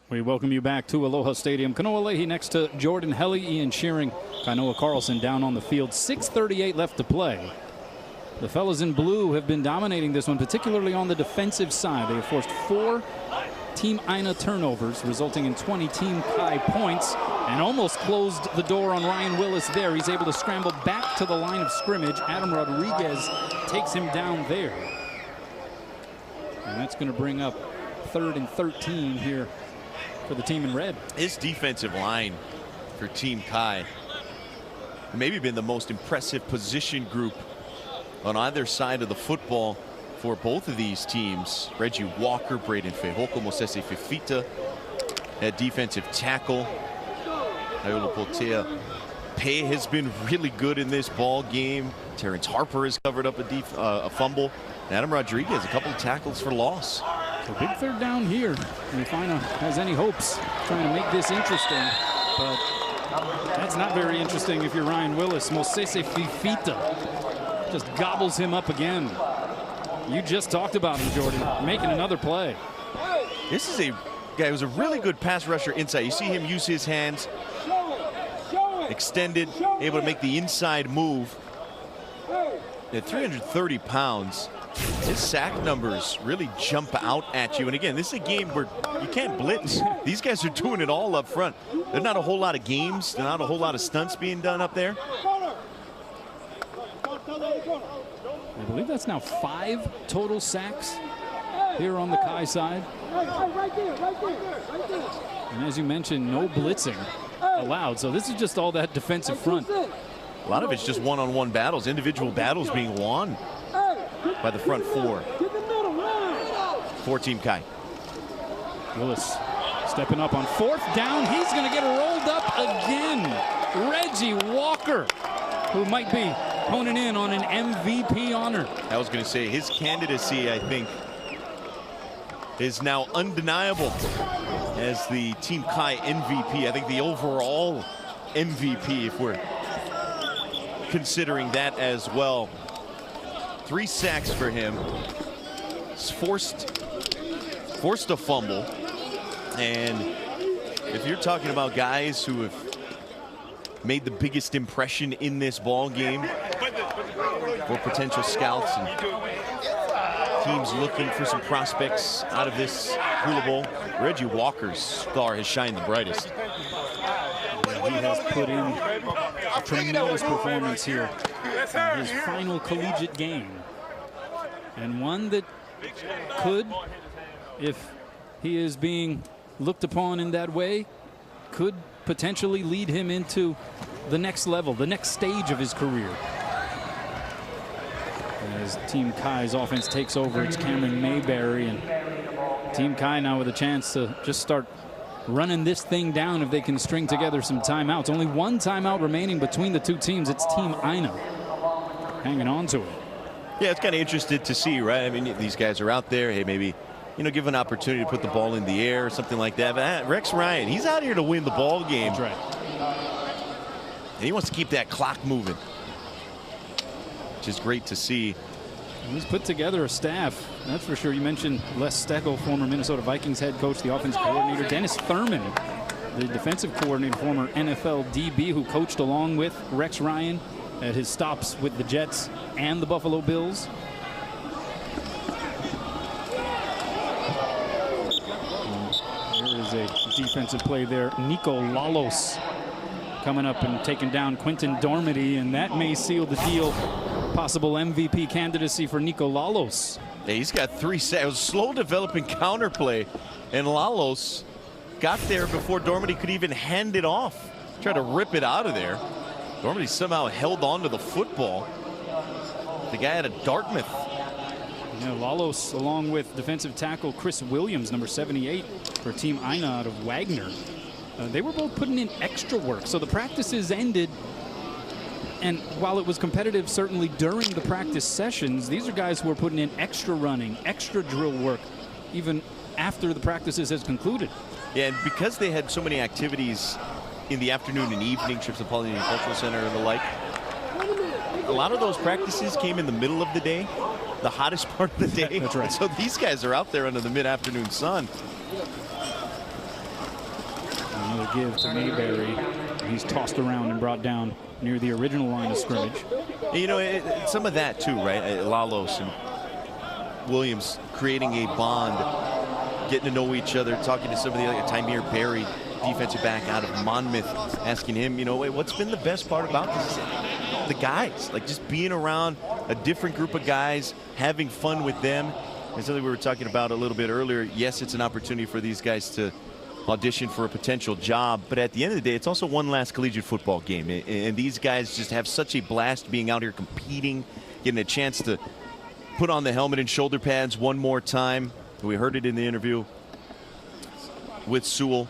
We welcome you back to Aloha Stadium. Kanoa Leahy next to Jordan Helly, Ian Shearing, Kainoa Carlson down on the field. 6:38 left to play. The fellas in blue have been dominating this one, particularly on the defensive side. They have forced 4 Team Aina turnovers, resulting in 20 Team Kai points, and almost closed the door on Ryan Willis there. He's able to scramble back to the line of scrimmage. Adam Rodriguez takes him down there. And that's going to bring up 3rd and 13 here for the team in red. His defensive line for Team Kai maybe been the most impressive position group on either side of the football for both of these teams. Reggie Walker, Braden Fehoko, Mosese Fifita at defensive tackle. Aiola Potea Pei has been really good in this ball game. Terrence Harper has covered up a fumble. Adam Rodriguez, a couple of tackles for loss. So big 3rd down here. And if Aina has any hopes trying to make this interesting, but that's not very interesting if you're Ryan Willis. Mosese Fifita just gobbles him up again. You just talked about him, Jordan, making another play. This is a guy who's a really good pass rusher inside. You see him use his hands, extended, able to make the inside move. At 330 pounds, his sack numbers really jump out at you. And again, this is a game where you can't blitz. These guys are doing it all up front. There's not a whole lot of games. There's not a whole lot of stunts being done up there. I believe that's now 5 total sacks here on the Kai side. And as you mentioned, no blitzing allowed. So this is just all that defensive front. A lot of it's just one-on-one battles, individual battles being won by the front 4 for Team Kai. Willis stepping up on 4th down. He's going to get rolled up again. Reggie Walker, who might be honing in on an MVP honor. I was going to say his candidacy, I think, is now undeniable as the Team Kai MVP. I think the overall MVP, if we're considering that as well. 3 sacks for him. He's forced a fumble. And if you're talking about guys who have made the biggest impression in this ball game for potential scouts and teams looking for some prospects out of this Hula Bowl, Reggie Walker's star has shined the brightest. He has put in a tremendous performance here in his final collegiate game, and one that could, if he is being looked upon in that way, could potentially lead him into the next level, the next stage of his career. As Team Kai's offense takes over, it's Cameron Mayberry, and Team Kai now with a chance to just start running this thing down if they can string together some timeouts. Only 1 timeout remaining between the 2 teams. It's Team Aina hanging on to it. Yeah, it's kind of interesting to see, right? I mean, these guys are out there. Hey, maybe, you know, give an opportunity to put the ball in the air or something like that. But Rex Ryan, he's out here to win the ball game. That's right. And he wants to keep that clock moving, which is great to see. He's put together a staff, that's for sure. You mentioned Les Steckel, former Minnesota Vikings head coach, the offensive coordinator. Dennis Thurman, the defensive coordinator, former NFL DB, who coached along with Rex Ryan at his stops with the Jets and the Buffalo Bills. And there is a defensive play there. Nico Lalos coming up and taking down Quentin Dormady, and that may seal the deal. Possible MVP candidacy for Nico Lalos. Yeah, he's got 3 sacks. It was a slow developing counterplay, and Lalos got there before Dormady could even hand it off. Tried to rip it out of there. Dormady somehow held on to the football. The guy out of Dartmouth. Yeah, Lalos, along with defensive tackle Chris Williams, number 78 for Team Aina out of Wagner. They were both putting in extra work. So the practices ended, and while it was competitive certainly during the practice sessions, these are guys who are putting in extra running, extra drill work, even after the practices has concluded. Yeah, and because they had so many activities in the afternoon and evening, trips to Polynesian Cultural Center and the like, a lot of those practices came in the middle of the day, the hottest part of the day. That's right. So these guys are out there under the mid-afternoon sun. Another give to Mayberry. He's tossed around and brought down near the original line of scrimmage. You know, some of that too, right? Lalos and Williams creating a bond, getting to know each other, talking to some of the other, Tymir Berry, defensive back out of Monmouth, asking him, you know, what's been the best part about this? The guys, like just being around a different group of guys, having fun with them. And something we were talking about a little bit earlier. Yes, it's an opportunity for these guys to audition for a potential job, but at the end of the day, it's also one last collegiate football game. And these guys just have such a blast being out here competing, getting a chance to put on the helmet and shoulder pads one more time. We heard it in the interview with Sewell.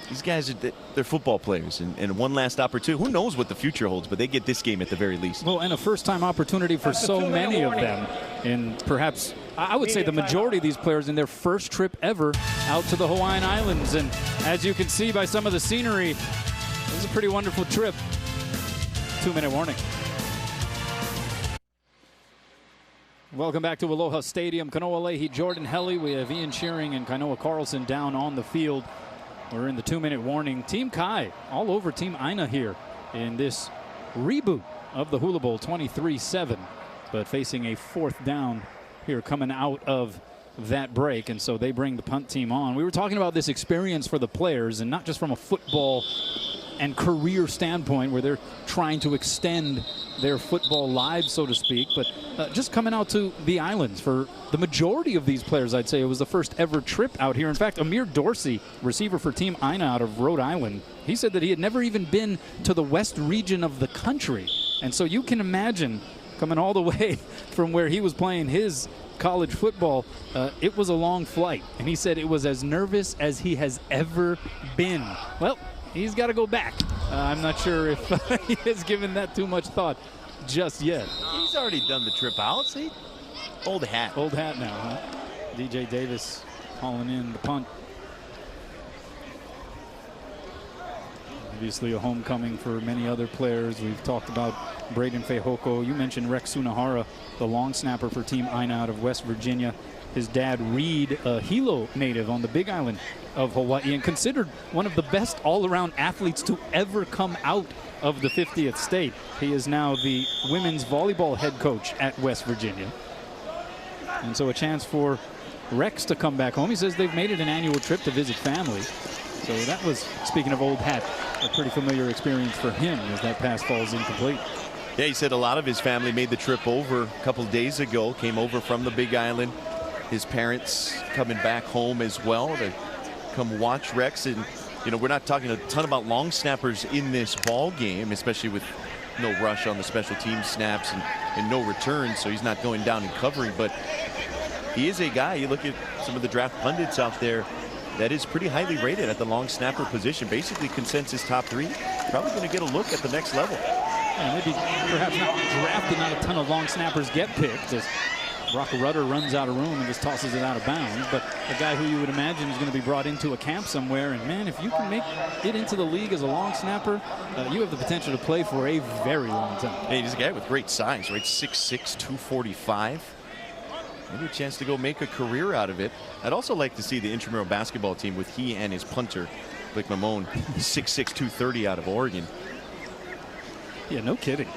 These guys, they're football players, and one last opportunity. Who knows what the future holds, but they get this game at the very least. Well, and a first-time opportunity for so many of them. And perhaps, I would say the majority of these players in their first trip ever out to the Hawaiian Islands. And as you can see by some of the scenery, it was a pretty wonderful trip. 2-minute warning. Welcome back to Aloha Stadium. Kanoa Leahy, Jordan Helly. We have Ian Shearing and Kainoa Carlson down on the field. We're in the 2-minute warning. Team Kai all over Team Aina here in this reboot of the Hula Bowl, 23-7, but facing a 4th down here coming out of that break, and so they bring the punt team on. We were talking about this experience for the players, and not just from a football and career standpoint where they're trying to extend their football lives, so to speak, but just coming out to the islands for the majority of these players. I'd say it was the first ever trip out here. In fact, Amir Dorsey, receiver for Team Aina out of Rhode Island, he said that he had never even been to the west region of the country. And so you can imagine coming all the way from where he was playing his college football, it was a long flight. And he said it was as nervous as he has ever been. Well, he's got to go back. I'm not sure if he has given that too much thought just yet. He's already done the trip out. See? Old hat. Old hat now, huh? DJ Davis calling in the punt. Obviously a homecoming for many other players. We've talked about Braden Fehoko. You mentioned Rex Sunahara, the long snapper for Team Aina out of West Virginia. His dad, Reed, a Hilo native on the Big Island of Hawaii, and considered one of the best all-around athletes to ever come out of the 50th state. He is now the women's volleyball head coach at West Virginia. And so a chance for Rex to come back home. He says they've made it an annual trip to visit family. So that was, speaking of old hat, a pretty familiar experience for him as that pass falls incomplete. Yeah, he said a lot of his family made the trip over a couple days ago, came over from the Big Island. His parents coming back home as well to come watch Rex. And, you know, we're not talking a ton about long snappers in this ball game, especially with no rush on the special team snaps and no return, so he's not going down and covering. But he is a guy, you look at some of the draft pundits out there, that is pretty highly rated at the long snapper position. Basically consensus top 3. Probably going to get a look at the next level. Yeah, maybe perhaps not drafted, not a ton of long snappers get picked as Brock Rudder runs out of room and just tosses it out of bounds. But a guy who you would imagine is going to be brought into a camp somewhere. And man, if you can make it into the league as a long snapper, you have the potential to play for a very long time. Hey, he's a guy with great size, right? 6'6", 245. Maybe a chance to go make a career out of it. I'd also like to see the intramural basketball team with he and his punter, Blake Mamone, 6'6", 230 out of Oregon. Yeah, no kidding.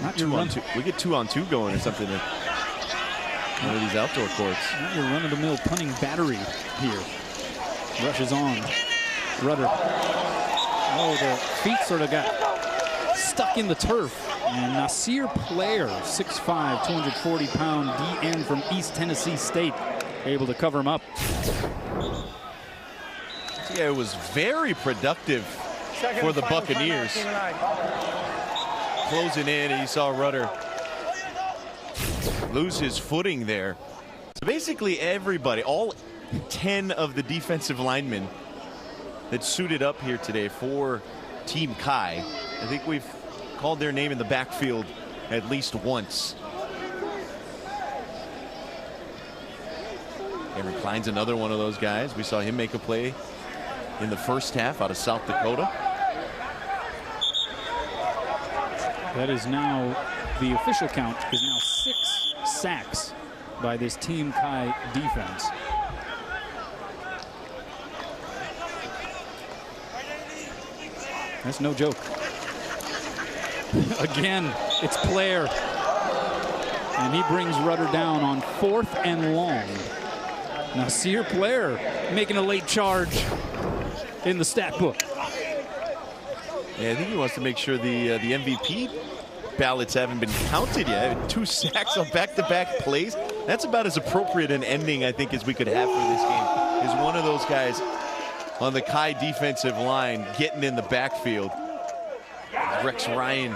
Not 2-on-2. We get 2-on-2 going or something in one of these outdoor courts. Not your run-of-the-mill punting battery here. Rushes on. Rudder. Oh, the feet sort of got stuck in the turf. And Nasir Player, 6'5", 240-pound DN from East Tennessee State, able to cover him up. Yeah, it was very productive for the Buccaneers. Closing in, and you saw Rudder lose his footing there. So basically everybody, all 10 of the defensive linemen that suited up here today for Team Kai, I think we've called their name in the backfield at least once. Cameron Klein's another one of those guys. We saw him make a play in the first half out of South Dakota. That is now, the official count is now 6 sacks by this Team Kai defense. That's no joke. Again, it's Blair. And he brings Rudder down on 4th and long. Nasir Blair making a late charge in the stat book. Yeah, I think he wants to make sure the MVP ballots haven't been counted yet. 2 sacks on back-to-back plays. That's about as appropriate an ending, I think, as we could have for this game. Is one of those guys on the Kai defensive line getting in the backfield. Rex Ryan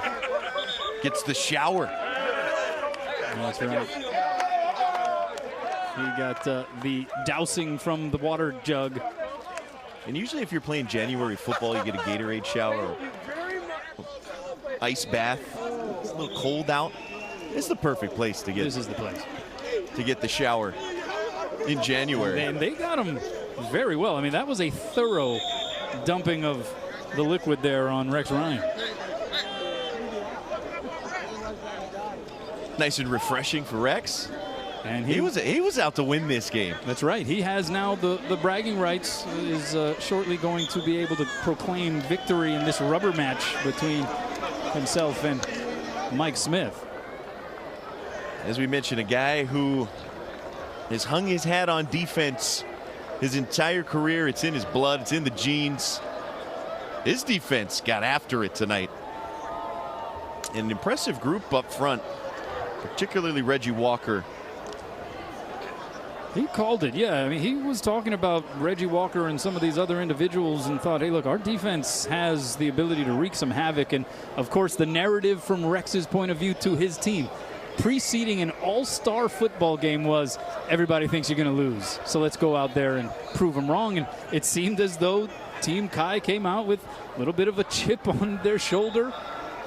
gets the shower. That's right. He got the dousing from the water jug. And usually if you're playing January football, you get a Gatorade shower or ice bath. It's a little cold out. It's the perfect place to get. This is the place to get the shower in January. And they got him very well. I mean, that was a thorough dumping of the liquid there on Rex Ryan. Nice and refreshing for Rex. And he was out to win this game. That's right. He has now the bragging rights. Is shortly going to be able to proclaim victory in this rubber match between himself and Mike Smith. As we mentioned, a guy who has hung his hat on defense his entire career. It's in his blood. It's in the genes. His defense got after it tonight. An impressive group up front, particularly Reggie Walker. He called it, yeah. I mean, he was talking about Reggie Walker and some of these other individuals and thought, hey, look, our defense has the ability to wreak some havoc. And, of course, the narrative from Rex's point of view to his team preceding an all-star football game was everybody thinks you're going to lose. So let's go out there and prove them wrong. And it seemed as though Team Kai came out with a little bit of a chip on their shoulder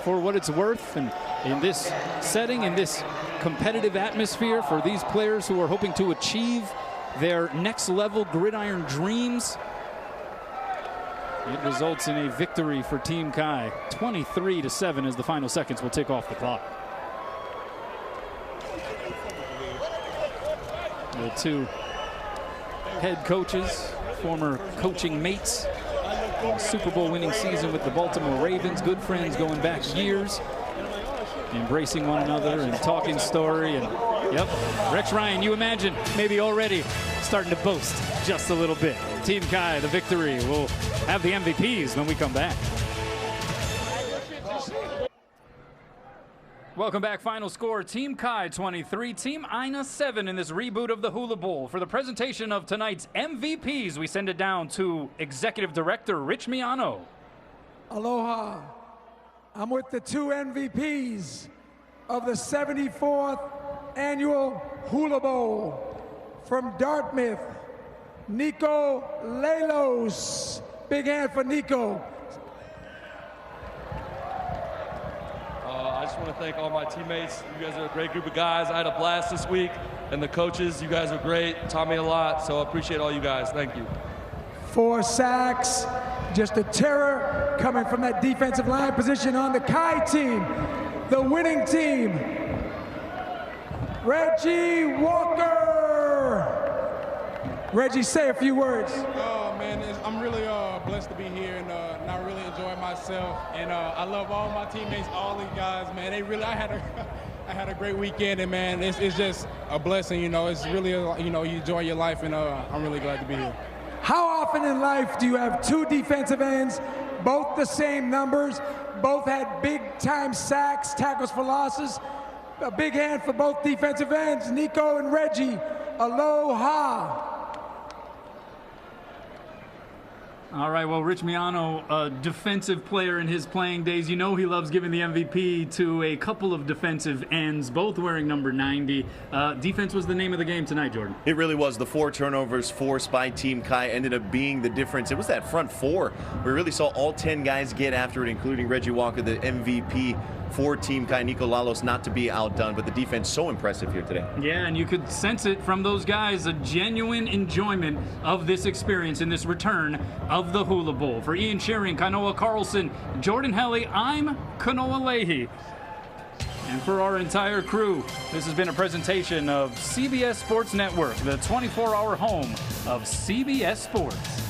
for what it's worth. And in this setting, in this competitive atmosphere for these players who are hoping to achieve their next level gridiron dreams, it results in a victory for Team Kai. 23-7 as the final seconds will tick off the clock. The two head coaches, former coaching mates, Super Bowl winning season with the Baltimore Ravens, good friends going back years, embracing one another and talking story. And yep, Rex Ryan, you imagine maybe already starting to boast just a little bit. Team Kai, the victory. We'll have the MVPs when we come back. Welcome back. Final score, Team Kai 23, Team Aina 7 in this reboot of the Hula Bowl. For the presentation of tonight's MVPs, we send it down to Executive Director Rich Miano. Aloha. I'm with the 2 MVPs of the 74th Annual Hula Bowl. From Dartmouth, Nico Lelos. Big hand for Nico. I just want to thank all my teammates. You guys are a great group of guys. I had a blast this week. And the coaches, you guys are great. Taught me a lot, so I appreciate all you guys. Thank you. 4 sacks. Just a terror coming from that defensive line position on the Kai team. The winning team. Reggie Walker. Reggie, say a few words. Oh, man, I'm really blessed to be here and I really enjoy myself. And I love all my teammates, all these guys, man. I had a great weekend, and man, it's just a blessing, you know. It's really, you enjoy your life, and I'm really glad to be here. How often in life do you have 2 defensive ends, both the same numbers, both had big-time sacks, tackles for losses? A big hand for both defensive ends, Nico and Reggie. Aloha. All right, well, Rich Miano, a defensive player in his playing days. You know he loves giving the MVP to a couple of defensive ends, both wearing number 90. Defense was the name of the game tonight, Jordan. It really was. The 4 turnovers forced by Team Kai ended up being the difference. It was that front 4. We really saw all 10 guys get after it, including Reggie Walker, the MVP for Team Kai, Nico Lalos, not to be outdone, but the defense so impressive here today. Yeah, and you could sense it from those guys, a genuine enjoyment of this experience in this return of the Hula Bowl. For Ian Shearing, Kainoa Carlson, Jordan Helly, I'm Kanoa Leahy. And for our entire crew, this has been a presentation of CBS Sports Network, the 24-hour home of CBS Sports.